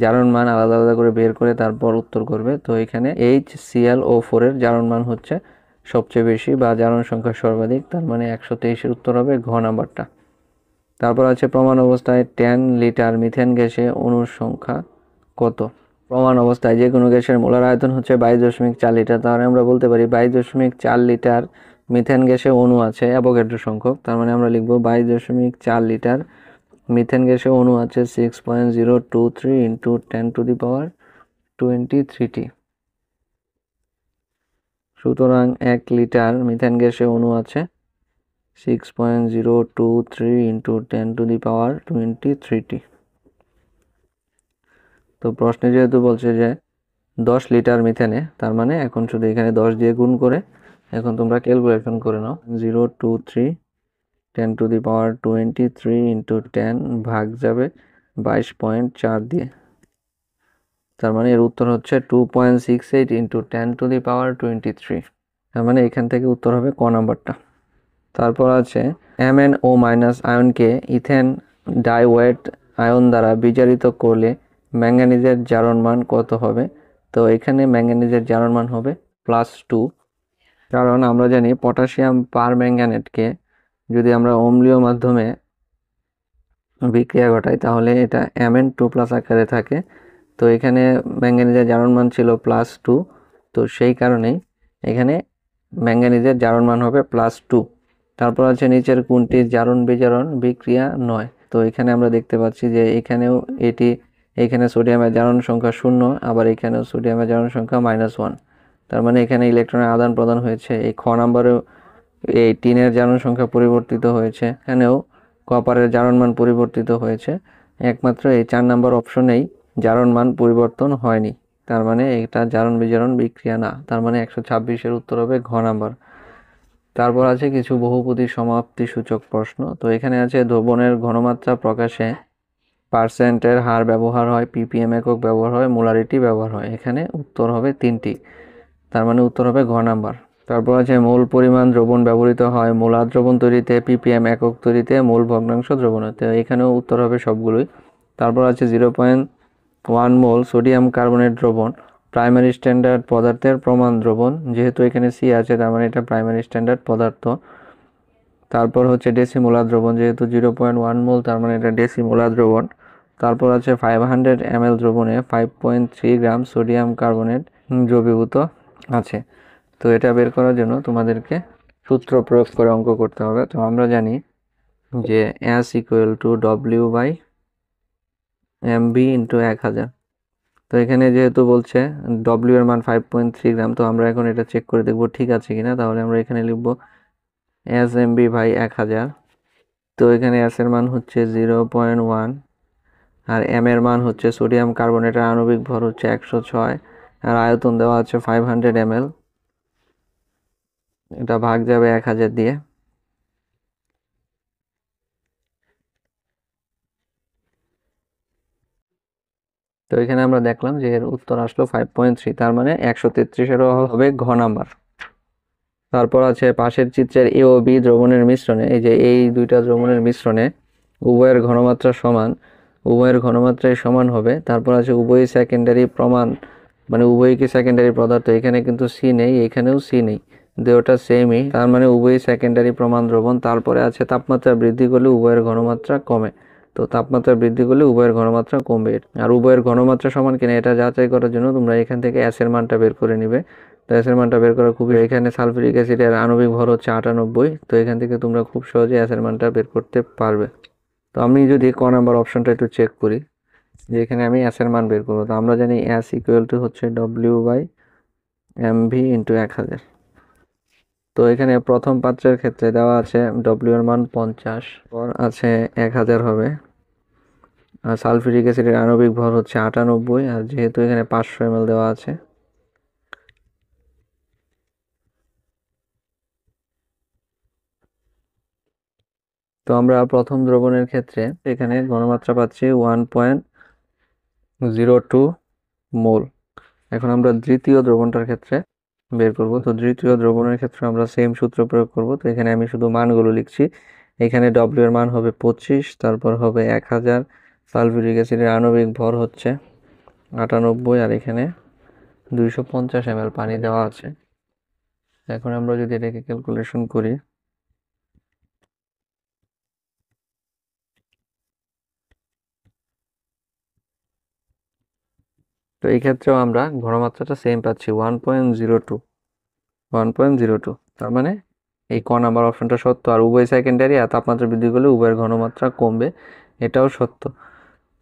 জারণ মান আলাদা আলাদা করে বের করে তারপর উত্তর করবে। তো এখানে HClO4 এর জারণ মান হচ্ছে সবচেয়ে বেশি বা জারণ সংখ্যা সর্বাধিক, তার মানে 123-এর উত্তর হবে ঘ নাম্বারটা। তারপর আছে প্রমাণ অবস্থায় 10 লিটার মিথেন গ্যাসে অণুর সংখ্যা কত? প্রমাণ অবস্থায় যে কোনো গ্যাসের মোলার আয়তন হচ্ছে 22.4 লিটার। তাহলে আমরা বলতে পারি 22.4 লিটার মিথেন গ্যাসে অণু আছে অ্যাভোগাড্রো সংখ্যক। তার মানে আমরা লিখব 22.4 লিটার মিথেন গ্যাসে অণু আছে 6.023 ইন্টু 10⁻23t। সুতরাং 1 লিটার মিথেন গ্যাসে অণু আছে 6.023 ইন্টু 10⁻23t। তো প্রশ্নে যেহেতু বলছে যে 10 লিটার মিথেনে, তার মানে এখন শুধু এখানে 10 দিয়ে গুণ করে এখন তোমরা ক্যালকুলেশন করে নাও। 023 10⁻23 ইন্টু 10 ভাগ যাবে 22.4 দিয়ে। তার মানে এর উত্তর হচ্ছে 2.68 ইন্টু 10⁻23। তার মানে এখান থেকে উত্তর হবে ক নাম্বারটা। তারপর আছে MnO- আয়নকে ইথেন ডাইওয়েট আয়ন দ্বারা বিজারিত করলে ম্যাঙ্গানিজের জারণ মান কত হবে? তো এখানে ম্যাঙ্গানিজের জারণ মান হবে +2। কারণ আমরা জানি পটাশিয়াম পারম্যাঙ্গানেটকে যদি আমরা অম্লীয় মাধ্যমে বিক্রিয়া ঘটাই তাহলে এটা Mn2+ আকারে থাকে। তো এখানে ম্যাঙ্গানিজের জারণ মান ছিল +2। তো সেই কারণেই এখানে ম্যাঙ্গানিজের জারণ মান হবে +2। তারপর আছে নিচের কোনটির জারণ বিজারণ বিক্রিয়া নয়? তো এখানে আমরা দেখতে পাচ্ছি যে এখানেও এখানে সোডিয়ামের জারণ সংখ্যা 0, আবার এখানেও সোডিয়ামের জারণ সংখ্যা -1। তার মানে এখানে ইলেকট্রনের আদান প্রদান হয়েছে। এই খ নাম্বারেও এই টিনের জারণ সংখ্যা পরিবর্তিত হয়েছে, এখানেও কপারের জারণ মান পরিবর্তিত হয়েছে। একমাত্র এই 4 নম্বর অপশনেই জারণ মান পরিবর্তন হয়নি, তার মানে এটা জারণ বিজারণ বিক্রিয়া না, তার মানে 126-এর উত্তর হবে ঘ নাম্বার। তারপর আছে কিছু বহুপদী সমাপ্তি সূচক প্রশ্ন। তো এখানে আছে দ্রবণের ঘনমাত্রা প্রকাশে পার্সেন্টের হার ব্যবহার হয়, ppm একক ব্যবহার হয়, মোলারিটি ব্যবহার হয়। এখানে উত্তর হবে 3টি, তার মানে উত্তর হবে ঘ নাম্বার। তারপর আছে মোল পরিমাণ দ্রবণ ব্যবহৃত হয় মোলার দ্রবণ তৈরিতে, ppm একক তৈরিতে, মোল ভগ্নাংশ দ্রবণে। তো এখানেও উত্তর হবে সবগুলোই। তারপর আছে 0.1 মোল সোডিয়াম কার্বনেট দ্রবণ প্রাইমারি স্ট্যান্ডার্ড পদার্থের প্রমাণ দ্রবণ, যেহেতু এখানে সি আছে তার মানে এটা প্রাইমারি স্ট্যান্ডার্ড পদার্থ। তারপর হচ্ছে ডেসিমোলার দ্রবণ, যেহেতু 0.1 মোল তার মানে এটা ডেসিমোলার দ্রবণ। তারপর আছে 500 ml দ্রবণে 5.3 গ্রাম সোডিয়াম কার্বনেট দ্রবীভূত আছে। তো এটা বের করার জন্য তোমাদেরকে সূত্র প্রয়োগ করে অঙ্ক করতে হবে। তো আমরা জানি যে S = W/mv × 1000। তো এখানে যেহেতু বলছে W এর মান 5.3 গ্রাম, তো আমরা এখন এটা চেক করে দেখব ঠিক আছে কিনা। তাহলে আমরা এখানে লিখব S/mv/1000। তো এখানে S এর মান হচ্ছে 0.1 আর m এর মান হচ্ছে সোডিয়াম কার্বনেটের আণবিক ভর হচ্ছে 106 আর আয়তন দেওয়া আছে 500 ml। এটা ভাগ যাবে 1000 দিয়ে। তো এখানে আমরা দেখলাম যে এর উত্তর আসলো 5.3, তার মানে 133-এরও হবে ঘ নাম্বার। তারপর আছে পাশের চিত্রের এ ও বি দ্রবণের মিশ্রণে, এই যে এই দুইটা দ্রবণের মিশ্রণে উভয়ের ঘনমাত্রা সমান, উভয়ের ঘনমাত্রাই সমান হবে। তারপর আছে উভয়ই সেকেন্ডারি প্রমাণ, মানে উভয়ই কি সেকেন্ডারি পদার্থ। এখানে কিন্তু সি নেই, এখানেও সি নেই, দুটোটা সেমই, তার মানে উভয়ই সেকেন্ডারি প্রমাণ দ্রবণ। তারপরে আছে তাপমাত্রা বৃদ্ধি করলে উভয়ের ঘনমাত্রা কমে। তো তাপমাত্রা বৃদ্ধি করলে উভয়ের ঘনমাত্রা কমবে, আর উভয়ের ঘনমাত্রা সমান কিনা এটা যাচাই করার জন্য তোমরা এখান থেকে অ্যাসের মানটা বের করে নিবে। তো অ্যাসের মানটা বের করা খুবই, এখানে সালফিউরিক অ্যাসিডের আণবিক ভর হচ্ছে 98, তো এখান থেকে তোমরা খুব সহজে অ্যাসের মানটা বের করতে পারবে। তো আমি যদি ক নাম্বার অপশনটা একটু চেক করি, যে এখানে আমি অ্যাসের মান বের করবো। তো আমরা জানি অ্যাস = হচ্ছে W/mv × 1000। তো এখানে প্রথম পাত্রের ক্ষেত্রে দেওয়া আছে W এর মান 50, পর আছে 1000 হবে, আর সালফিউরিক অ্যাসিডের আণবিক ভর হচ্ছে 98, আর যেহেতু এখানে 500 ml দেওয়া আছে। তো আমরা প্রথম দ্রবণের ক্ষেত্রে এখানে ঘনমাত্রা পাচ্ছি 1.02 মোল। এখন আমরা দ্বিতীয় দ্রবণটার ক্ষেত্রে বের করব। তো দ্বিতীয় দ্রবণের ক্ষেত্রে আমরা সেম সূত্র প্রয়োগ করব। তো এখানে আমি শুধু মানগুলো লিখছি। এখানে W এর মান হবে 25, তারপর হবে 1000, সালফিউরিক অ্যাসিডের আণবিক ভর হচ্ছে 98, আর এখানে 250 ml পানি দেওয়া আছে। এখন আমরা যদি এটাকে ক্যালকুলেশন করি, তো এই ক্ষেত্রেও আমরা ঘনমাত্রাটা সেম পাচ্ছি 1.02। তার মানে এই ক নাম্বার অপশনটা সত্য, আর উভয় সেকেন্ডারি, আর তাপমাত্রা বৃদ্ধি করলে উভয়ের ঘনমাত্রা কমবে, এটাও সত্য।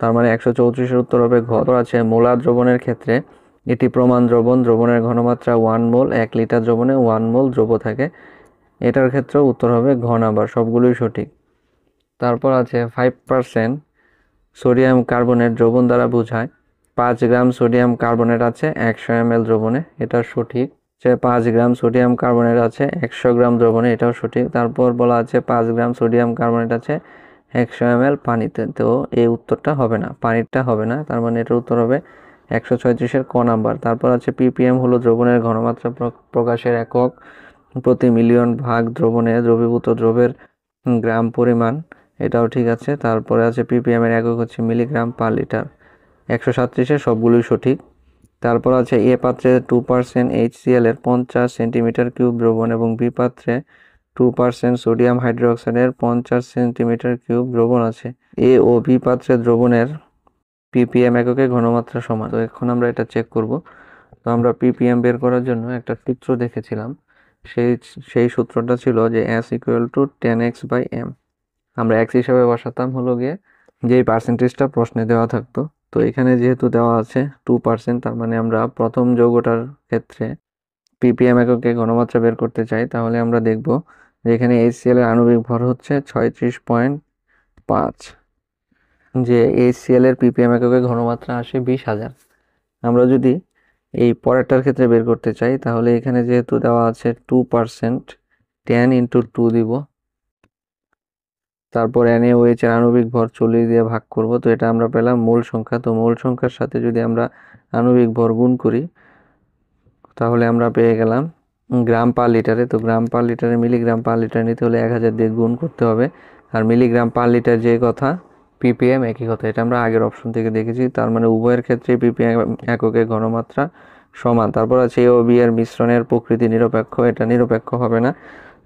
তার মানে 134-এর উত্তর হবে ঘ। আছে মোলার দ্রবণের ক্ষেত্রে এটি প্রমাণ দ্রবণ, দ্রবণের ঘনমাত্রা 1 মোল, 1 লিটার দ্রবণে 1 মোল দ্রব্য থাকে। এটার ক্ষেত্রেও উত্তর হবে ঘ নাম্বার, সবগুলোই সঠিক। তারপর আছে 5% সোডিয়াম কার্বনেট দ্রবণ দ্বারা বোঝায় 5 গ্রাম সোডিয়াম কার্বনেট আছে 100 ml দ্রবণে, এটা সঠিক। 5 গ্রাম সোডিয়াম কার্বনেট আছে 100 গ্রাম দ্রবণে, এটাও সঠিক। তারপর বলা আছে 5 গ্রাম সোডিয়াম কার্বনেট আছে 100 ml পানিতে, তো এই উত্তরটা হবে না, পানিরটা হবে না, তার মানে এটার উত্তর হবে 136-এর ক নাম্বার। তারপর আছে ppm হলো দ্রবণের ঘনমাত্রা প্রকাশের একক প্রতি মিলিয়ন ভাগ দ্রবণে দ্রবীভূত দ্রবের গ্রাম পরিমাণ, এটাও ঠিক আছে। তারপরে আছে ppm এর একক হচ্ছে মিলিগ্রাম পার লিটার। 137-এর সবগুলোই সঠিক। তারপর আছে এ পাত্রে 2% HCl এর 50 সেন্টিমিটার কিউব দ্রবণ এবং বি পাত্রে 2% সোডিয়াম হাইড্রোক্সাইডের 50 সেন্টিমিটার কিউব দ্রবণ আছে। এ ও বি পাত্রের দ্রবণের ppm এককে ঘনমাত্রা সমান। তো এখন আমরা এটা চেক করব। তো আমরা ppm বের করার জন্য একটা সূত্র দেখেছিলাম, সেই সূত্রটা ছিল যে S = 10x/m। আমরা x হিসাবে বসাতাম হলো গিয়ে যেই পার্সেন্টেজটা প্রশ্নে দেওয়া থাকতো। তো এখানে যেহেতু দেওয়া আছে 2%, তার মানে আমরা প্রথম যৌগটার ক্ষেত্রে ppm এককে ঘনমাত্রা বের করতে চাই, তাহলে আমরা দেখব যে এখানে HCl এর আণবিক ভর হচ্ছে 36.5, যে HCl এর ppm এককে ঘনমাত্রা আসে 20,000। আমরা যদি এই পরেরটার ক্ষেত্রে বের করতে চাই তাহলে এখানে যেহেতু দেওয়া আছে 2% 10 × 2 দিব, তারপর NaOH এর আণবিক ভর 40 দিয়ে ভাগ করব। তো এটা আমরা পেলাম মোল সংখ্যা। তো মোল সংখ্যার সাথে যদি আমরা আণবিক ভর গুণ করি তাহলে আমরা পেয়ে গেলাম গ্রাম পার লিটারে। তো গ্রাম পার লিটারে মিলিগ্রাম পার লিটার নিতে হলে 1000 দিয়ে গুণ করতে হবে। আর মিলিগ্রাম পার লিটার যে কথা, ppm একই কথা, এটা আমরা আগের অপশন থেকে দেখেছি। তার মানে উভয়ের ক্ষেত্রে ppm এককে ঘনমাত্রা সমান। তারপর আছে A ও B এর মিশ্রণের প্রকৃতি নিরপেক্ষ, এটা নিরপেক্ষ হবে না।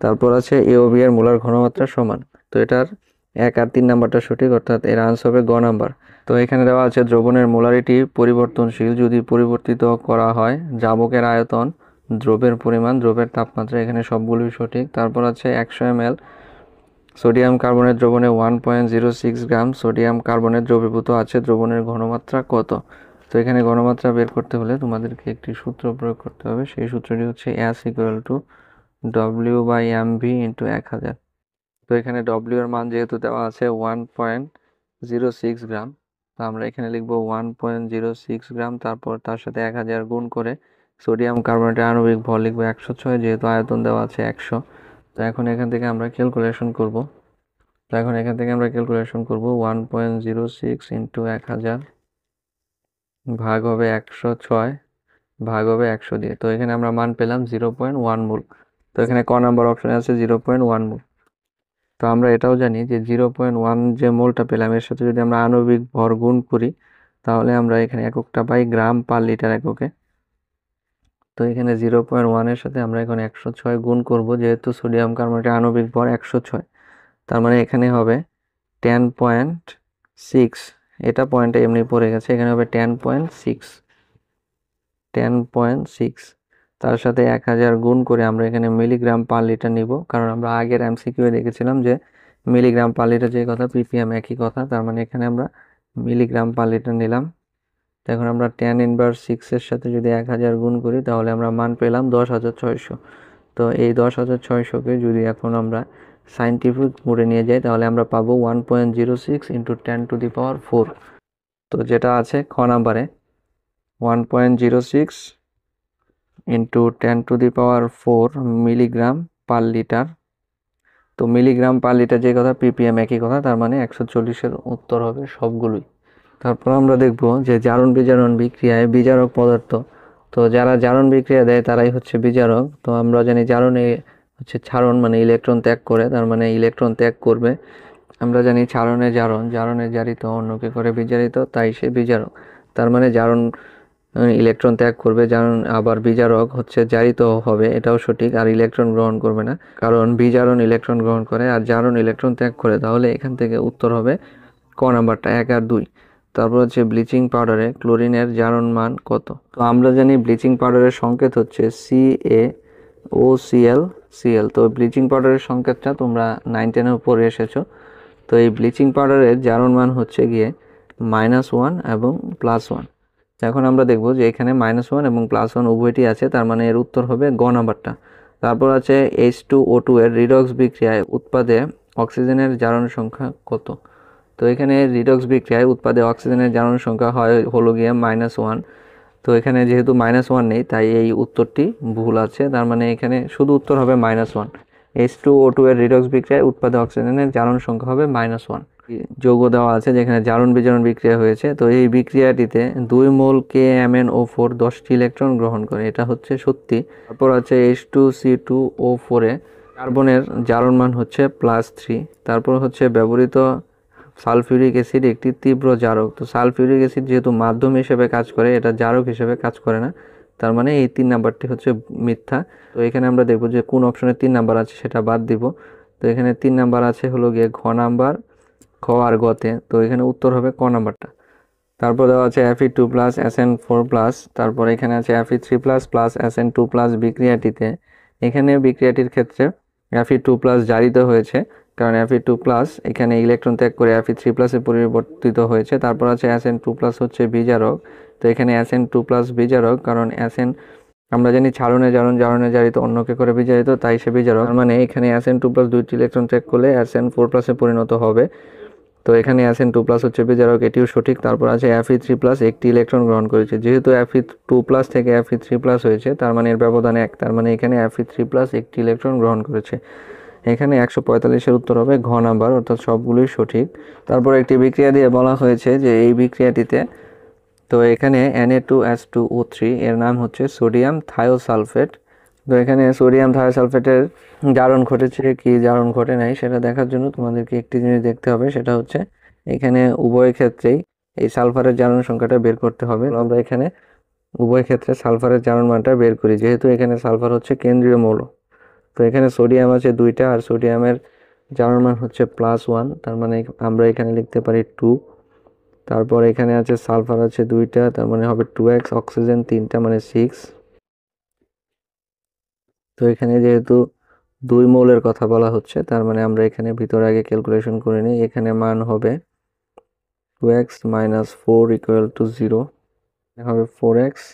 তারপর আছে A ও B এর মোলার ঘনমাত্রা সমান। তো এটার 1 আর 3 নাম্বারটা সঠিক, অর্থাৎ এর আনসার হবে গ নাম্বার। তো এখানে দেওয়া আছে দ্রবণের মোলারিটি পরিবর্তনশীল যদি পরিবর্তিত করা হয় দ্রাবকের আয়তন, দ্রবের পরিমাণ, দ্রবের তাপমাত্রা, এখানে সবগুলোই সঠিক। তারপর আছে 100 ml সোডিয়াম কার্বনের দ্রবণে 1.06 গ্রাম সোডিয়াম কার্বনের দ্রবীভূত আছে, দ্রবণের ঘনমাত্রা কত? তো এখানে ঘনমাত্রা বের করতে হলে তোমাদেরকে একটি সূত্র প্রয়োগ করতে হবে। সেই সূত্রটি হচ্ছে S = W/mv × 1000। তো এখানে W এর মান যেহেতু দেওয়া আছে 1.06 গ্রাম, তো আমরা এখানে লিখব 1.06 গ্রাম, তারপর তার সাথে 1000 গুণ করে সোডিয়াম কার্বনেটের আণবিক ভর লিখব 106, যেহেতু আয়তন দেওয়া আছে 100। তো এখন এখান থেকে আমরা ক্যালকুলেশন করব। 1.06 × 1000 ভাগ হবে 106 ভাগ হবে 100 দিয়ে। তো এখানে আমরা মান পেলাম 0.1 মোল। তো এখানে ক নাম্বার অপশনে আছে 0.1 মোল। তো আমরা এটাও জানি যে 0.1 যে মোলটা পেলাম এর সাথে যদি আমরা আণবিক ভর গুণ করি তাহলে আমরা এখানে এককটা পাই গ্রাম পার লিটার এককে। তো এখানে 0.1 এর সাথে আমরা এখন 106 গুণ করব, যেহেতু সোডিয়াম কার্বনেটের আণবিক ভর 106, তার মানে এখানে হবে 10.6। এটা পয়েন্টে এমনি পড়ে গেছে, এখানে হবে 10.6। তার সাথে 1000 গুণ করে আমরা এখানে মিলিগ্রাম পার লিটার নিব, কারণ আমরা আগের MCQ এ দেখেছিলাম যে মিলিগ্রাম পার লিটার যে কথা, ppm একই কথা। তার মানে এখানে আমরা মিলিগ্রাম পার লিটার নিলাম। এখন আমরা tan−6 এর সাথে যদি 1000 গুণ করি তাহলে আমরা মান পেলাম 10,600। তো এই 10,600কে যদি এখন আমরা সাইন্টিফিক মোডে নিয়ে যাই তাহলে আমরা পাবো 1.06 × 10⁴। তো যেটা আছে খ নাম্বারে 1.06 × 10⁴ মিলিগ্রাম পার লিটার। তো মিলিগ্রাম পার লিটার যে কথা, ppm একই কথা, তার মানে 140-এর উত্তর হবে সবগুলোই। তারপর আমরা দেখব যে জারণ বিজারণ বিক্রিয়ায় বিজারক পদার্থ। তো যারা জারণ বিক্রিয়া দেয় তারাই হচ্ছে বিজারক। তো আমরা জানি জারণে হচ্ছে ছারণ মানে ইলেকট্রন ত্যাগ করে, তার মানে ইলেকট্রন ত্যাগ করবে। আমরা জানি ছারণে জারণ, জারণে জারিত অন্যকে করে বিজারিত, তাই সে বিজারক। তার মানে জারণ ইলেকট্রন ত্যাগ করবে, জারণ আবার বিজারক হচ্ছে জারিত হবে, এটাও সঠিক। আর ইলেকট্রন গ্রহণ করবে না, কারণ বিজারণ ইলেকট্রন গ্রহণ করে আর জারণ ইলেকট্রন ত্যাগ করে। তাহলে এখান থেকে উত্তর হবে ক নাম্বারটা 1 আর 2। তারপর হচ্ছে ব্লিচিং পাউডারে ক্লোরিনের জারণ মান কত? তো আমরা জানি ব্লিচিং পাউডারের সংকেত হচ্ছে CaOCl। তো ব্লিচিং পাউডারের সংকেতটা তোমরা 9-10 পড়ে এসেছো। তো এই ব্লিচিং পাউডারের জারণ মান হচ্ছে গিয়ে -1 এবং +1। এখন আমরা দেখব যে এখানে -1 এবং +1 উভয়টি আছে, তার মানে এর উত্তর হবে গ নাম্বারটা। তারপর আছে H2O2 এর রিডক্স বিক্রিয়ায় উৎপাদে অক্সিজেনের জারণ সংখ্যা কত? তো এখানে রিডক্স বিক্রিয়ায় উৎপাদে অক্সিজেনের জারণ সংখ্যা হলো গিয়ে -1। তো এখানে যেহেতু -1 নেই তাই এই উত্তরটি ভুল আছে, তার মানে এখানে শুধু উত্তর হবে -1। H2O2 এর রিডক্স বিক্রিয়ায় উৎপাদে অক্সিজেনের জারণ সংখ্যা হবে -1। যৌগ দেওয়া আছে যেখানে জারণ বিজারণ বিক্রিয়া হয়েছে। তো এই বিক্রিয়াটিতে 2 মোল KMnO4 10টি ইলেকট্রন গ্রহণ করে, এটা হচ্ছে সত্যি। তারপর আছে H2C2O4 এ কার্বনের জারণ মান হচ্ছে +3। তারপর হচ্ছে ব্যবহৃত সালফিউরিক অ্যাসিড একটি তীব্র জারক। তো সালফিউরিক অ্যাসিড যেহেতু মাধ্যম হিসেবে কাজ করে, এটা জারক হিসেবে কাজ করে না, তার মানে এই 3 নাম্বারটি হচ্ছে মিথ্যা। তো এখানে আমরা দেখব যে কোন অপশনে 3 নাম্বার আছে সেটা বাদ দিব। তো এখানে 3 নাম্বার আছে হলো গিয়ে ঘ নাম্বার, খ আর গতে। তো এখানে উত্তর হবে ক নাম্বারটা। তারপর দেওয়া আছে Fe2+ SN4+, তারপর এখানে আছে Fe3+ SN2+ বিক্রিয়াটিতে। এখানে বিক্রিয়াটির ক্ষেত্রে Fe2+ জারিত হয়েছে, কারণ Fe2+ এখানে ইলেকট্রন ত্যাগ করে Fe3+ এ পরিবর্তিত হয়েছে। তারপর আছে SN2+ হচ্ছে বিজারক। তো এখানে SN2+ বিজারক, কারণ SN আমরা জানি ছাড়নে জারণ, জারণে জারিত অন্যকে করে বিজারিত, তাই সে বিজারক। তার মানে এখানে SN2+ দুইটি ইলেকট্রন ত্যাগ করলে SN4+ এ পরিণত হবে। তো এখানে Sn2+ হচ্ছে বিজারক, এটিও সঠিক। তারপর আছে Fe3+ একটি ইলেকট্রন গ্রহণ করেছে। যেহেতু Fe2+ থেকে Fe3+ হয়েছে, তার মানে এর ব্যবধান 1, তার মানে এখানে Fe3+ একটি ইলেকট্রন গ্রহণ করেছে। এখানে 145-এর উত্তর হবে ঘ নাম্বার, অর্থাৎ সবগুলোই সঠিক। তারপর একটি বিক্রিয়া দিয়ে বলা হয়েছে যে এই বিক্রিয়াটিতে, তো এখানে Na2H2O3 এর নাম হচ্ছে সোডিয়াম থায়োসালফেট। তো এখানে সোডিয়াম থায়োসালফেটের জারণ ঘটেছে কি জারণ ঘটে নাই সেটা দেখার জন্য তোমাদেরকে একটি জিনিস দেখতে হবে, সেটা হচ্ছে এখানে উভয় ক্ষেত্রেই এই সালফারের জারণ সংখ্যাটা বের করতে হবে। আমরা এখানে উভয় ক্ষেত্রে সালফারের জারণ মানটা বের করি, যেহেতু এখানে সালফার হচ্ছে কেন্দ্রীয় মৌল। তো এখানে সোডিয়াম আছে 2টা, আর সোডিয়ামের জারণ মান হচ্ছে +1, তার মানে আমরা এখানে লিখতে পারি 2। তারপর এখানে আছে সালফার আছে 2টা, তার মানে হবে 2x, অক্সিজেন 3টা মানে 6। তো এখানে যেহেতু 2 মোলের কথা বলা হচ্ছে, তার মানে আমরা এখানে ভিতরে আগে ক্যালকুলেশন করে নিই। এখানে মান হবে 2x - 4 = 0, হবে 4x -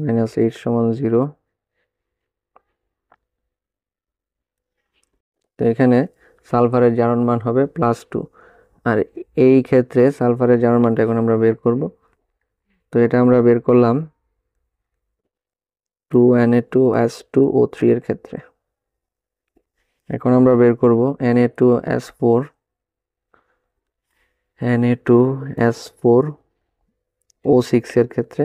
8 = 0। তো এখানে সালফারের জারণ মান হবে +2, আর এই ক্ষেত্রে সালফারের জারণ মানটা এখন আমরা বের করব। তো এটা আমরা বের করলাম 2Na2H2O3 এর ক্ষেত্রে। এখন আমরা বের করব Na2S4 Na2S4O6 এর ক্ষেত্রে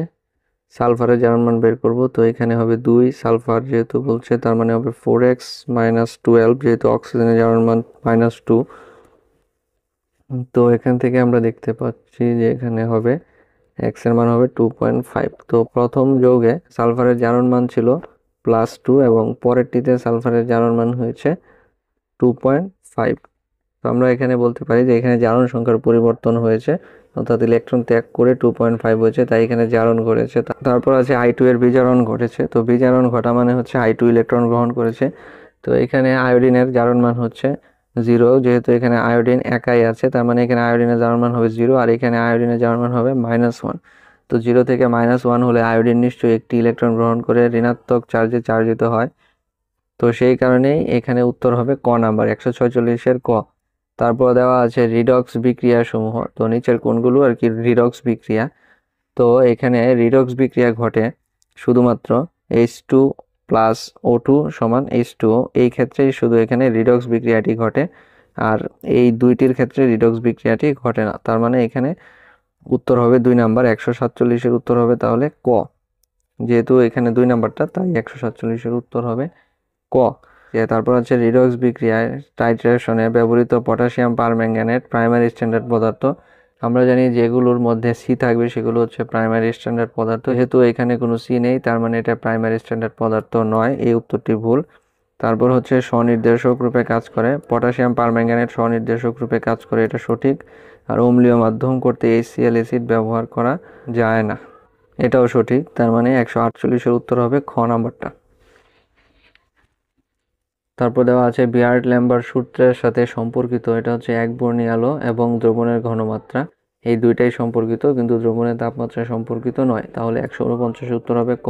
সালফারের জারণ মান বের করব। তো এখানে হবে 2 সালফার যেহেতু বলছে, তার মানে হবে 4x - 12, যেহেতু অক্সিজেনের জারণ মান -2। তো এখান থেকে আমরা দেখতে পাচ্ছি যে এখানে হবে x এর মান হবে 2.5। তো প্রথম যৌগে সালফারের জারণ মান ছিল +2 এবং পরেরটিতে সালফারের জারণ মান হয়েছে 2.5। তো আমরা এখানে বলতে পারি যে এখানে জারণ সংখ্যার পরিবর্তন হয়েছে, অর্থাৎ ইলেকট্রন ত্যাগ করে 2.5 হয়েছে, তাই এখানে জারণ ঘটেছে। তারপর আছে I2 এর বিজারণ ঘটেছে। তো বিজারণ ঘটা মানে হচ্ছে I2 ইলেকট্রন গ্রহণ করেছে। তো এখানে আয়োডিনের জারণ মান হচ্ছে 0, যেহেতু এখানে আয়োডিন একাই আছে, তার মানে এখানে আয়োডিনের জারণ মান হবে 0, আর এখানে আয়োডিনের জারণ মান হবে -1। তো 0 থেকে -1 হলে আয়োডিন নিশ্চয়ই একটি ইলেকট্রন গ্রহণ করে ঋণাত্মক চার্জে চার্জিত হয়। তো সেই কারণেই এখানে উত্তর হবে ক নাম্বার, 146-এর ক। তারপর দেওয়া আছে রিডক্স বিক্রিয়া সমূহ। তো নিচের কোনগুলো আর কি রিডক্স বিক্রিয়া? তো এখানে রিডক্স বিক্রিয়া ঘটে শুধুমাত্র H2+O2 = H2O, এই ক্ষেত্রেই শুধু এখানে রিডক্স বিক্রিয়াটি ঘটে, আর এই দুইটির ক্ষেত্রে রিডক্স বিক্রিয়াটি ঘটে না। তার মানে এখানে উত্তর হবে 2 নাম্বার, 147-এর উত্তর হবে তাহলে ক। যেহেতু এখানে 2 নাম্বারটা, তাই 147-এর উত্তর হবে ক। তারপর হচ্ছে রিডক্স বিক্রিয়ায় টাইট্রেশনে ব্যবহৃত পটাশিয়াম পারম্যাঙ্গানেট প্রাইমারি স্ট্যান্ডার্ড পদার্থ। আমরা জানি যেগুলোর মধ্যে সি থাকবে সেগুলো হচ্ছে প্রাইমারি স্ট্যান্ডার্ড পদার্থ। যেহেতু এখানে কোনো সি নেই, তার মানে এটা প্রাইমারি স্ট্যান্ডার্ড পদার্থ নয়, এই উত্তরটি ভুল। তারপর হচ্ছে স্বনির্দেশক রূপে কাজ করে, পটাশিয়াম পারম্যাঙ্গানেট স্বনির্দেশক রূপে কাজ করে, এটা সঠিক। আর অম্লীয় মাধ্যম করতে HCl অ্যাসিড ব্যবহার করা যায় না, এটাও সঠিক। তার মানে 148-এর উত্তর হবে খ নাম্বারটা। তারপর দেওয়া আছে বিয়ার্ড ল্যাম্বার্ট সূত্রের সাথে সম্পর্কিত, এটা হচ্ছে একবর্ণী আলো এবং দ্রবণের ঘনমাত্রা, এই দুইটাই সম্পর্কিত, কিন্তু দ্রবণের তাপমাত্রা সম্পর্কিত নয়, তাহলে 149-এর উত্তর হবে ক।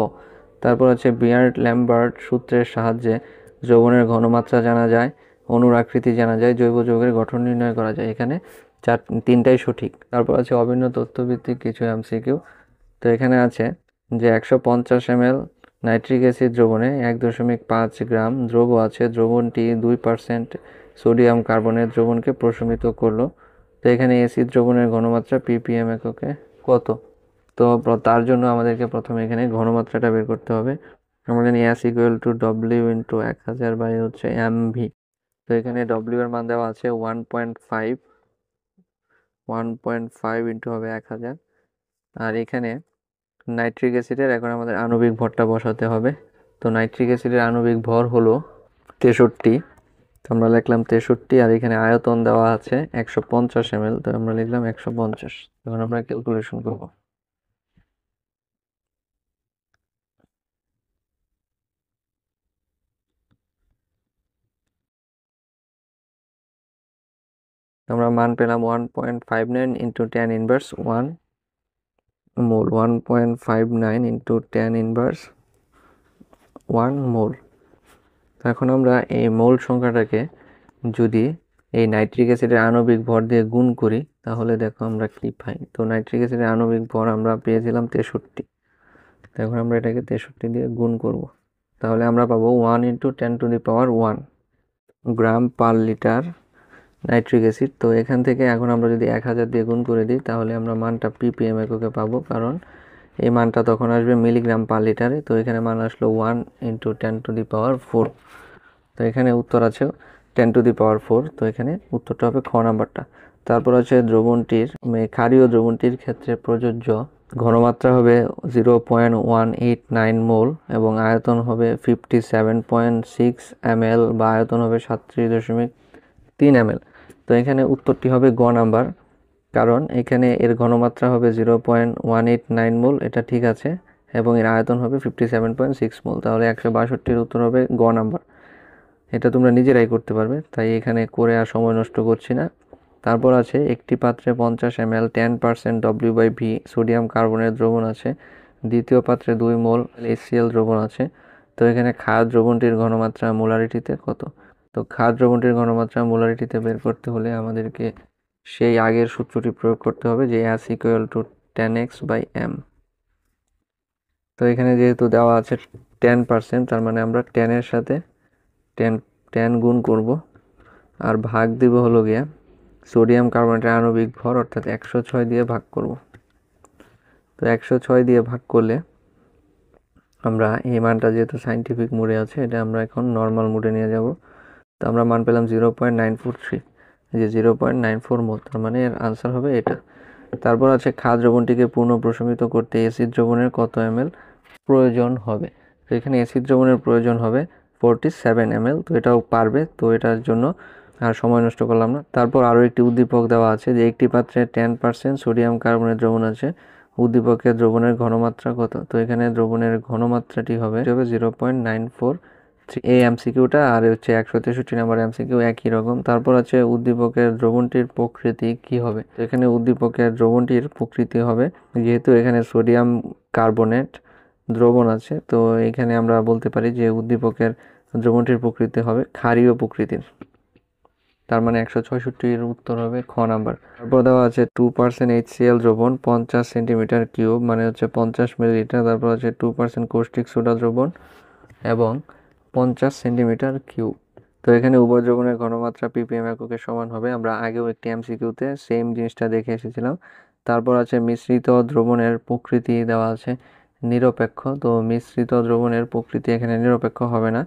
তারপর হচ্ছে বিয়ার্ড ল্যাম্বার্ট সূত্রের সাহায্যে দ্রবণের ঘনমাত্রা জানা যায়, অণুর আকৃতি জানা যায়, জৈব যৌগের গঠন নির্ণয় করা যায়, এখানে তিনটাই সঠিক। তারপর আছে অভিন্ন তথ্যভিত্তিক কিছু MCQ। তো এখানে আছে যে 150 ml নাইট্রিক অ্যাসিড দ্রবণে 1.5 গ্রাম দ্রব আছে, দ্রবণটি 2% সোডিয়াম কার্বনের দ্রবণকে প্রশমিত করলো। তো এখানে অ্যাসিড দ্রবণের ঘনমাত্রা ppm এককে কত? তো তার জন্য আমাদেরকে প্রথমে এখানে ঘনমাত্রাটা বের করতে হবে। আমরা জানি S = W × 1000 বাই হচ্ছে mv। তো এখানে W এর মান দেওয়া আছে 1.5 × হবে 1000, আর এখানে নাইট্রিক অ্যাসিডের এখন আমাদের আণবিক ভরটা বসাতে হবে। তো নাইট্রিক অ্যাসিডের আণবিক ভর হলো 63, তো আমরা লিখলাম 63, আর এখানে আয়তন দেওয়া আছে 150 ml, তো আমরা লিখলাম 150। এখন আমরা ক্যালকুলেশন করব। আমরা মান পেলাম 1.59 × tan ইনভার্স 1 মোল, 1.59 × tan ইনভার্স 1 মোল। এখন আমরা এই মোল সংখ্যাটাকে যদি এই নাইট্রিক অ্যাসিডের আণবিক ভর দিয়ে গুণ করি, তাহলে দেখো আমরা কি পাই। তো নাইট্রিক অ্যাসিডের আণবিক ভর আমরা পেয়েছিলাম 63। এখন আমরা এটাকে 63 দিয়ে গুণ করব, তাহলে আমরা পাবো 1 × 10⁻1 গ্রাম পার লিটার নাইট্রিক অ্যাসিড। তো এখান থেকে এখন আমরা যদি 1000 দিয়ে গুণ করে দিই, তাহলে আমরা মানটা ppm এককে পাবো, কারণ এই মানটা তখন আসবে মিলিগ্রাম পার লিটারে। তো এখানে মান আসলো 1 × 10⁴। তো এখানে উত্তর আছে 10⁴। তো এখানে উত্তরটা হবে খ নাম্বারটা। তারপর আছে দ্রবণটির ক্ষারীয় দ্রবণটির ক্ষেত্রে প্রযোজ্য ঘনমাত্রা হবে 0.189 মোল এবং আয়তন হবে 57.6 ml বা আয়তন হবে 37.3 ml। তো এখানে উত্তরটি হবে গ নাম্বার, কারণ এখানে এর ঘনমাত্রা হবে 0.189 মোল, এটা ঠিক আছে, এবং এর আয়তন হবে 57.6 মোল। তাহলে 162-র উত্তর হবে গ নাম্বার। এটা তোমরা নিজেরাই করতে পারবে, তাই এখানে করে আর সময় নষ্ট করছি না। তারপর আছে একটি পাত্রে 50 ml 10% W/V সোডিয়াম কার্বনের দ্রবণ আছে, দ্বিতীয় পাত্রে 2 মোল HCl দ্রবণ আছে। তো এখানে ক্ষার দ্রবণটির ঘনমাত্রা মোলারিটিতে কত? তো ক্ষার দ্রবণটির ঘনমাত্রা মোলারিটিতে বের করতে হলে আমাদেরকে সেই আগের সূত্রটি প্রয়োগ করতে হবে, যে S = 10x/m। তো এখানে যেহেতু দেওয়া আছে 10%, তার মানে আমরা 10 এর সাথে 10 গুণ করব আর ভাগ দিব হলো গিয়া সোডিয়াম কার্বনেটের আণবিক ভর, অর্থাৎ 106 দিয়ে ভাগ করব। তো 106 দিয়ে ভাগ করলে আমরা এই মানটা, যেহেতু সাইন্টিফিক মোডে আছে, এটা আমরা এখন নর্মাল মোডে নিয়ে যাব। তো আমরা মান পেলাম 0.943, যে 0.94 মোল, তার মানে এর আনসার হবে এটা। তারপর আছে ক্ষার দ্রবণটিকে পূর্ণ প্রশমিত করতে অ্যাসিড দ্রবণের কত ml প্রয়োজন হবে? তো এখানে অ্যাসিড দ্রবণের প্রয়োজন হবে 47 ml। তো এটাও পারবে, তো এটার জন্য আর সময় নষ্ট করলাম না। তারপর আরও একটি উদ্দীপক দেওয়া আছে, যে একটি পাত্রে 10% সোডিয়াম কার্বনের দ্রবণ আছে, উদ্দীপকের দ্রবণের ঘনমাত্রা কত? তো এখানে দ্রবণের ঘনমাত্রাটি হবে 0.943। এই এমসিকিউটা আর হচ্ছে 163 নম্বর এমসিকিউ একই রকম। তারপর আছে উদ্দীপকের দ্রবণটির প্রকৃতি কি হবে? তো এখানে উদ্দীপকের দ্রবণটির প্রকৃতি হবে, যেহেতু এখানে সোডিয়াম কার্বনেট দ্রবণ আছে, তো এখানে আমরা বলতে পারি যে উদ্দীপকের দ্রবণটির প্রকৃতি হবে ক্ষারীয় প্রকৃতির। তার মানে 166-এর উত্তর হবে খ নাম্বার। তারপর দেওয়া আছে 2% HCl দ্রবণ 50 সেন্টিমিটার কিউব, মানে হচ্ছে 50 মিলিলিটার। তারপর আছে 2% কৌষ্টিক সোডা দ্রবণ এবং 50 সেন্টিমিটার কিউব। তো এখানে উভয় দ্রবণের ঘনমাত্রা ppm এককে সমান হবে। আমরা আগেও একটি এমসিকিউতে সেম জিনিসটা দেখে এসেছিলাম। তারপর আছে মিশ্রিত দ্রবণের প্রকৃতি দেওয়া আছে নিরপেক্ষ। তো মিশ্রিত দ্রবণের প্রকৃতি এখানে নিরপেক্ষ হবে না,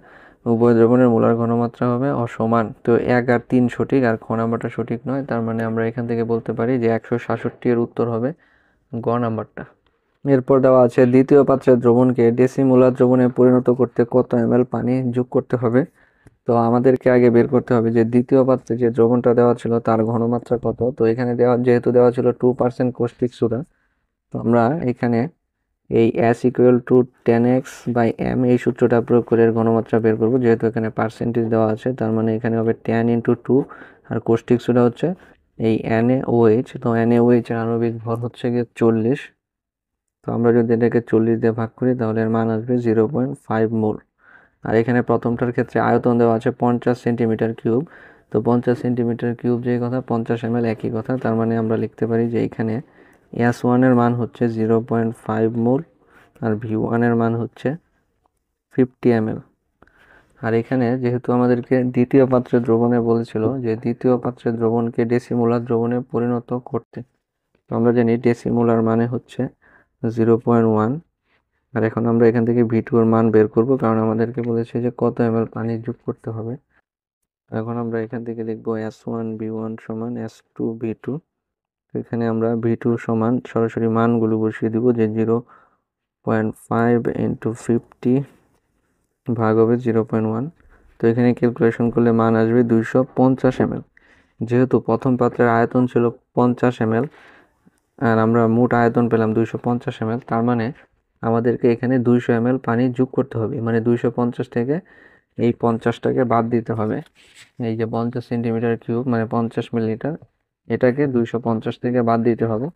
উভয় দ্রবণের মোলার ঘনমাত্রা হবে অসমান। তো 1 আর 3 সঠিক, আর খ নাম্বারটা সঠিক নয়। তার মানে আমরা এখান থেকে বলতে পারি যে 166-এর উত্তর হবে গ নাম্বারটা। এরপর দেওয়া আছে দ্বিতীয় পাত্রের দ্রবণকে ডেসিমোলার দ্রবণে পরিণত করতে কত ml পানি যোগ করতে হবে? তো আমাদেরকে আগে বের করতে হবে যে দ্বিতীয় পাত্রে যে দ্রবণটা দেওয়া ছিল তার ঘনমাত্রা কত। তো এখানে যেহেতু দেওয়া ছিল 2% কৌষ্টিক সোডা, তো আমরা এখানে এই S = 10x/m এই সূত্রটা প্রয়োগ করে এর ঘনমাত্রা বের করব। যেহেতু এখানে পার্সেন্টেজ দেওয়া আছে, তার মানে এখানে হবে 10 × 2, আর কৌষ্টিক সোডা হচ্ছে এই NaOH। তো NaOH এর আণবিক ভর হচ্ছে গিয়ে 40। তো আমরা যদি এটাকে 40 দিয়ে ভাগ করি, তাহলে এর মান আসবে 0.5 মোল। আর এখানে প্রথমটার ক্ষেত্রে আয়তন দেওয়া আছে 50 সেন্টিমিটার কিউব। তো 50 সেন্টিমিটার কিউব যেই কথা, 50 ml একই কথা। তার মানে আমরা লিখতে পারি যে এখানে S1 এর মান হচ্ছে 0.5 মোল আর V1 এর মান হচ্ছে 50 ml। আর এখানে যেহেতু আমাদেরকে দ্বিতীয় পাত্রের দ্রবণে বলেছিল যে দ্বিতীয় পাত্রের দ্রবণকে ডেসিমোলার দ্রবণে পরিণত করতে, তো আমরা জানি ডেসিমোলার মানে হচ্ছে 0.1। আর এখন আমরা এখান থেকে V2 এর মান বের করব, কারণ আমাদেরকে বলেছে যে কত ml পানি যোগ করতে হবে। এখন আমরা এখান থেকে লিখব S1 V1 সমান S2 V2। এখানে আমরা V2 সমান সরাসরি মানগুলো বসিয়ে দিব, যে 0.5 × 50 ভাগ হবে 0.1। তো এখানে ক্যালকুলেশন করলে মান আসবে 250 ml। যেহেতু প্রথম পাত্রের আয়তন ছিল 50 ml আর আমরা মোট আয়তন পেলাম 250 ml, তার মানে আমাদেরকে এখানে 200 ml পানি যোগ করতে হবে। মানে 250 থেকে এই 50টাকে বাদ দিতে হবে। এই যে 50 সেন্টিমিটার কিউব মানে 50 মিলিলিটার, এটাকে 250 থেকে বাদ দিতে হবে।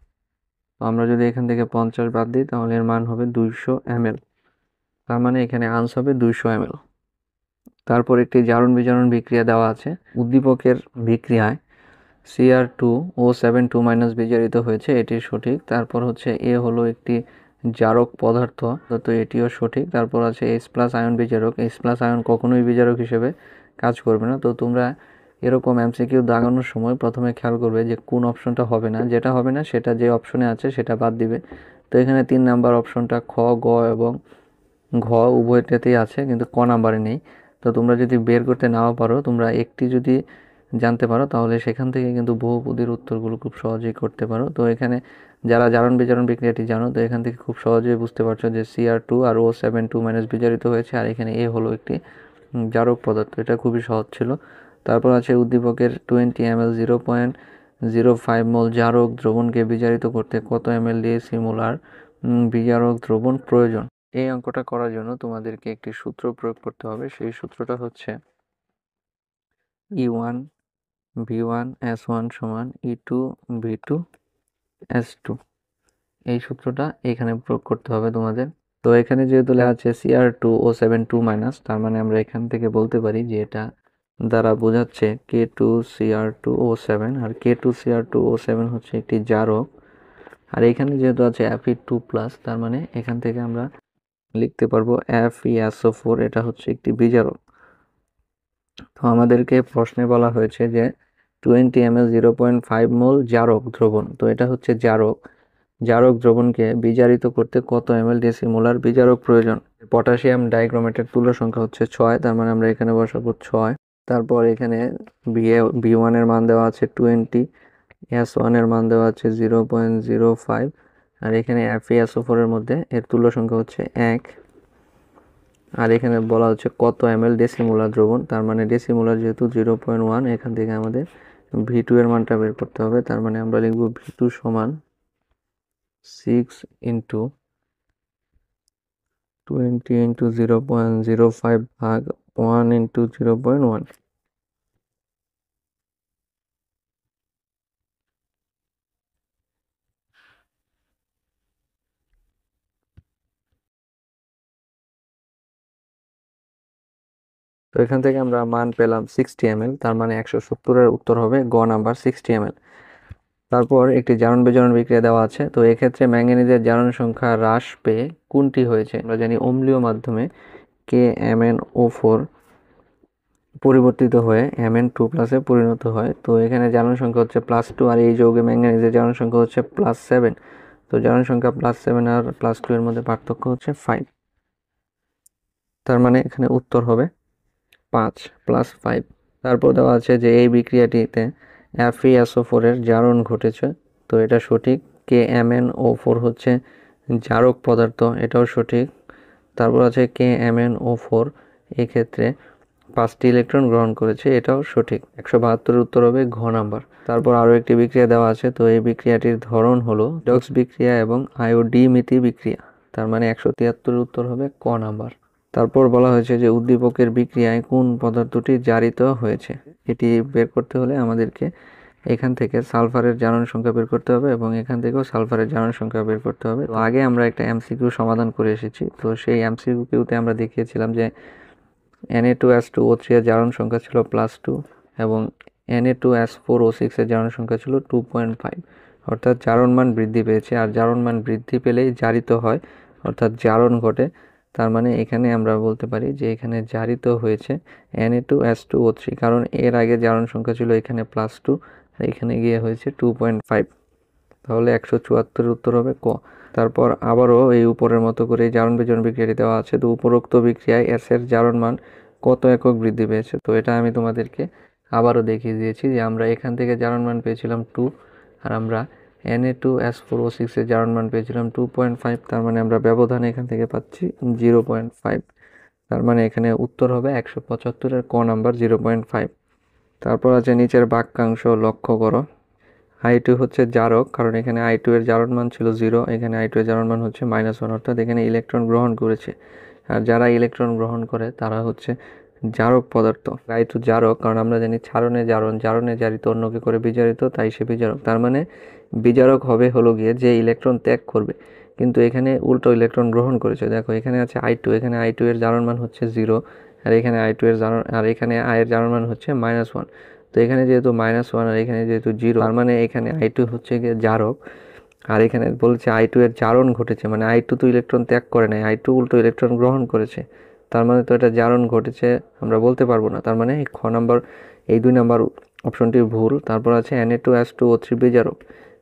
তো আমরা যদি এখান থেকে 50 বাদ দিই, তাহলে এর মান হবে 200 ml। তার মানে এখানে আনসার হবে 200 ml। তারপর একটি জারণ বিজারণ বিক্রিয়া দেওয়া আছে। উদ্দীপকের বিক্রিয়ায় Cr2O7 2- বিজারিত হয়েছে, এটি সঠিক। তারপর হচ্ছে এ হলো একটি জারক পদার্থ, তো এটিও সঠিক। তারপর আছে H+ আয়ন বিজারক। H+ আয়ন কখনোই বিজারক হিসেবে কাজ করবে না। তো তোমরা এরকম এমসিকিউ দাগানোর সময় প্রথমে খেয়াল করবে যে কোন অপশনটা হবে না, যেটা হবে না সেটা যে অপশনে আছে সেটা বাদ দিবে। তো এখানে 3 নাম্বার অপশনটা খ, গ এবং ঘ উভয়টাতেই আছে, কিন্তু ক নাম্বারে নেই। তো তোমরা যদি বের করতে নাও পারো, তোমরা একটি যদি জানতে পারো তাহলে সেখান থেকে কিন্তু বহুপদীর উত্তরগুলো খুব সহজেই করতে পারো। তো এখানে যারা জারণ বিজারণ বিক্রিয়াটি জানো, তো এখান থেকে খুব সহজেই বুঝতে পারছো যে Cr2 আর O7 2- বিজারিত হয়েছে, আর এখানে এ হলো একটি জারক পদার্থ। এটা খুবই সহজ ছিল। তারপর আছে উদ্দীপকের 20 ml 0.05 মোল জারক দ্রবণকে বিজারিত করতে কত ml ডেসিমোলার বিজারক দ্রবণ প্রয়োজন। এই অঙ্কটা করার জন্য তোমাদেরকে একটি সূত্র প্রয়োগ করতে হবে। সেই সূত্রটা হচ্ছে E1 V1 S1 সমান E2 V2 S2। এই সূত্রটা এখানে প্রয়োগ করতে হবে তোমাদের। তো এখানে যেহেতু লেখা আছে Cr2O7 2-, তার মানে আমরা এখান থেকে বলতে পারি যে এটা দ্বারা বোঝাচ্ছে K2Cr2O7, আর K2Cr2O7 হচ্ছে একটি জারক। আর এখানে যেহেতু আছে Fe2+, তার মানে এখান থেকে আমরা লিখতে পারবো FeSO4, এটা হচ্ছে একটি বিজারক। তো আমাদেরকে প্রশ্নে বলা হয়েছে যে 20 ml 0.5 মোল জারক দ্রবণ, তো এটা হচ্ছে জারক। জারক দ্রবণকে বিজারিত করতে কত ml ডেসিমোলার বিজারক প্রয়োজন। পটাশিয়াম ডাইক্রোমেটের তুল্য সংখ্যা হচ্ছে 6, তার মানে আমরা এখানে বসাবো 6। তারপর এখানে B1 এর মান দেওয়া আছে 20, S1 এর মান দেওয়া আছে 0.05, আর এখানে FeSO4 এর মধ্যে এর তুল্য সংখ্যা হচ্ছে 1। আর এখানে বলা হচ্ছে কত ml ডেসিমোলার দ্রবণ, তার মানে ডেসিমোলার যেহেতু 0.1, এখান থেকে আমাদের V2 এর মানটা বের করতে হবে। তার মানে আমরা লিখব V2 সমান 6 × 20 × 0.05 ভাগ 1 × 0.1। তো এখান থেকে আমরা মান পেলাম 60 ml, তার মানে 170 এর উত্তর হবে গ নাম্বার 60 ml। তারপর একটি জারণ বিজারণ বিক্রিয়া দেওয়া আছে। তো এক্ষেত্রে ম্যাঙ্গানিজের জারণ সংখ্যা হ্রাস পেয়ে কোনটি হয়েছে। আমরা জানি অম্লীয় মাধ্যমে KMnO4 পরিবর্তিত হয়ে Mn2+ পরিণত হয়। তো এখানে জারণ সংখ্যা হচ্ছে +2, আর এই যৌগে ম্যাঙ্গানিজের জারণ সংখ্যা হচ্ছে +7। তো জারণ সংখ্যা +7 আর +2 এর মধ্যে পার্থক্য হচ্ছে 5, তার মানে এখানে উত্তর হবে 5 + 5। তারপর দেওয়া আছে যে এই বিক্রিয়াটিতে FeSO4 এর জারণ ঘটেছে, তো এটা সঠিক। KMnO4 হচ্ছে জারক পদার্থ, এটাও সঠিক। তারপর আছে KMnO4 এই ক্ষেত্রে 5টি ইলেকট্রন গ্রহণ করেছে, এটাও সঠিক। 172 এর উত্তর হবে ঘ নাম্বার। তারপর আরও একটি বিক্রিয়া দেওয়া আছে। তো এই বিক্রিয়াটির ধরন হলো রেডক্স বিক্রিয়া এবং আয়োডিমিতি বিক্রিয়া, তার মানে 173 এর উত্তর হবে ক নাম্বার। তারপর বলা হয়েছে যে উদ্দীপকের বিক্রিয়ায় কোন পদার্থটি জারিত হয়েছে। এটি বের করতে হলে আমাদেরকে এখান থেকে সালফারের জারণ সংখ্যা বের করতে হবে এবং এখান থেকেও সালফারের জারণ সংখ্যা বের করতে হবে। তো আগে আমরা একটা এমসিকিউ সমাধান করে এসেছি। তো সেই এমসিকিউতে আমরা দেখিয়েছিলাম যে Na2S2O3 এর জারণ সংখ্যা ছিল +2 এবং Na2S4O6 এর জারণ সংখ্যা ছিল 2.5, অর্থাৎ জারণ মান বৃদ্ধি পেয়েছে। আর জারণ মান বৃদ্ধি পেলেই জারিত হয়, অর্থাৎ জারণ ঘটে। তার মানে এখানে আমরা বলতে পারি যে এখানে জারিত হয়েছে Na2S2O3, কারণ এর আগে জারণ সংখ্যা ছিল এখানে +2 আর এখানে গিয়ে হয়েছে 2.5। তাহলে 174 এর উত্তর হবে ক। তারপর আবারও এই উপরের মতো করে জারণ বিজারণ বিক্রিয়াটি দেওয়া আছে। তো উপরোক্ত বিক্রিয়ায় S এর জারণ মান কত একক বৃদ্ধি পেয়েছে। তো এটা আমি তোমাদেরকে আবারও দেখিয়ে দিয়েছি যে আমরা এখান থেকে জারণ মান পেয়েছিলাম 2, আর আমরা Na2S4O6 এর জারণ মান পেয়েছিলাম 2.5, তার মানে আমরা ব্যবধান এখান থেকে পাচ্ছি 0.5। তার মানে এখানে উত্তর হবে 175 এর ক নাম্বার 0.5। তারপর আছে নিচের বাক্যাংশ লক্ষ্য করো। I2 হচ্ছে জারক, কারণ এখানে I2 এর জারণ মান ছিল 0, এখানে I2 এর জারণ মান হচ্ছে -1, অর্থাৎ এখানে ইলেকট্রন গ্রহণ করেছে। আর যারা ইলেকট্রন গ্রহণ করে তারা হচ্ছে জারক পদার্থ। I2 জারক, কারণ আমরা জানি ছাড়নে জারণ, জারণে জারিত অন্যকে করে বিজারিত, তাই সে বিজারক। তার মানে বিজারক হবে হলো গিয়ে যে ইলেকট্রন ত্যাগ করবে, কিন্তু এখানে উল্টো ইলেকট্রন গ্রহণ করেছে। দেখো এখানে আছে I2, এখানে I2 এর জারণ মান হচ্ছে 0, আর এখানে I2 এর জারণ আর এখানে I এর জারণ মান হচ্ছে -1। তো এখানে যেহেতু -1 আর এখানে যেহেতু 0, তার মানে এখানে I2 হচ্ছে গিয়ে জারক। আর এখানে বলেছে I2 এর জারণ ঘটেছে, মানে I2 তো ইলেকট্রন ত্যাগ করে নাই, I2 উল্টো ইলেকট্রন গ্রহণ করেছে। তার মানে তো এটা জারণ ঘটেছে আমরা বলতে পারবো না। তার মানে খ নাম্বার, এই 2 নাম্বার অপশনটি ভুল। তারপর আছে Na2S2O3 বিজারক,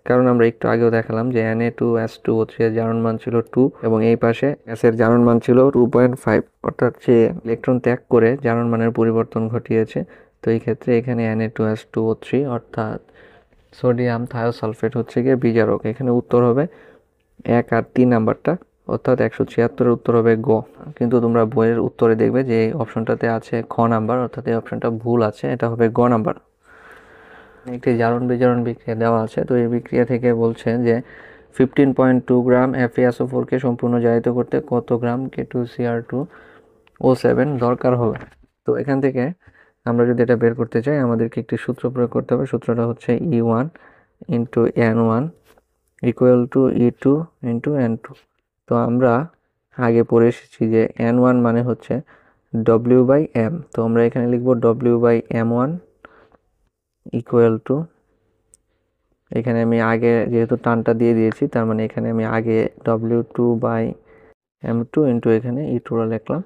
কারণ আমরা একটু আগেও দেখালাম যে Na2S2O3 এর জারণ মান ছিল 2 এবং এই পাশে S এর জারণ মান ছিল 2.5, অর্থাৎ সে ইলেকট্রন ত্যাগ করে জারণ মানের পরিবর্তন ঘটিয়েছে। তো এই ক্ষেত্রে এখানে Na2S2O3 অর্থাৎ সোডিয়াম থায়োসালফেট হচ্ছে গিয়ে বিজারক। এখানে উত্তর হবে 1 আর 3 নাম্বারটা, অর্থাৎ 176 উত্তর হবে গ। কিন্তু তোমরা বইয়ের উত্তরে দেখবে যে এই অপশনটাতে আছে খ নাম্বার, অর্থাৎ এই অপশনটা ভুল আছে, এটা হবে গ নাম্বার। একটি জারণ বিজারণ বিক্রিয়া দেওয়া আছে। তো এই বিক্রিয়া থেকে বলছে যে 15.2 গ্রাম FeSO4 কে সম্পূর্ণ জারিত করতে কত গ্রাম K2Cr2O7 দরকার হবে। তো এখান থেকে আমরা যদি এটা বের করতে চাই, আমাদেরকে একটি সূত্র প্রয়োগ করতে হবে। সূত্রটা হচ্ছে E1 × N1 = E2 × N2। তো আমরা আগে পড়ে এসেছি যে N1 মানে হচ্ছে W/M। তো আমরা এখানে লিখব W/M1 = এখানে আমি আগে যেহেতু টানটা দিয়ে দিয়েছি, তার মানে এখানে আমি আগে W2/M2 এখানে E2 লিখলাম।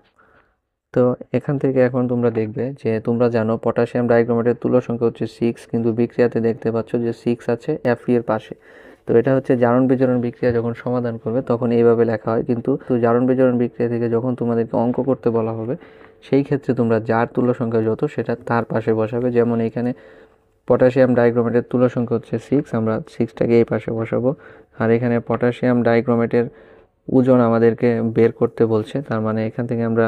তো এখান থেকে এখন তোমরা দেখবে যে তোমরা জানো পটাশিয়াম ডাইক্রোমেটের তুল্য সংখ্যা হচ্ছে 6, কিন্তু বিক্রিয়াতে দেখতে পাচ্ছ যে 6 আছে Fe এর পাশে। তো এটা হচ্ছে জারণ বিজারণ বিক্রিয়া যখন সমাধান করবে তখন এইভাবে লেখা হয়। কিন্তু জারণ বিজারণ বিক্রিয়া থেকে যখন তোমাদেরকে অঙ্ক করতে বলা হবে, সেই ক্ষেত্রে তোমরা যার তুল্য সংখ্যা যত সেটা তার পাশে বসাবে। যেমন এখানে পটাশিয়াম ডাইক্রোমেটের তুল্য সংখ্যা হচ্ছে 6, আমরা 6টাকে এই পাশে বসাবো। আর এখানে পটাশিয়াম ডাইক্রোমেটের ওজন আমাদেরকে বের করতে বলছে, তার মানে এখান থেকে আমরা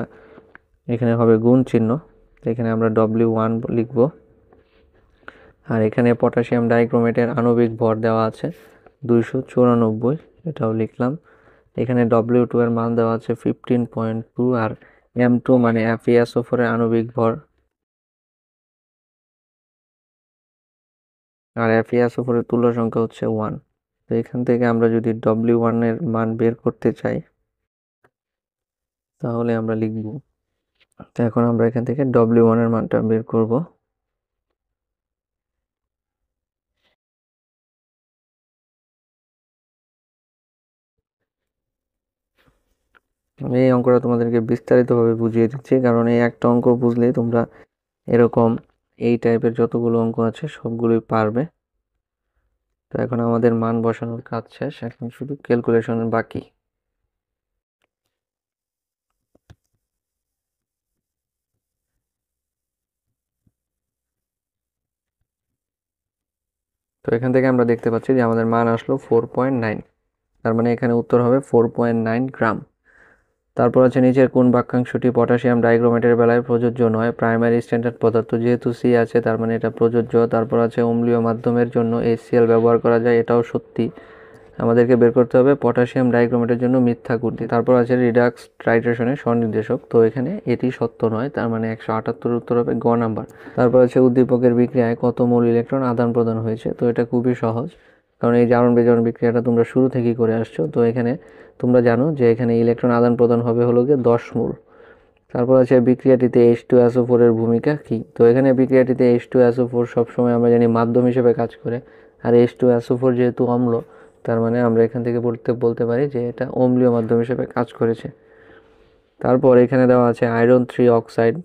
এখানে হবে গুণ চিহ্ন, এখানে আমরা W1 লিখব। আর এখানে পটাশিয়াম ডাইক্রোমেটের আণবিক ভর দেওয়া আছে 294, এটাও লিখলাম। এখানে W2 এর মান দেওয়া আছে 15.2 আর M2 মানে FeSO4 এর আণবিক ভর, আর FeSO4 এর তুল্য সংখ্যা হচ্ছে 1। তো এখান থেকে আমরা যদি W1 এর মান বের করতে চাই তাহলে আমরা লিখব। তো এখন আমরা এখান থেকে W1 এর মানটা বের করব। আমি এই অঙ্কটা তোমাদেরকে বিস্তারিতভাবে বুঝিয়ে দিচ্ছি, কারণ এই একটা অঙ্ক বুঝলেই তোমরা এরকম এই টাইপের যতগুলো অঙ্ক আছে সবগুলোই পারবে। তো এখন আমাদের মান বসানোর কাজ শেষ, এখন শুধু ক্যালকুলেশনের বাকি। তো এখান থেকে আমরা দেখতে পাচ্ছি যে আমাদের মান আসলো 4.9, তার মানে এখানে উত্তর হবে 4.9 গ্রাম। তারপর আছে নিচের কোন বাক্যাংশটি পটাশিয়াম ডাইক্রোমেটের বেলায় প্রযোজ্য নয়। প্রাইমারি স্ট্যান্ডার্ড পদার্থ, যেহেতু সি আছে তার মানে এটা প্রযোজ্য। তারপর আছে অম্লীয় মাধ্যমের জন্য HCl ব্যবহার করা যায়, এটাও সত্যি। আমাদেরকে বের করতে হবে পটাশিয়াম ডাইক্রোমেটের জন্য মিথ্যা কোনটি। তারপর আছে রিডাক্স টাইট্রেশনের স্বনির্দেশক, তো এখানে এটি সত্য নয়, তার মানে 178 উত্তর হবে গ নাম্বার। তারপর আছে উদ্দীপকের বিক্রিয়ায় কত মোল ইলেকট্রন আদান প্রদান হয়েছে। তো এটা খুবই সহজ, কারণ এই জারণ বিজারণ বিক্রিয়াটা তোমরা শুরু থেকেই করে আসছো। তো এখানে তোমরা জানো যে এখানে ইলেকট্রন আদান প্রদান হবে হলো গিয়ে 10 মোল। তারপর আছে বিক্রিয়াটিতে H2SO4 এর ভূমিকা কি। তো এখানে বিক্রিয়াটিতে H2SO4 সবসময় আমরা জানি মাধ্যম হিসেবে কাজ করে, আর H2SO4 যেহেতু অম্ল, তার মানে আমরা এখান থেকে বলতে পারি যে এটা অম্লীয় মাধ্যম হিসেবে কাজ করেছে। তারপর এখানে দেওয়া আছে আয়রন 3 অক্সাইড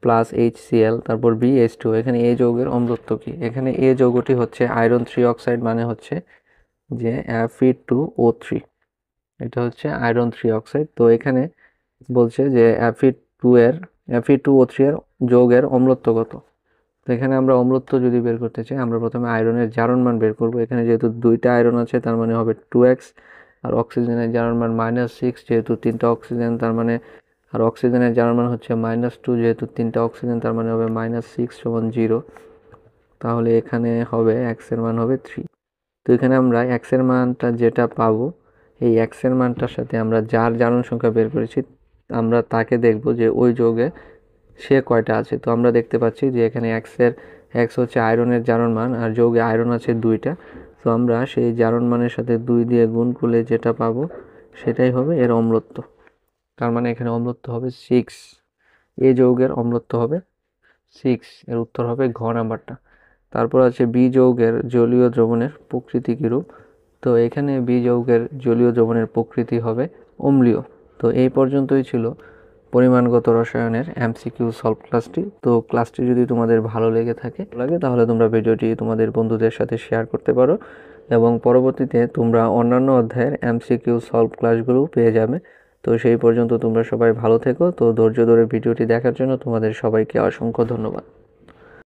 প্লাস HCl, তারপর BH2। এখানে এ যৌগের অম্লত্ব কি। এখানে এ যৌগটি হচ্ছে আয়রন 3 অক্সাইড, মানে হচ্ছে যে Fe2O3, এটা হচ্ছে আয়রন 3 অক্সাইড। তো এখানে বলছে যে Fe2O3 এর যৌগের অম্লত্ব কত। তো এখানে আমরা অম্লত্ব যদি বের করতে চাই, আমরা প্রথমে আয়রনের জারণ মান বের করব। এখানে যেহেতু 2টা আয়রন আছে তার মানে হবে 2x, আর অক্সিজেনের জারণ মান -6, যেহেতু 3টা অক্সিজেন তার মানে, আর অক্সিজেনের জারণ মান হচ্ছে -2, যেহেতু 3টা অক্সিজেন তার মানে হবে -6 = 0। তাহলে এখানে হবে x এর মান হবে 3। তো এখানে আমরা x এর মানটা যেটা পাবো, এই x এর মানটার সাথে আমরা যার জারণ সংখ্যা বের করেছি আমরা তাকে দেখব যে ওই যৌগে সে কয়টা আছে। তো আমরা দেখতে পাচ্ছি যে এখানে x হচ্ছে আয়রনের জারণ মান, আর যৌগে আয়রন আছে 2টা। তো আমরা সেই জারণ মানের সাথে 2 দিয়ে গুণ করলে যেটা পাবো সেটাই হবে এর অম্লত্ব। তার মানে এখানে অম্লত্ব হবে 6। এ যৌগের অম্লত্ব হবে 6, এর উত্তর হবে ঘ নাম্বারটা। তারপর আছে বি যৌগের জলীয় দ্রবণের প্রকৃতি কিরূপ? তো এখানে বি যৌগের জলীয় দ্রবণের প্রকৃতি হবে অম্লীয়। তো এই পর্যন্তই ছিল পরিমাণগত রসায়নের এমসিকিউ সলভ ক্লাসটি। তো ক্লাসটি যদি তোমাদের ভালো লেগে লাগে তাহলে তোমরা ভিডিওটি তোমাদের বন্ধুদের সাথে শেয়ার করতে পারো এবং পরবর্তীতে তোমরা অন্যান্য অধ্যায়ের এমসিকিউ সলভ ক্লাসগুলো পেয়ে যাবে। তো সেই পর্যন্ত তোমরা সবাই ভালো থেকো। তো ধৈর্য ধরে ভিডিওটি দেখার জন্য তোমাদের সবাইকে অসংখ্য ধন্যবাদ।